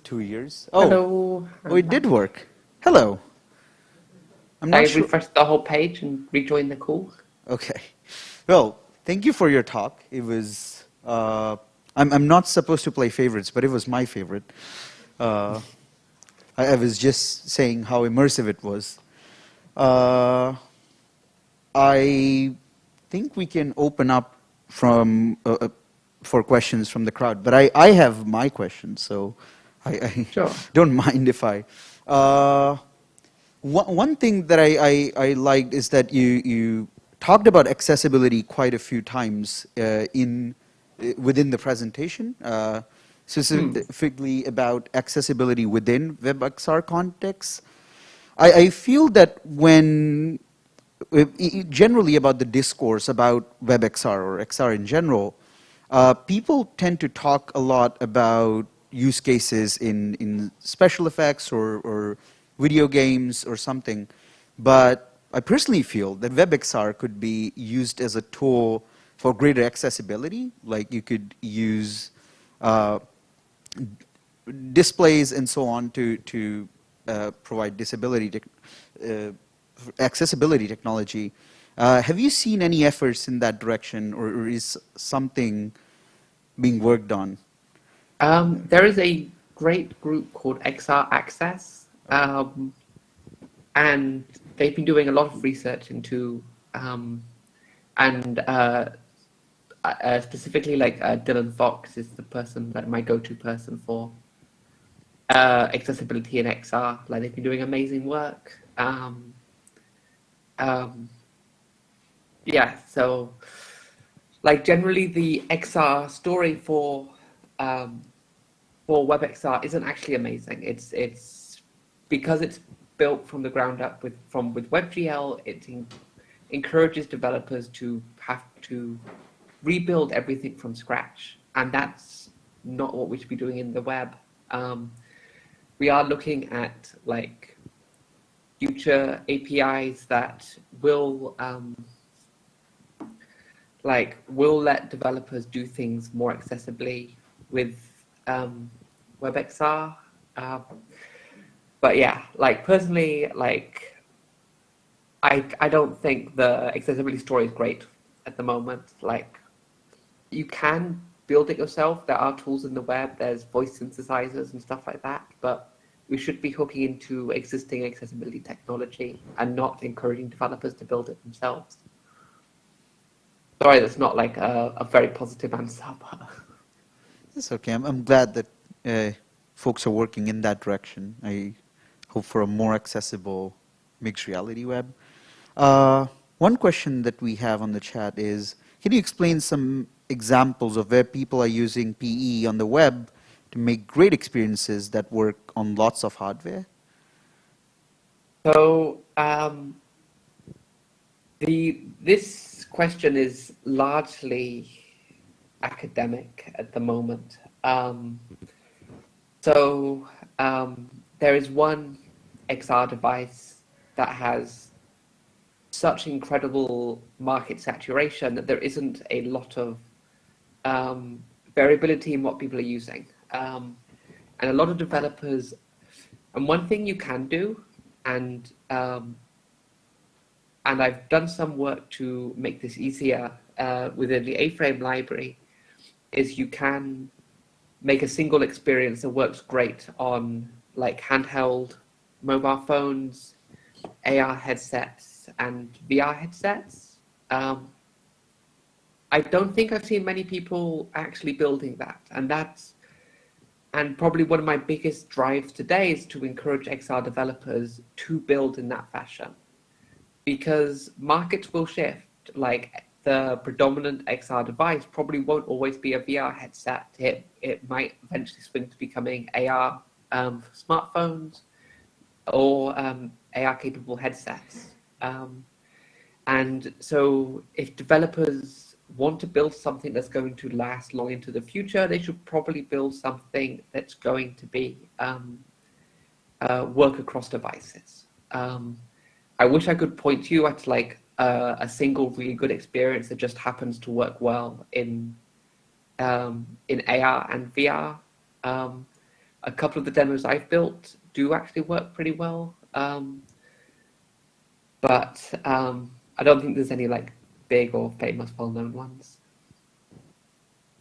2 years. Oh. Hello. Oh, it did work. Hello. I refreshed the whole page and rejoined the call. Okay. Well, thank you for your talk. It was. I'm not supposed to play favorites, but it was my favorite. I was just saying how immersive it was. I think we can open up from for questions from the crowd. But I have my questions, so I Sure. don't mind if I. One thing that I liked is that you talked about accessibility quite a few times within the presentation, specifically about accessibility within Webxr contexts. I feel that when generally about the discourse about Webxr or XR in general, people tend to talk a lot about use cases in special effects or video games or something, but I personally feel that Webxr could be used as a tool for greater accessibility. Like you could use displays and so on to provide accessibility technology. Have you seen any efforts in that direction, or is something being worked on? There is a great group called XR Access, and they've been doing a lot of research into, specifically like Dylan Fox is the person, like my go-to person for accessibility in XR. Like they've been doing amazing work. Yeah, so like generally the XR story for Webexr isn't actually amazing. It's because it's built from the ground up with WebGL. It encourages developers to have to rebuild everything from scratch, and that's not what we should be doing in the web. We are looking at like future APIs that will let developers do things more accessibly with Webexr. But yeah, like personally, like I don't think the accessibility story is great at the moment. Like you can build it yourself. There are tools in the web. There's voice synthesizers and stuff like that. But we should be hooking into existing accessibility technology and not encouraging developers to build it themselves. Sorry, that's not like a very positive answer. But it's okay. I'm glad that folks are working in that direction. I hope for a more accessible mixed reality web. One question that we have on the chat is, can you explain some examples of where people are using PE on the web to make great experiences that work on lots of hardware? So this question is largely academic at the moment. There is one XR device that has such incredible market saturation that there isn't a lot of variability in what people are using. And a lot of developers, and one thing you can do, and I've done some work to make this easier within the A-frame library, is you can make a single experience that works great on like handheld mobile phones, AR headsets, and VR headsets. I don't think I've seen many people actually building that, and probably one of my biggest drives today is to encourage XR developers to build in that fashion, because markets will shift. Like the predominant XR device probably won't always be a VR headset. It might eventually swing to becoming AR for smartphones or AR capable headsets. And so if developers want to build something that's going to last long into the future, they should probably build something that's going to be work across devices. I wish I could point you at like a single really good experience that just happens to work well in AR and VR. A couple of the demos I've built do actually work pretty well, but I don't think there's any like big or famous well-known ones.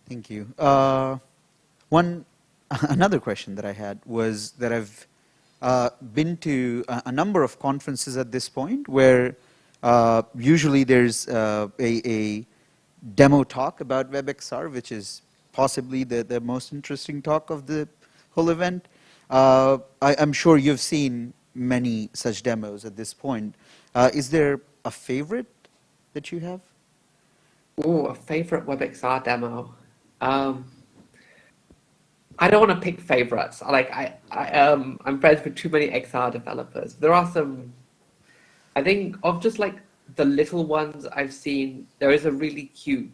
Thank you. Another question that I had was that I've been to a number of conferences at this point where usually there's a demo talk about Webexr, which is possibly the most interesting talk of the whole event. I'm sure you've seen many such demos at this point. Is there a favorite that you have? Oh, a favorite Webexr demo. I don't want to pick favorites. I'm friends with too many XR developers. There are some, I think, of just like the little ones I've seen. There is a really cute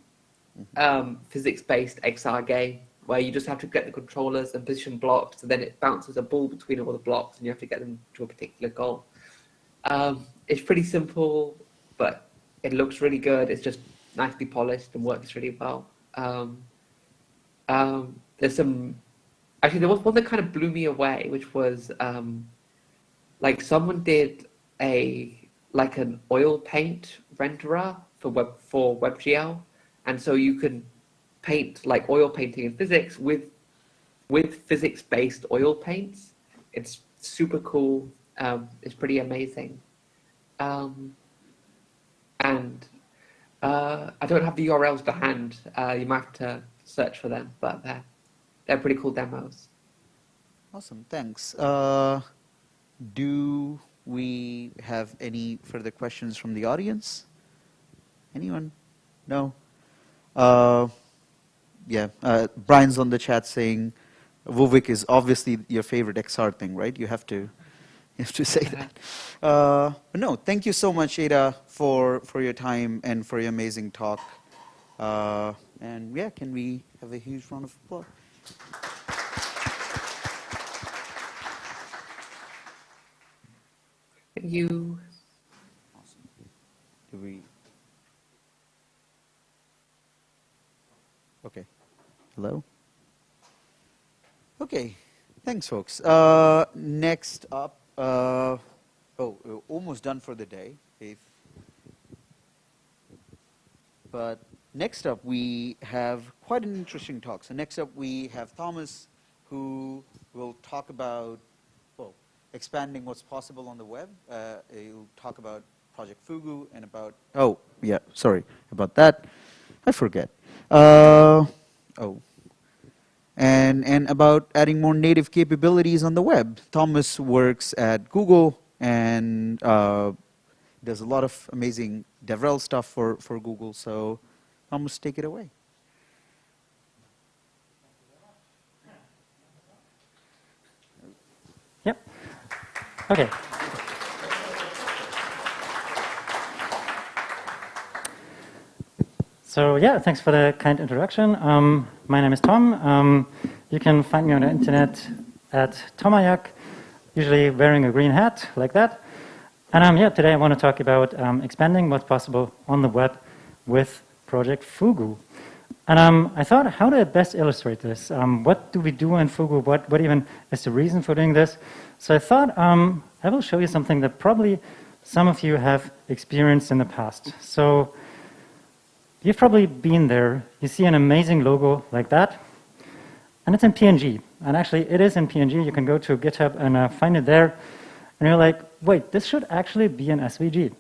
physics-based XR game where you just have to get the controllers and position blocks, and then it bounces a ball between all the blocks, and you have to get them to a particular goal. It's pretty simple, but it looks really good. It's just nicely polished and works really well. There's some. Actually, there was one that kind of blew me away, which was like someone did an oil paint renderer for WebGL, and so you can paint like oil painting in physics with physics-based oil paints. It's super cool. It's pretty amazing, and I don't have the URLs to hand. You might have to search for them, but they're pretty cool demos. Awesome, thanks. Do we have any further questions from the audience? Anyone? No? Yeah, Brian's on the chat saying Vuvik is obviously your favorite XR thing, right? You have to say that. But no, thank you so much, Ada, for your time and for your amazing talk. And yeah, can we have a huge round of applause? Thank you. Awesome. Do we? Okay. Hello? Okay. Thanks, folks. Next up, we're almost done for the day. But next up, we have quite an interesting talk. So next up, we have Thomas, who will talk about expanding what's possible on the web. He'll talk about Project Fugu and about, about that. I forget. And about adding more native capabilities on the web. Thomas works at Google and does a lot of amazing DevRel stuff for Google. So Thomas, take it away. Yep. Okay. So yeah, thanks for the kind introduction. My name is Tom. You can find me on the internet at Tomayak, usually wearing a green hat like that. And yeah, today I want to talk about expanding what's possible on the web with Project Fugu. And I thought, how do I best illustrate this? What do we do in Fugu? What even is the reason for doing this? So I thought I will show you something that probably some of you have experienced in the past. So you've probably been there. You see an amazing logo like that, and it's in PNG. And actually, it is in PNG. You can go to GitHub and find it there. And you're like, wait, this should actually be an SVG.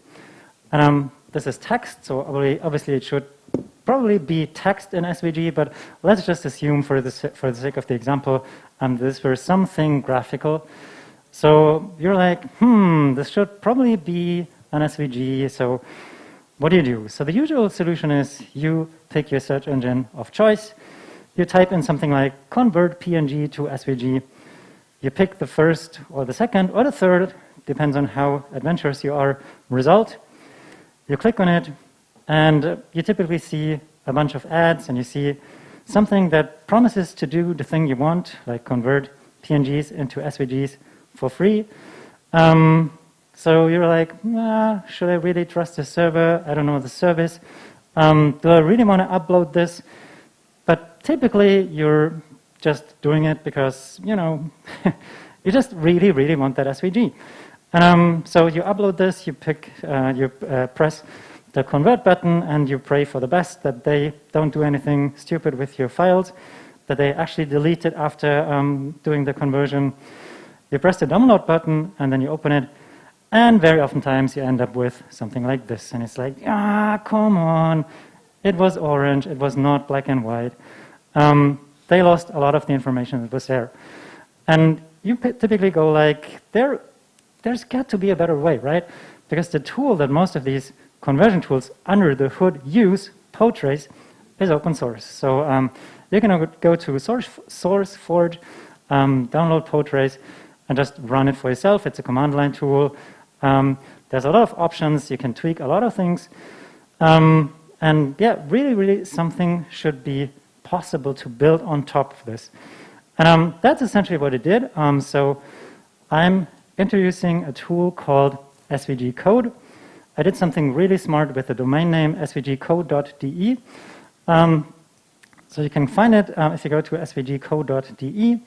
And this is text, so obviously it should probably be text in SVG, but let's just assume for the sake of the example, this were something graphical. So you're like, this should probably be an SVG, so what do? So the usual solution is you pick your search engine of choice, you type in something like convert PNG to SVG, you pick the first or the second or the third, depends on how adventurous you are, result, you click on it, and you typically see a bunch of ads, and you see something that promises to do the thing you want, like convert PNGs into SVGs for free. So you're like, should I really trust the server? I don't know the service. Do I really want to upload this? But typically, you're just doing it because, you you just really, really want that SVG. And so you upload this, you press the convert button, and you pray for the best that they don't do anything stupid with your files, that they actually delete it after doing the conversion. You press the download button, and then you open it, and very oftentimes you end up with something like this, and it's like, come on, it was orange, it was not black and white. they lost a lot of the information that was there. And you typically go like, there's got to be a better way, right? Because the tool that most of these conversion tools under the hood use, PoTrace, is open source. So you can go to SourceForge, download PoTrace, and just run it for yourself. It's a command line tool. There's a lot of options. You can tweak a lot of things. And yeah, really, really something should be possible to build on top of this. And that's essentially what it did. So I'm introducing a tool called SVG Code. I did something really smart with the domain name svgcode.de. So you can find it if you go to svgcode.de.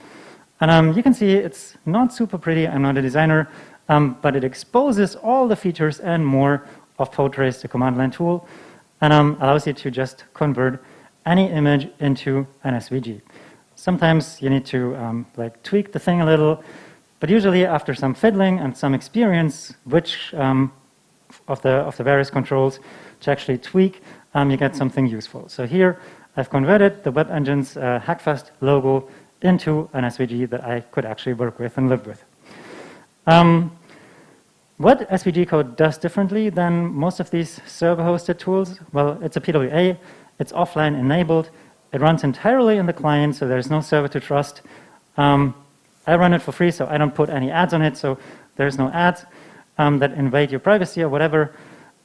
And you can see it's not super pretty. I'm not a designer, but it exposes all the features and more of PoTrace, the command line tool, and allows you to just convert any image into an SVG. Sometimes you need to like tweak the thing a little, but usually after some fiddling and some experience, which of the various controls to actually tweak, you get something useful. So here I've converted the Web Engines Hackfest logo into an SVG that I could actually work with and live with. What SVG code does differently than most of these server-hosted tools? Well, it's a PWA, it's offline enabled, it runs entirely in the client, so there's no server to trust. I run it for free, so I don't put any ads on it, so there's no ads that invade your privacy or whatever.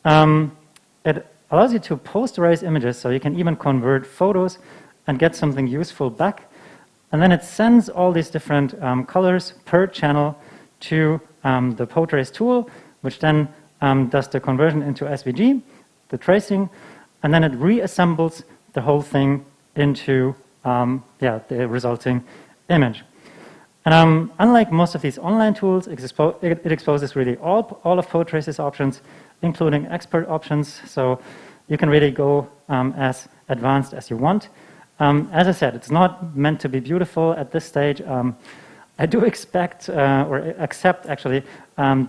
It allows you to posterize images, so you can even convert photos and get something useful back. And then it sends all these different colors per channel to the PoTrace tool, which then does the conversion into SVG, the tracing, and then it reassembles the whole thing into the resulting image. And unlike most of these online tools, it exposes really all of PoTrace's options, including expert options, so you can really go as advanced as you want. As I said, it's not meant to be beautiful at this stage. I do expect, or accept actually,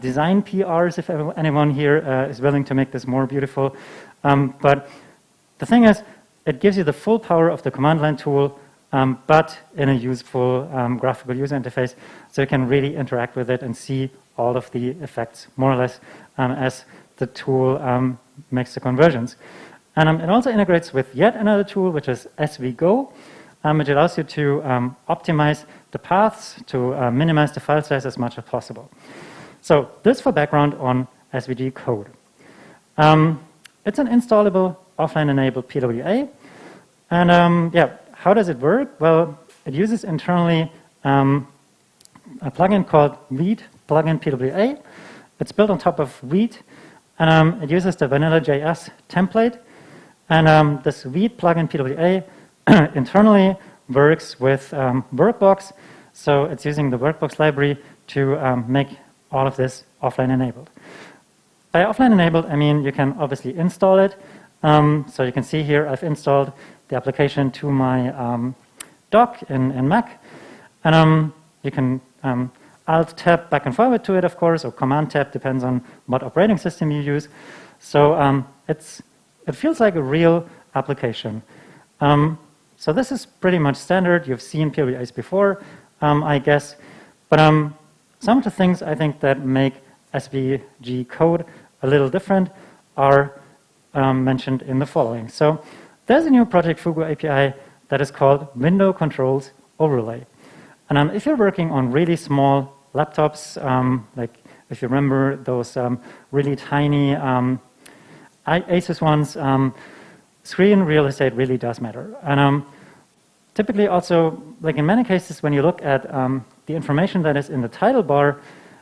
design PRs if anyone here is willing to make this more beautiful. But the thing is, it gives you the full power of the command line tool, but in a useful graphical user interface, so you can really interact with it and see all of the effects, more or less, as the tool makes the conversions. And it also integrates with yet another tool, which is SVGo, which allows you to optimize the paths to minimize the file size as much as possible. So this for background on SVG code. It's an installable, offline-enabled PWA. And how does it work? Well, it uses internally a plugin called Wheat plugin PWA. It's built on top of Wheat, and it uses the vanilla.js template. And this Wheat plugin PWA internally works with Workbox, so it's using the Workbox library to make all of this offline enabled. By offline enabled, I mean you can obviously install it. So you can see here I've installed the application to my dock in Mac. And you can Alt-tab back and forward to it, of course, or Command-tab, depends on what operating system you use. So it feels like a real application. So this is pretty much standard. You've seen PWAs before, I guess. But some of the things I think that make SVG code a little different are mentioned in the following. So there's a new Project Fugu API that is called Window Controls Overlay. And if you're working on really small laptops, like if you remember those really tiny Asus ones, screen real estate really does matter. And typically also, like in many cases, when you look at the information that is in the title bar,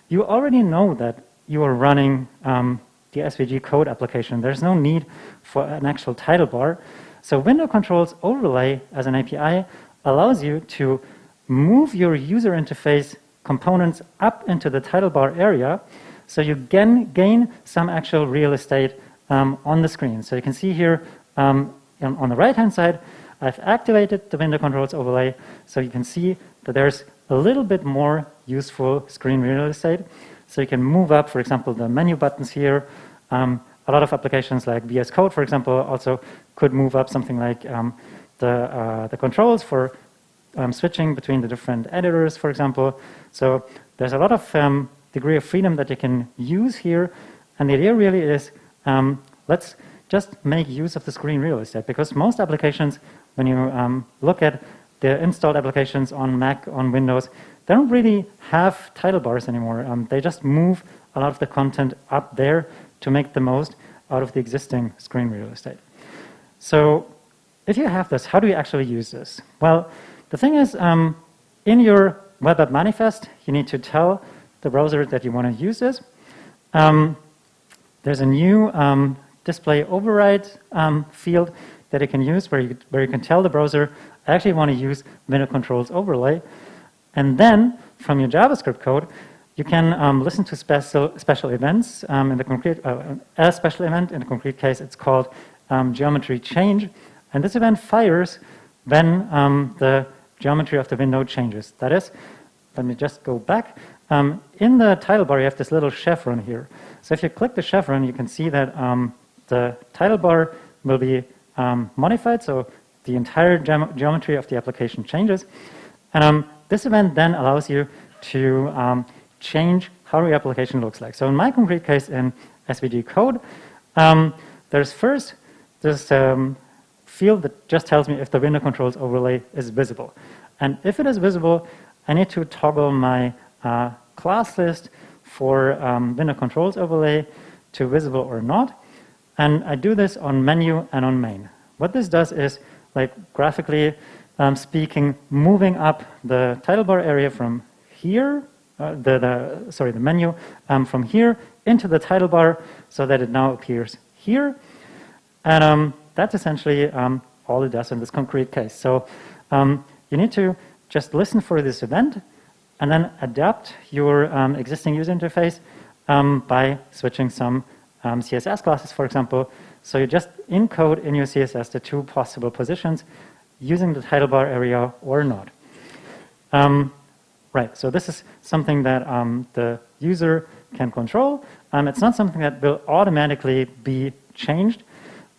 you already know that you are running the SVG code application. There's no need for an actual title bar. So Window Controls Overlay as an API allows you to move your user interface components up into the title bar area, so you gain some actual real estate on the screen. So you can see here on the right-hand side, I've activated the Window Controls Overlay, so you can see that there's a little bit more useful screen real estate. So you can move up, for example, the menu buttons here. A lot of applications like VS Code, for example, also could move up something like the the controls for switching between the different editors, for example. So there's a lot of degree of freedom that you can use here. And the idea really is, let's just make use of the screen real estate, because most applications, when you look at the installed applications on Mac, on Windows, they don't really have title bars anymore. They just move a lot of the content up there to make the most out of the existing screen real estate. So if you have this, how do you actually use this? Well, the thing is, in your web app manifest, you need to tell the browser that you want to use this. There's a new display override field that you can use where you can tell the browser, I actually want to use window controls overlay. And then from your JavaScript code, you can listen to special events. In the concrete, a special event, in the concrete case, it's called geometry change. And this event fires when the geometry of the window changes. That is, let me just go back. In the title bar, you have this little chevron here. So if you click the chevron, you can see that the title bar will be modified. So the entire geometry of the application changes. And this event then allows you to change how your application looks like. So in my concrete case in SVG code, there's first this field that just tells me if the window controls overlay is visible. And if it is visible, I need to toggle my class list for window controls overlay to visible or not. And I do this on menu and on main. What this does is, like graphically speaking, moving up the title bar area from here, the menu from here into the title bar so that it now appears here. And that's essentially all it does in this concrete case. So you need to just listen for this event and then adapt your existing user interface by switching some CSS classes, for example. So you just encode in your CSS the two possible positions using the title bar area or not. Right, so this is something that the user can control. It's not something that will automatically be changed.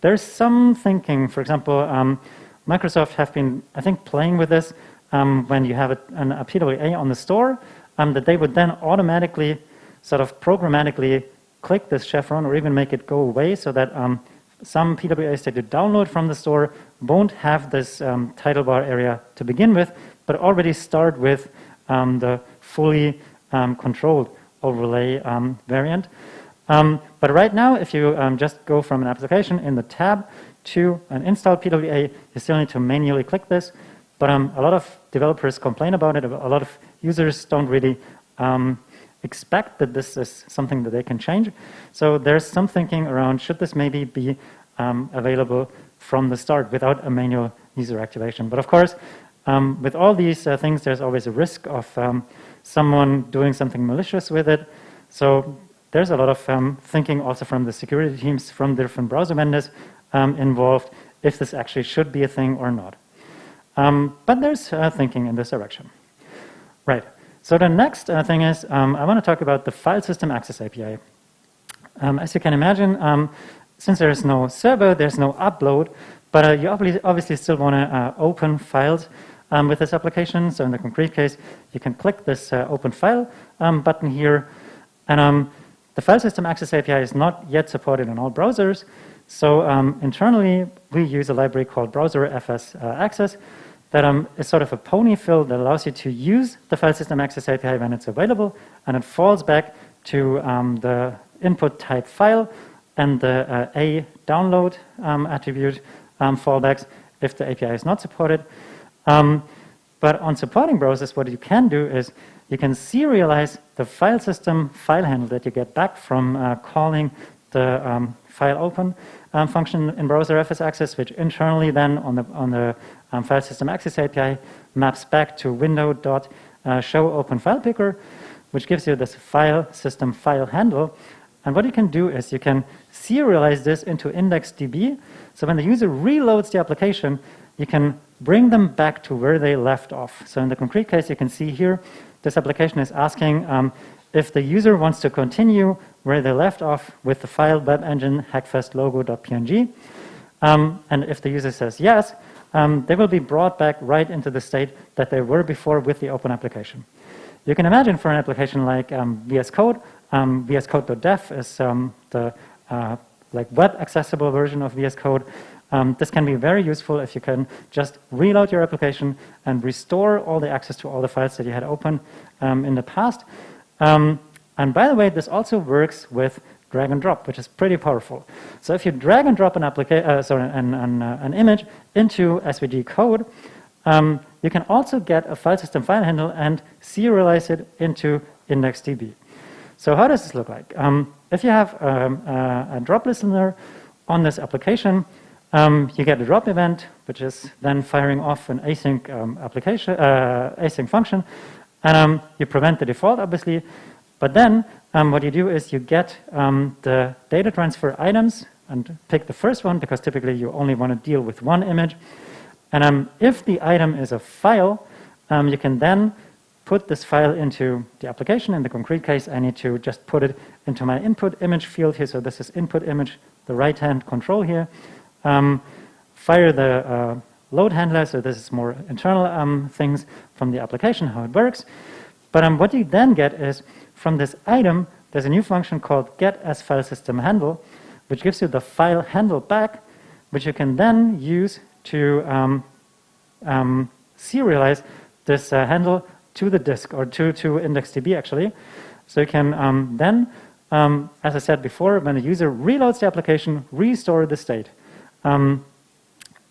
There's some thinking, for example, Microsoft have been, I think, playing with this when you have a PWA on the store, that they would then automatically, sort of programmatically click this chevron or even make it go away so that some PWAs that you download from the store won't have this title bar area to begin with, but already start with the fully controlled overlay variant. But right now, if you just go from an application in the tab to an installed PWA, you still need to manually click this. But a lot of developers complain about it. A lot of users don't really expect that this is something that they can change. So there's some thinking around, should this maybe be available from the start without a manual user activation? But of course, with all these things, there's always a risk of someone doing something malicious with it. So there's a lot of thinking also from the security teams, from different browser vendors involved, if this actually should be a thing or not. But there's thinking in this direction. Right. So the next thing is, I want to talk about the File System Access API. As you can imagine, since there is no server, there's no upload, but you obviously still want to open files with this application. So in the concrete case, you can click this Open File button here. And the File System Access API is not yet supported in all browsers. So internally, we use a library called Browser-FS Access that is sort of a pony fill that allows you to use the File System Access API when it's available, and it falls back to the input type file and the A download attribute fallbacks if the API is not supported. But on supporting browsers, what you can do is you can serialize the file system file handle that you get back from calling the file open function in Browser-FS Access, which internally then on the File System Access API maps back to window.showOpenFilePicker, which gives you this file system file handle. And what you can do is you can serialize this into IndexedDB. So when the user reloads the application, you can bring them back to where they left off. So in the concrete case, you can see here, this application is asking if the user wants to continue where they left off with the file web engine hackfest logo.png. And if the user says yes, they will be brought back right into the state that they were before with the open application. You can imagine for an application like VS Code, VSCode.dev is the like web accessible version of VS Code. This can be very useful if you can just reload your application and restore all the access to all the files that you had open in the past. And by the way, this also works with drag and drop, which is pretty powerful. So if you drag and drop an image into SVG code, you can also get a file system file handle and serialize it into IndexedDB. So how does this look like? If you have a drop listener on this application, you get a drop event, which is then firing off an async async function, and you prevent the default, obviously. But then what you do is you get the data transfer items and pick the first one, because typically you only want to deal with one image. And if the item is a file, you can then put this file into the application. In the concrete case, I need to just put it into my input image field here. So this is input image, the right-hand control here. Fire the load handler. So this is more internal things from the application, how it works. But what you then get is, from this item, there's a new function called getAsFileSystemHandle, which gives you the file handle back, which you can then use to serialize this handle to the disk, or to IndexedDB actually. So you can then, as I said before, when the user reloads the application, restore the state. In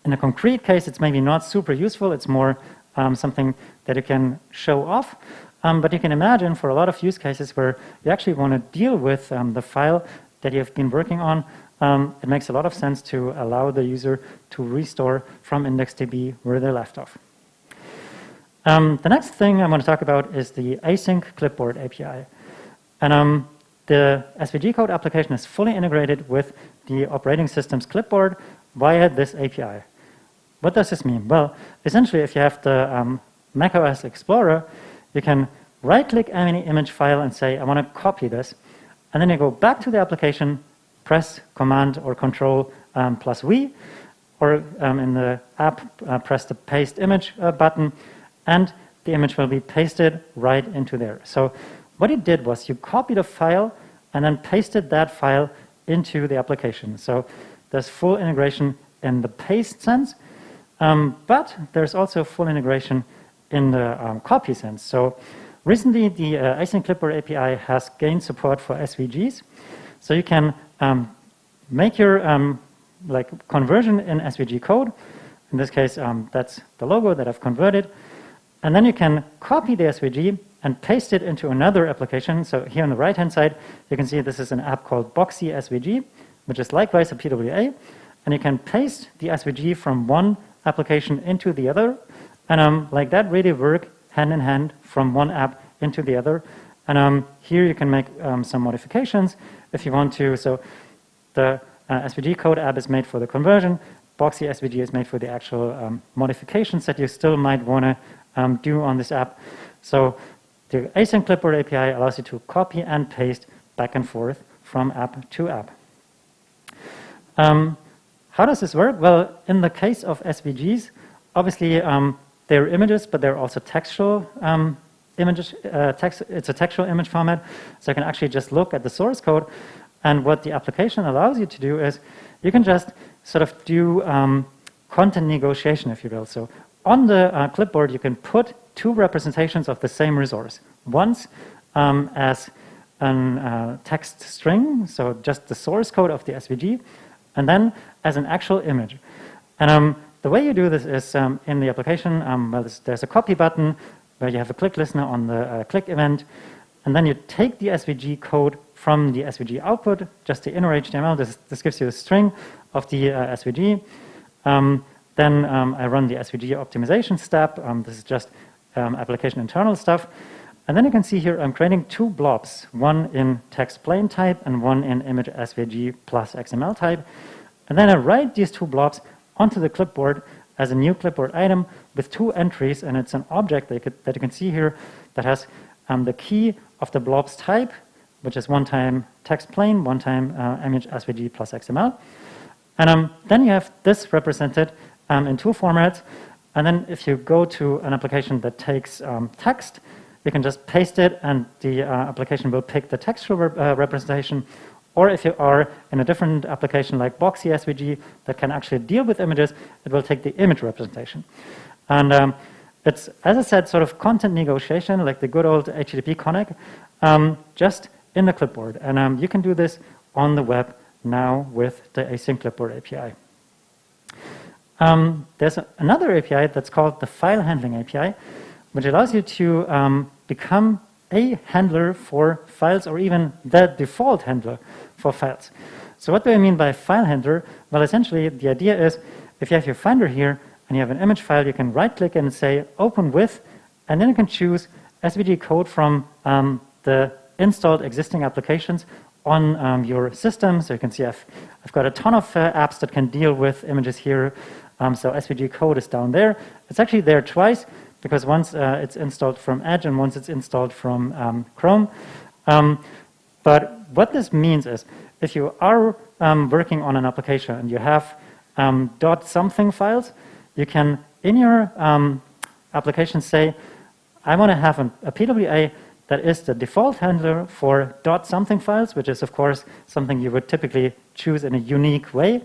a concrete case, it's maybe not super useful. It's more something that you can show off. But you can imagine for a lot of use cases where you actually want to deal with the file that you've been working on, it makes a lot of sense to allow the user to restore from IndexedDB where they left off. The next thing I want to talk about is the async clipboard API. And the SVG code application is fully integrated with the operating system's clipboard via this API. What does this mean? Well, essentially, if you have the macOS Explorer, you can right-click any image file and say, I want to copy this. And then you go back to the application, press Command or Control plus V, or in the app, press the Paste Image button, and the image will be pasted right into there. So what you did was you copied a file and then pasted that file into the application. So there's full integration in the paste sense, but there's also full integration in the copy sense. So recently, the async clipboard API has gained support for SVGs. So you can make your conversion in SVG code. In this case, that's the logo that I've converted. And then you can copy the SVG and paste it into another application. So here on the right-hand side, you can see this is an app called Boxy SVG, which is likewise a PWA. And you can paste the SVG from one application into the other. And like that really work hand in hand from one app into the other. And here you can make some modifications if you want to. So the SVG code app is made for the conversion. Boxy SVG is made for the actual modifications that you still might want to do on this app. So the async clipboard API allows you to copy and paste back and forth from app to app. How does this work? Well, in the case of SVGs, obviously they're images, but they're also textual images. It's a textual image format, so you can actually just look at the source code. And what the application allows you to do is you can just sort of do content negotiation, if you will. So on the clipboard, you can put two representations of the same resource. Once as a text string, so just the source code of the SVG, and then as an actual image. And the way you do this is in the application, well, there's a copy button where you have a click listener on the click event, and then you take the SVG code from the SVG output, just the inner HTML. This gives you a string of the SVG. Then I run the SVG optimization step. This is just application internal stuff. And then you can see here I'm creating two blobs, one in text plain type and one in image SVG plus XML type. And then I write these two blobs onto the clipboard as a new clipboard item with two entries, and it's an object that you can see here that has the key of the blob's type, which is one time text plain, one time image SVG plus XML. And then you have this represented in two formats. And then if you go to an application that takes text, you can just paste it, and the application will pick the textual representation. Or if you are in a different application like Boxy SVG that can actually deal with images, it will take the image representation. And it's, as I said, sort of content negotiation, like the good old HTTP connect, just in the clipboard. And you can do this on the web now with the async clipboard API. There's another API that's called the file handling API, which allows you to become a handler for files, or even the default handler for files. So what do I mean by file handler? Well, essentially, the idea is if you have your Finder here and you have an image file, you can right-click and say open with, and then you can choose SVG code from the installed existing applications on your system. So you can see I've got a ton of apps that can deal with images here. So SVG code is down there. It's actually there twice, because once it's installed from Edge and once it's installed from Chrome. But what this means is if you are working on an application and you have dot something files, you can, in your application, say, I want to have a PWA that is the default handler for dot something files, which is, of course, something you would typically choose in a unique way.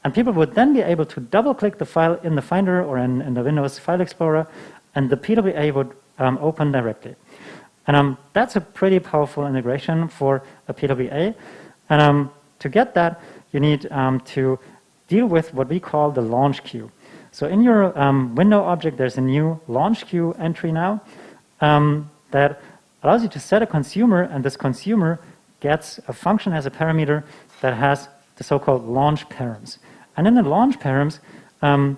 And people would then be able to double-click the file in the Finder or in the Windows File Explorer, and the PWA would open directly. And that's a pretty powerful integration for a PWA. And to get that, you need to deal with what we call the launch queue. So in your window object, there's a new launch queue entry now that allows you to set a consumer, and this consumer gets a function as a parameter that has the so-called launch params. And in the launch params,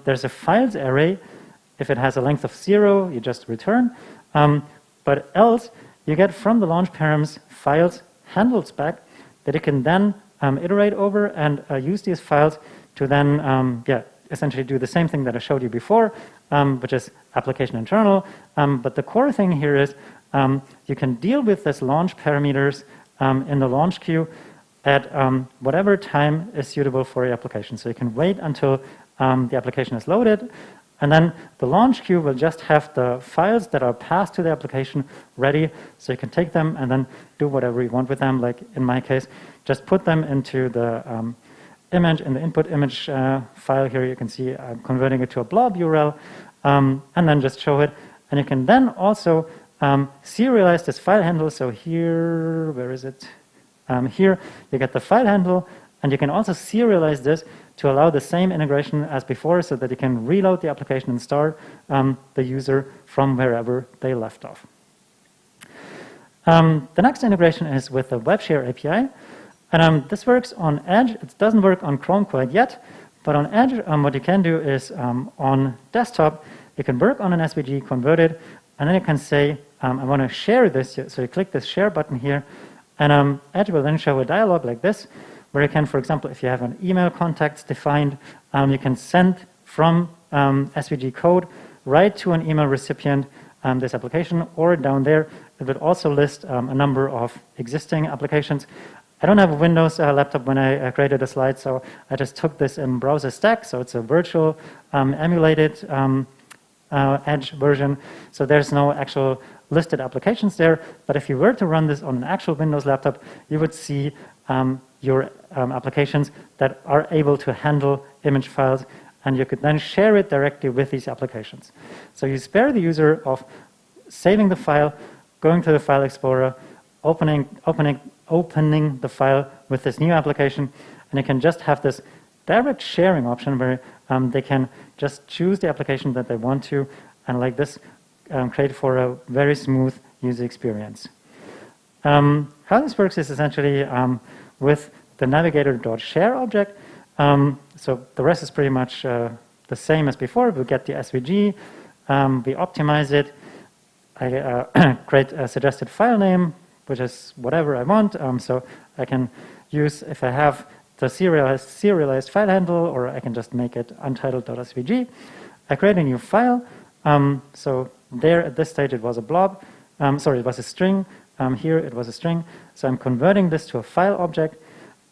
there's a files array. If it has a length of 0, you just return. But else, you get from the launch params files handles back that you can then iterate over and use these files to then essentially do the same thing that I showed you before, which is application internal. But the core thing here is you can deal with this launch parameters in the launch queue at whatever time is suitable for your application. So you can wait until the application is loaded, and then the launch queue will just have the files that are passed to the application ready, so you can take them and then do whatever you want with them. Like in my case, just put them into the image, in the input image file here. You can see I'm converting it to a blob URL, and then just show it. And you can then also serialize this file handle. So here, where is it? Here, you get the file handle, and you can also serialize this to allow the same integration as before, so that you can reload the application and start the user from wherever they left off. The next integration is with the Webxr API. And this works on Edge. It doesn't work on Chrome quite yet, but on Edge, what you can do is on desktop, you can work on an SVG, convert it, and then you can say, I want to share this. So you click this share button here, and Edge will then show a dialog like this, where you can, for example, if you have an email contacts defined, you can send from SVG code right to an email recipient this application, or down there, it would also list a number of existing applications. I don't have a Windows laptop when I created a slide, so I just took this in browser stack, so it's a virtual emulated Edge version, so there's no actual listed applications there. But if you were to run this on an actual Windows laptop, you would see your applications that are able to handle image files, and you could then share it directly with these applications. So you spare the user of saving the file, going to the File Explorer, opening the file with this new application, and you can just have this direct sharing option where they can just choose the application that they want to, and like this, create for a very smooth user experience. How this works is essentially with the navigator.share object. So the rest is pretty much the same as before. We get the SVG, we optimize it, I create a suggested file name, which is whatever I want. So I can use, if I have the serialized file handle, or I can just make it untitled.svg. I create a new file. So there at this stage it was a blob. Sorry, it was a string. Here it was a string. So I'm converting this to a file object.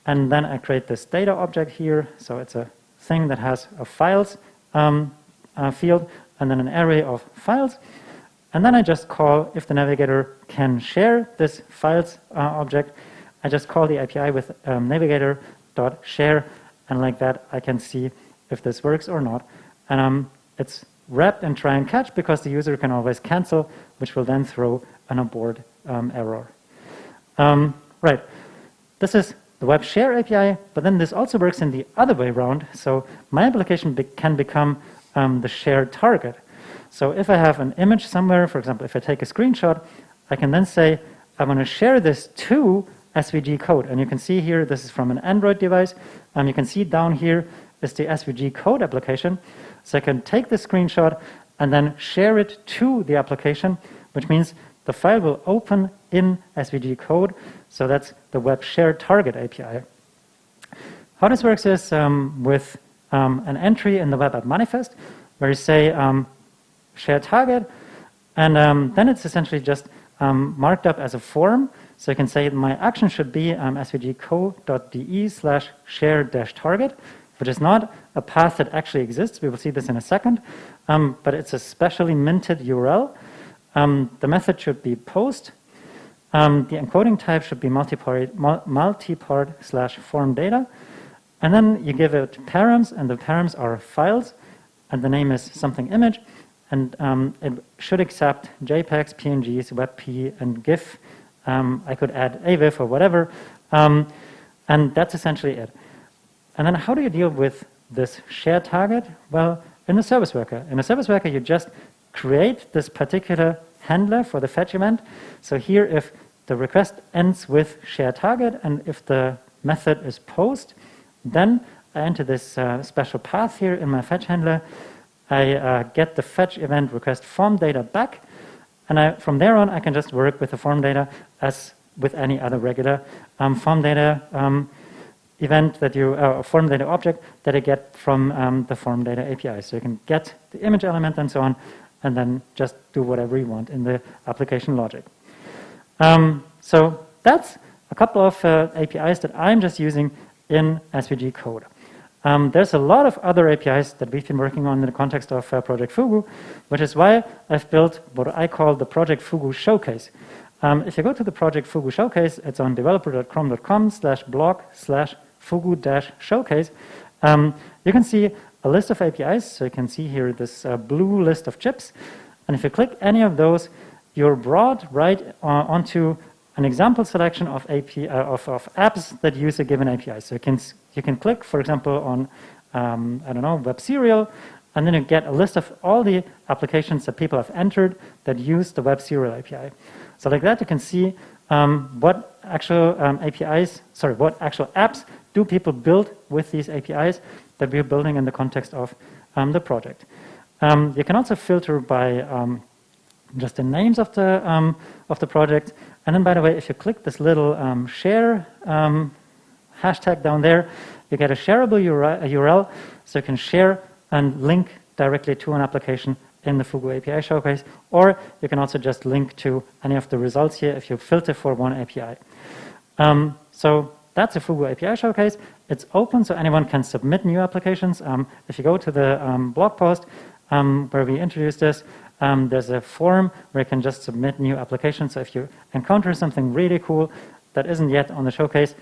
And then I create this data object here. So it's a thing that has files field, and then an array of files. And then I just call, if the navigator can share this files object, I just call the API with navigator.share, and like that I can see if this works or not. And it's wrapped in try and catch because the user can always cancel, which will then throw an abort error. Right, this is the web share API, but then this also works in the other way around. So my application can become the shared target. So if I have an image somewhere, for example, if I take a screenshot, I can then say, I want to share this to SVG code. And you can see here, this is from an Android device. You can see down here is the SVG code application. So I can take the screenshot and then share it to the application, which means the file will open in SVG code. So that's the web share target API. How this works is with an entry in the web app manifest, where you say share target, and then it's essentially just marked up as a form. So you can say my action should be svgco.de/share-target, which is not a path that actually exists. We will see this in a second, but it's a specially minted URL. The method should be post. The encoding type should be multipart/form data. And then you give it params, and the params are files, and the name is something image. And it should accept JPEGs, PNGs, WebP, and GIF. I could add AVIF or whatever. And that's essentially it. And then how do you deal with this shared target? Well, in the service worker. In a service worker, you just create this particular handler for the fetch event. So here, if the request ends with share target, and if the method is post, then I enter this special path here in my fetch handler. I get the fetch event request form data back, and from there on, I can just work with the form data as with any other regular form data event that you, form data object that I get from the form data API. So you can get the image element and so on, and then just do whatever you want in the application logic. So that's a couple of APIs that I'm just using in SVG code. There's a lot of other APIs that we've been working on in the context of Project Fugu, which is why I've built what I call the Project Fugu Showcase. If you go to the Project Fugu Showcase, it's on developer.chrome.com/blog/fugu-showcase. You can see a list of APIs. So you can see here this blue list of chips. And if you click any of those, you're brought right onto an example selection of apps that use a given API. So you can click, for example, on, I don't know, Webxr, and then you get a list of all the applications that people have entered that use the Webxr API. So like that, you can see what actual what actual apps do people build with these APIs that we're building in the context of the project. You can also filter by just the names of the project. And then, by the way, if you click this little share hashtag down there, you get a shareable URL, so you can share and link directly to an application in the Fugu API showcase, or you can also just link to any of the results here if you filter for one API. So that's a Fugu API showcase. It's open, so anyone can submit new applications. If you go to the blog post where we introduced this, there's a form where you can just submit new applications. So if you encounter something really cool that isn't yet on the showcase,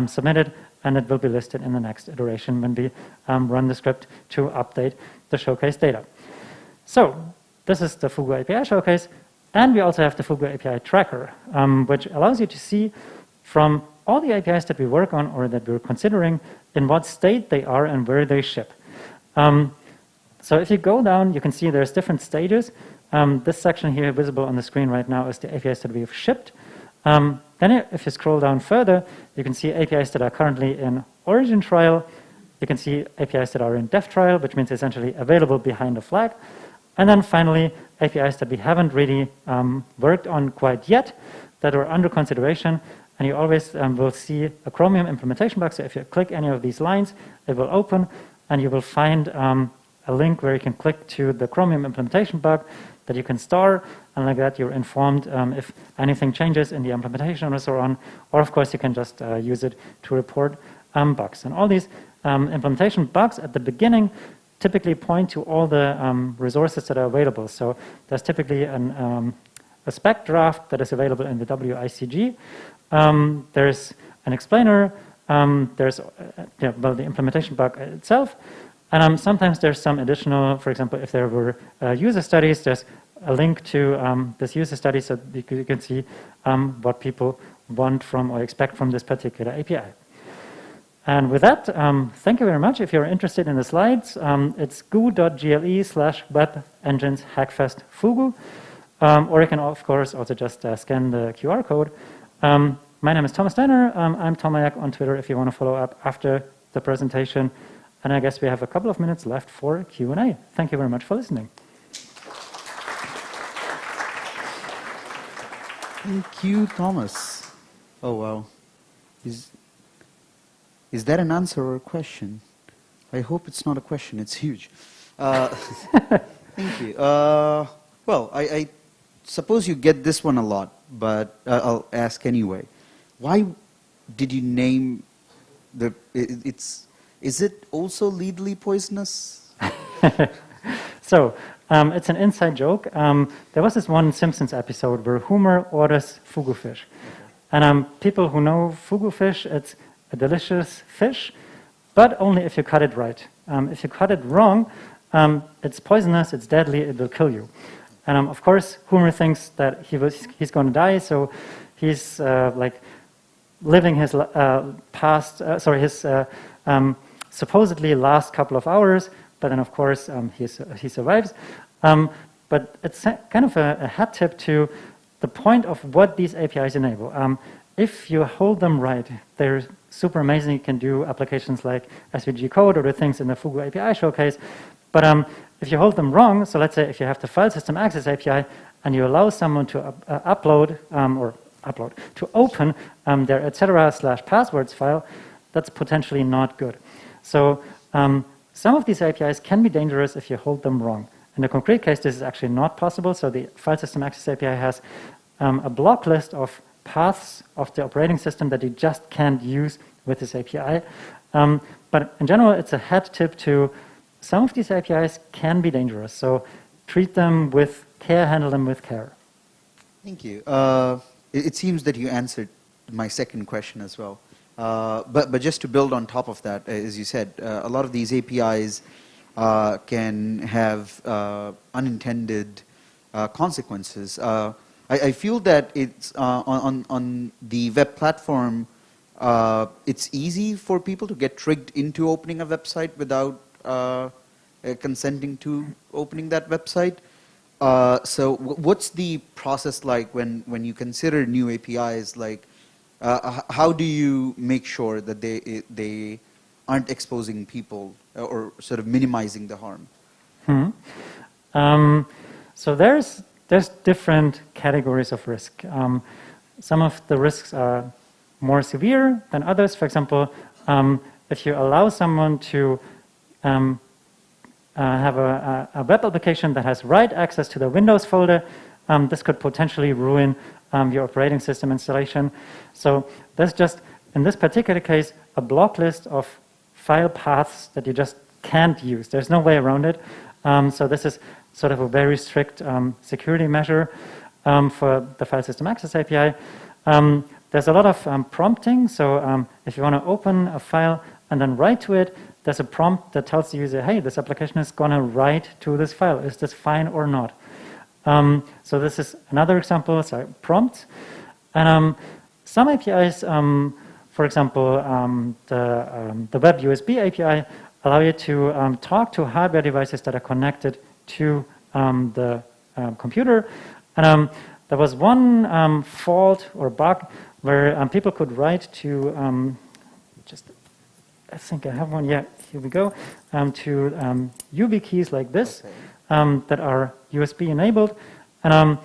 submit it, and it will be listed in the next iteration when we run the script to update the showcase data. So this is the Fugu API showcase, and we also have the Fugu API tracker, which allows you to see from all the APIs that we work on or that we're considering in what state they are and where they ship. So if you go down, you can see there's different stages. This section here visible on the screen right now is the APIs that we've shipped. Then if you scroll down further, you can see APIs that are currently in origin trial. You can see APIs that are in dev trial, which means essentially available behind a flag. And then finally, APIs that we haven't really worked on quite yet, that are under consideration. And you always will see a Chromium implementation bug. So if you click any of these lines, it will open, and you will find a link where you can click to the Chromium implementation bug that you can star, and like that you're informed if anything changes in the implementation or so on. Or of course you can just use it to report bugs. And all these implementation bugs at the beginning typically point to all the resources that are available. So there's typically a spec draft that is available in the WICG. There's an explainer. There's well, the implementation bug itself. And sometimes there's some additional, for example, if there were user studies, there's a link to this user study so you can see what people want from or expect from this particular API. And with that, thank you very much. If you're interested in the slides, it's goo.gle/web-engines-hackfest-fugu. Or you can, of course, also just scan the QR code. My name is Thomas Steiner. I'm Tomayak on Twitter if you want to follow up after the presentation. And I guess we have a couple of minutes left for Q&A. Thank you very much for listening. Thank you, Thomas. Oh, wow. Is that an answer or a question? I hope it's not a question. It's huge. Thank you. Well, I suppose you get this one a lot, but I'll ask anyway. Why did you name the... Is it also lethally poisonous? So, it's an inside joke. There was this one Simpsons episode where Homer orders fugu fish. And people who know fugu fish, it's a delicious fish, but only if you cut it right. If you cut it wrong, it's poisonous, it's deadly, it will kill you. And of course, Homer thinks that he's going to die, so he's like living his his supposedly last couple of hours, but then of course he survives. But it's kind of a hat tip to the point of what these APIs enable. If you hold them right, they're super amazing. You can do applications like SVG code or the things in the Fugu API showcase. But if you hold them wrong, so let's say if you have the file system access API and you allow someone to to open their etc/passwords file, that's potentially not good. So some of these APIs can be dangerous if you hold them wrong. In the concrete case, this is actually not possible. So the file system access API has a block list of paths of the operating system that you just can't use with this API. But in general, it's a hat tip to some of these APIs can be dangerous. So treat them with care, handle them with care. Thank you. It seems that you answered my second question as well. But just to build on top of that, as you said, a lot of these APIs can have unintended consequences. I feel that it's on the web platform, it's easy for people to get tricked into opening a website without consenting to opening that website. So what's the process like when you consider new APIs? Like, how do you make sure that they aren't exposing people or sort of minimizing the harm? So there's different categories of risk. Some of the risks are more severe than others. For example, if you allow someone to have a web application that has write access to the Windows folder, this could potentially ruin your operating system installation. So there's just, in this particular case, a block list of file paths that you just can't use. There's no way around it. So this is sort of a very strict security measure for the file system access API. There's a lot of prompting. So if you want to open a file and then write to it, there's a prompt that tells the user, hey, this application is going to write to this file. Is this fine or not? So this is another example, so prompts. And some APIs, for example, the Web USB API, allow you to talk to hardware devices that are connected to the computer. And there was one fault or bug where people could write to, I think I have one, yeah, here we go, to UB keys like this that are USB enabled. And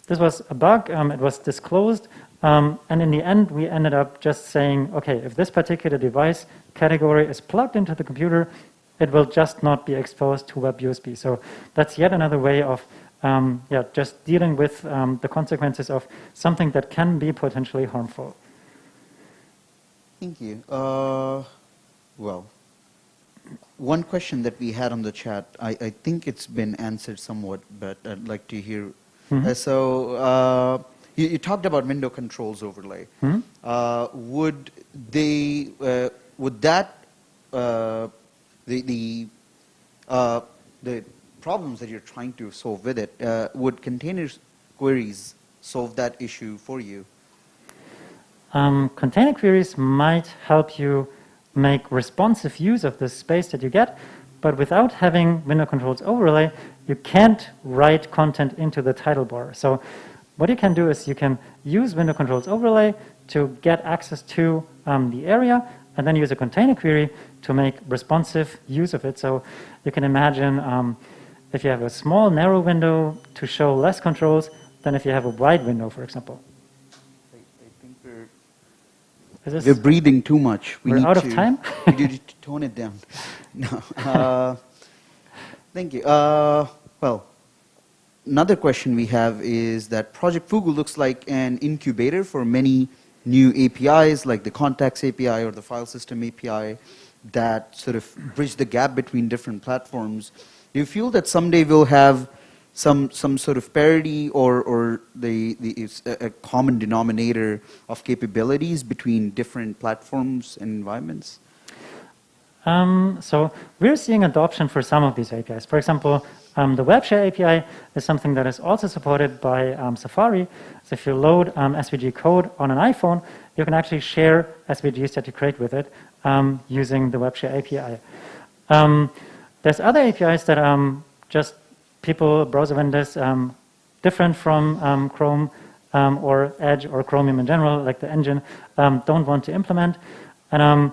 this was a bug, it was disclosed. And in the end, we ended up just saying, okay, if this particular device category is plugged into the computer, it will just not be exposed to Web USB. So that's yet another way of just dealing with the consequences of something that can be potentially harmful. Thank you. Well, One question that we had on the chat, I think it's been answered somewhat, but I'd like to hear. You talked about window controls overlay. Would that the problems that you're trying to solve with it, would container queries solve that issue for you? Container queries might help you make responsive use of the space that you get, but without having window controls overlay, you can't write content into the title bar. So what you can do is you can use window controls overlay to get access to the area, and then use a container query to make responsive use of it. So you can imagine if you have a small, narrow window to show less controls than if you have a wide window, for example. I think we're breathing too much. We're out of time? We need to tone it down. No. Thank you. Well, another question we have is that Project Fugu looks like an incubator for many new APIs, like the Contacts API or the File System API, that sort of bridge the gap between different platforms. Do you feel that someday we'll have some sort of parity or a common denominator of capabilities between different platforms and environments? So we're seeing adoption for some of these APIs. For example, the Webxr API is something that is also supported by Safari. So if you load SVG code on an iPhone, you can actually share SVGs that you create with it using the Webxr API. There's other APIs that just people, browser vendors, different from Chrome or Edge or Chromium in general, like the engine, don't want to implement. And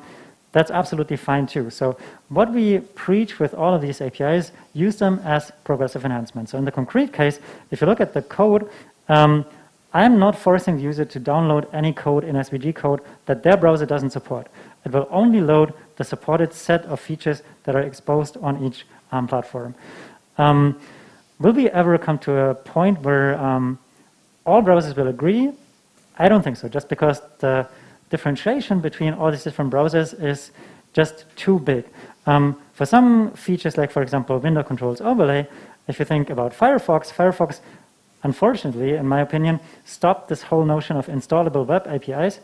that's absolutely fine too. So what we preach with all of these APIs, use them as progressive enhancement. So in the concrete case, if you look at the code, I'm not forcing the user to download any code in SVG code that their browser doesn't support. It will only load the supported set of features that are exposed on each platform. Will we ever come to a point where all browsers will agree? I don't think so, just because the differentiation between all these different browsers is just too big. For some features, like for example, window controls overlay, if you think about Firefox, unfortunately, in my opinion, stopped this whole notion of installable web apps.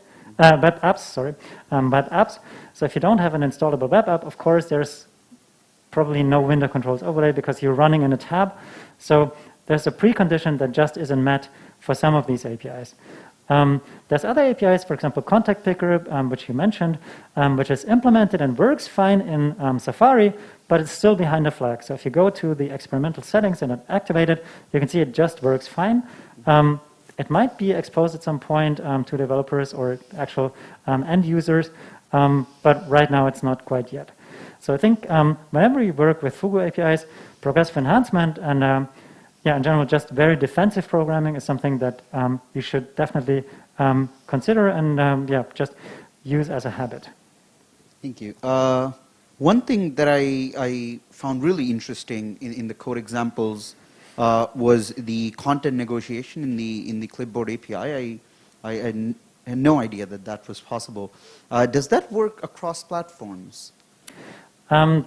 So if you don't have an installable web app, of course, there's probably no window controls overlay because you're running in a tab. So there's a precondition that just isn't met for some of these APIs. There's other APIs, for example, Contact Picker, which you mentioned, which is implemented and works fine in Safari, but it's still behind the flag. So if you go to the experimental settings and activate it, you can see it just works fine. It might be exposed at some point to developers or actual end users, but right now it's not quite yet. So I think whenever you work with Fugu APIs, progressive enhancement and in general, just very defensive programming is something that you should definitely consider and just use as a habit. Thank you. One thing that I found really interesting in the code examples was the content negotiation in the clipboard API. I had no idea that was possible. Does that work across platforms?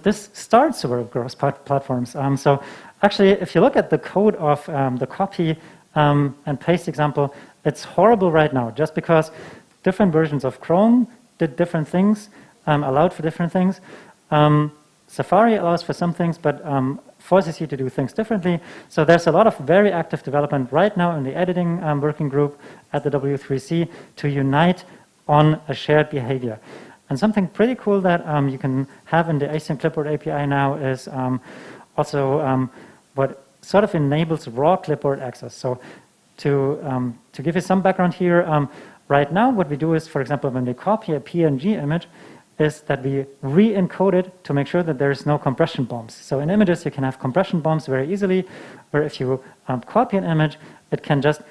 This starts to work across platforms. So actually, if you look at the code of the copy and paste example, it's horrible right now, just because different versions of Chrome did different things, allowed for different things. Safari allows for some things, but forces you to do things differently. So there's a lot of very active development right now in the editing working group at the W3c to unite on a shared behavior. And something pretty cool that you can have in the async clipboard API now is also what sort of enables raw clipboard access. So to give you some background here, right now what we do is, for example, when we copy a PNG image, is that we re-encode it to make sure that there's no compression bumps. So in images, you can have compression bumps very easily, where if you copy an image, it can just,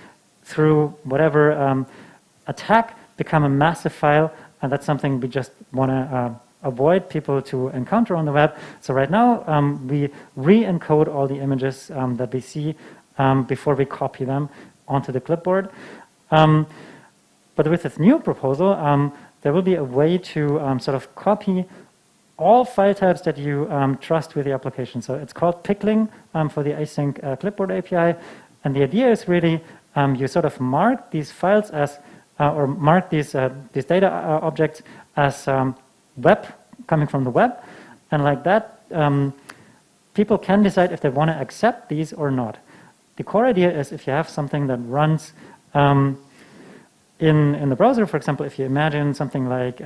through whatever attack, become a massive file. And that's something we just want to avoid people to encounter on the web. So right now, we re-encode all the images that we see before we copy them onto the clipboard. But with this new proposal, there will be a way to sort of copy all file types that you trust with the application. So it's called pickling for the async clipboard API. And the idea is really you sort of mark these files as, or mark these data objects as web, coming from the web. And like that, people can decide if they want to accept these or not. The core idea is if you have something that runs in the browser, for example, if you imagine something like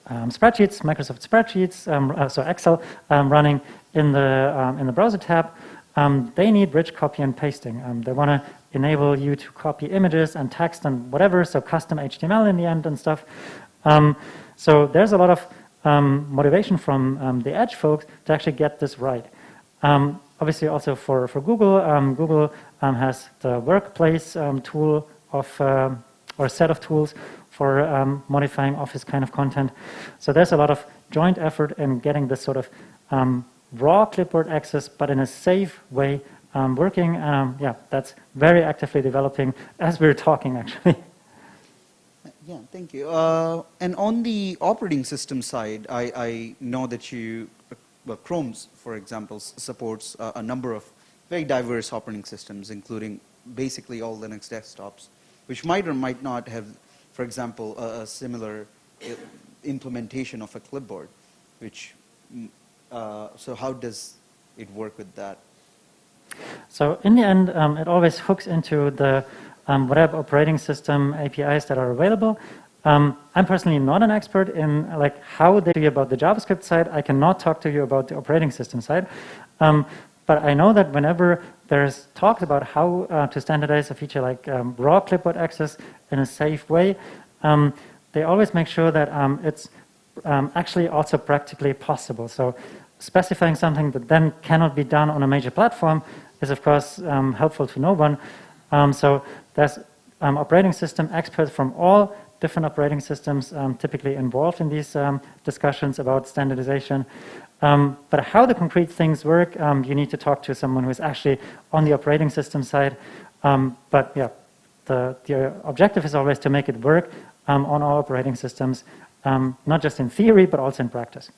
spreadsheets, Microsoft spreadsheets, so Excel running in the browser tab, they need rich copy and pasting. They want to enable you to copy images and text and whatever, so custom HTML in the end and stuff. So there's a lot of motivation from the Edge folks to actually get this right. Obviously also for Google, Google has the Workplace tool of, or set of tools for modifying Office kind of content. So there's a lot of joint effort in getting this sort of raw clipboard access, but in a safe way working. Yeah, that's very actively developing as we're talking, actually. Yeah, thank you. And on the operating system side, I know that you, well, Chrome's, for example, supports a number of very diverse operating systems, including basically all Linux desktops, which might or might not have, for example, a similar implementation of a clipboard, which, so how does it work with that? So in the end, it always hooks into the whatever operating system APIs that are available. I'm personally not an expert in like how they do about the JavaScript side. I cannot talk to you about the operating system side. But I know that whenever there's talks about how to standardize a feature like raw clipboard access in a safe way, they always make sure that it's actually also practically possible. So specifying something that then cannot be done on a major platform is, of course, helpful to no one. So there's operating system experts from all different operating systems typically involved in these discussions about standardization. But how the concrete things work, you need to talk to someone who is actually on the operating system side. But yeah, the objective is always to make it work on all operating systems, not just in theory, but also in practice.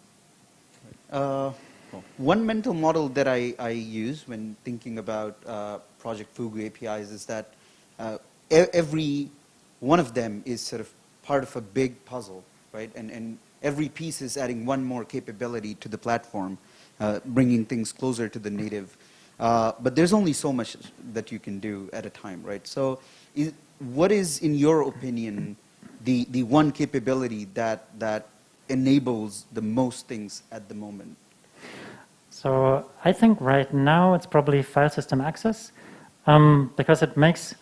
One mental model that I use when thinking about Project Fugu APIs is that every one of them is sort of part of a big puzzle, right? And every piece is adding one more capability to the platform, bringing things closer to the native. But there's only so much that you can do at a time, right? So what is, in your opinion, the one capability that enables the most things at the moment? So I think right now it's probably file system access, because it makes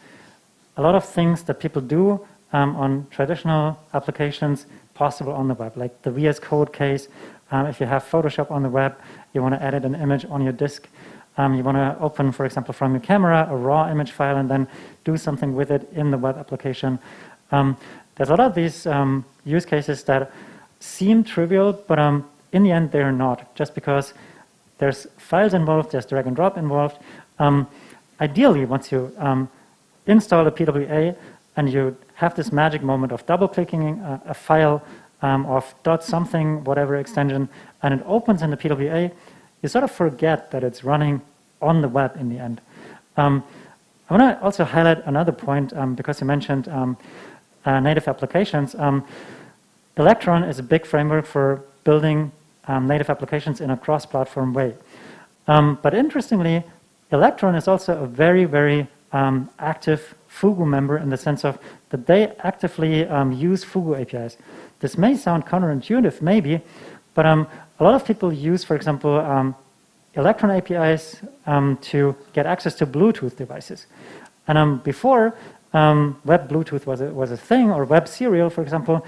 a lot of things that people do on traditional applications possible on the web, like the VS Code case. If you have Photoshop on the web, you want to edit an image on your disk. You want to open, for example, from your camera, a raw image file, and then do something with it in the web application. There's a lot of these use cases that seem trivial, but in the end, they're not, just because there's files involved, there's drag and drop involved. Ideally, once you install a PWA and you have this magic moment of double-clicking a file of .something, whatever extension, and it opens in the PWA, you sort of forget that it's running on the web in the end. I want to also highlight another point, because you mentioned native applications. Electron is a big framework for building native applications in a cross-platform way. But interestingly, Electron is also a very, very active Fugu member in the sense of that they actively use Fugu APIs. This may sound counterintuitive, maybe, but a lot of people use, for example, Electron APIs to get access to Bluetooth devices. And before Web Bluetooth was a thing, or Web Serial, for example,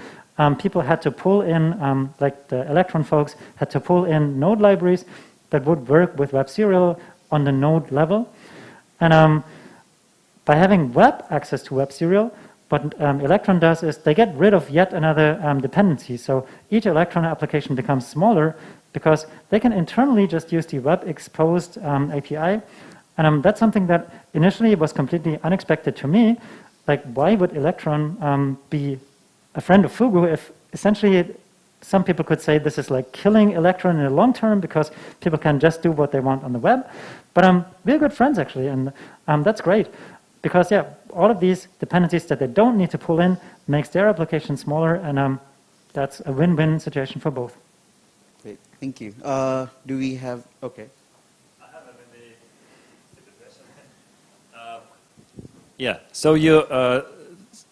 people had to pull in, like the Electron folks, had to pull in node libraries that would work with Web Serial on the node level. And by having web access to Web Serial, what Electron does is they get rid of yet another dependency. So each Electron application becomes smaller because they can internally just use the web exposed API. And that's something that initially was completely unexpected to me. Like, why would Electron be a friend of Fugu if essentially some people could say this is like killing Electron in the long term because people can just do what they want on the web. But we're good friends, actually, and that's great. Because, yeah, all of these dependencies that they don't need to pull in makes their application smaller, and that's a win-win situation for both. Great, thank you. Do we have, okay. I have a very stupid question. Yeah, so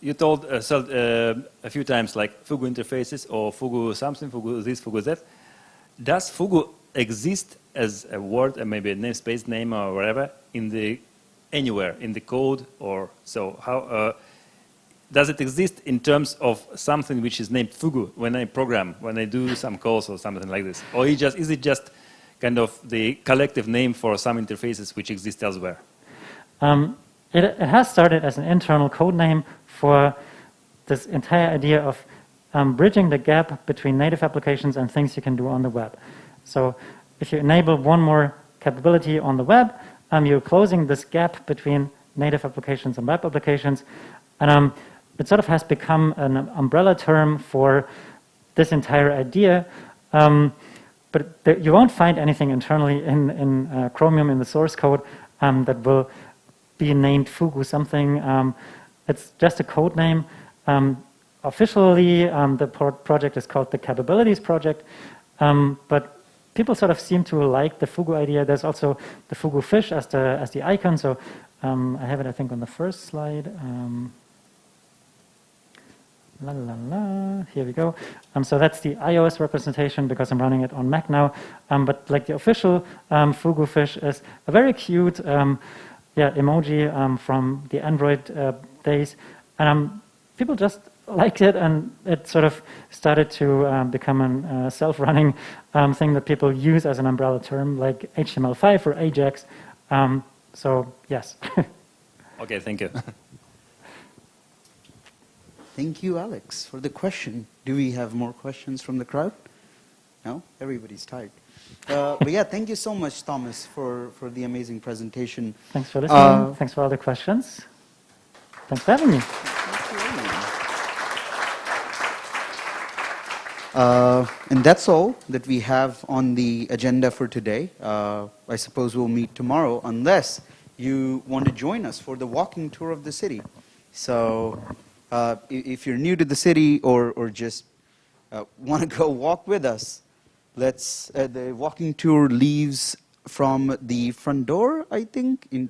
you told a few times like Fugu interfaces or Fugu something, Fugu this, Fugu that. Does Fugu exist as a word and maybe a namespace name or whatever in the anywhere in the code, or so? How does it exist in terms of something which is named Fugu when I program, when I do some calls or something like this, or is it just kind of the collective name for some interfaces which exist elsewhere? It has started as an internal code name for this entire idea of bridging the gap between native applications and things you can do on the web. So if you enable one more capability on the web, you're closing this gap between native applications and web applications. And it sort of has become an umbrella term for this entire idea. But you won't find anything internally in Chromium in the source code that will be named Fugu something. It's just a code name. Officially, the project is called the Capabilities Project, but people sort of seem to like the Fugu idea. There's also the Fugu fish as the icon. So I have it, I think, on the first slide. La la la. Here we go. So that's the iOS representation because I'm running it on Mac now. But like the official Fugu fish is a very cute emoji from the Android days, and people just liked it, and it sort of started to become a self-running thing that people use as an umbrella term, like HTML5 or Ajax. So yes. Okay, thank you. Thank you, Alex, for the question. Do we have more questions from the crowd? No? Everybody's tired. But yeah, thank you so much, Thomas, for the amazing presentation. Thanks for listening. Thanks for all the questions. Thanks for having me. And that's all that we have on the agenda for today. I suppose we'll meet tomorrow unless you want to join us for the walking tour of the city. So if you're new to the city or just want to go walk with us, the walking tour leaves from the front door, I think, in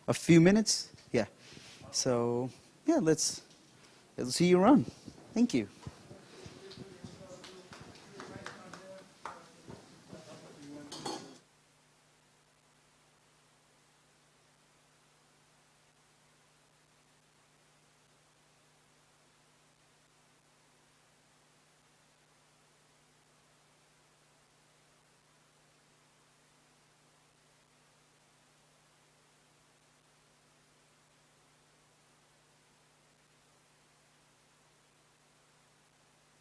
a few minutes. Yeah. So yeah, let's see you around. Thank you.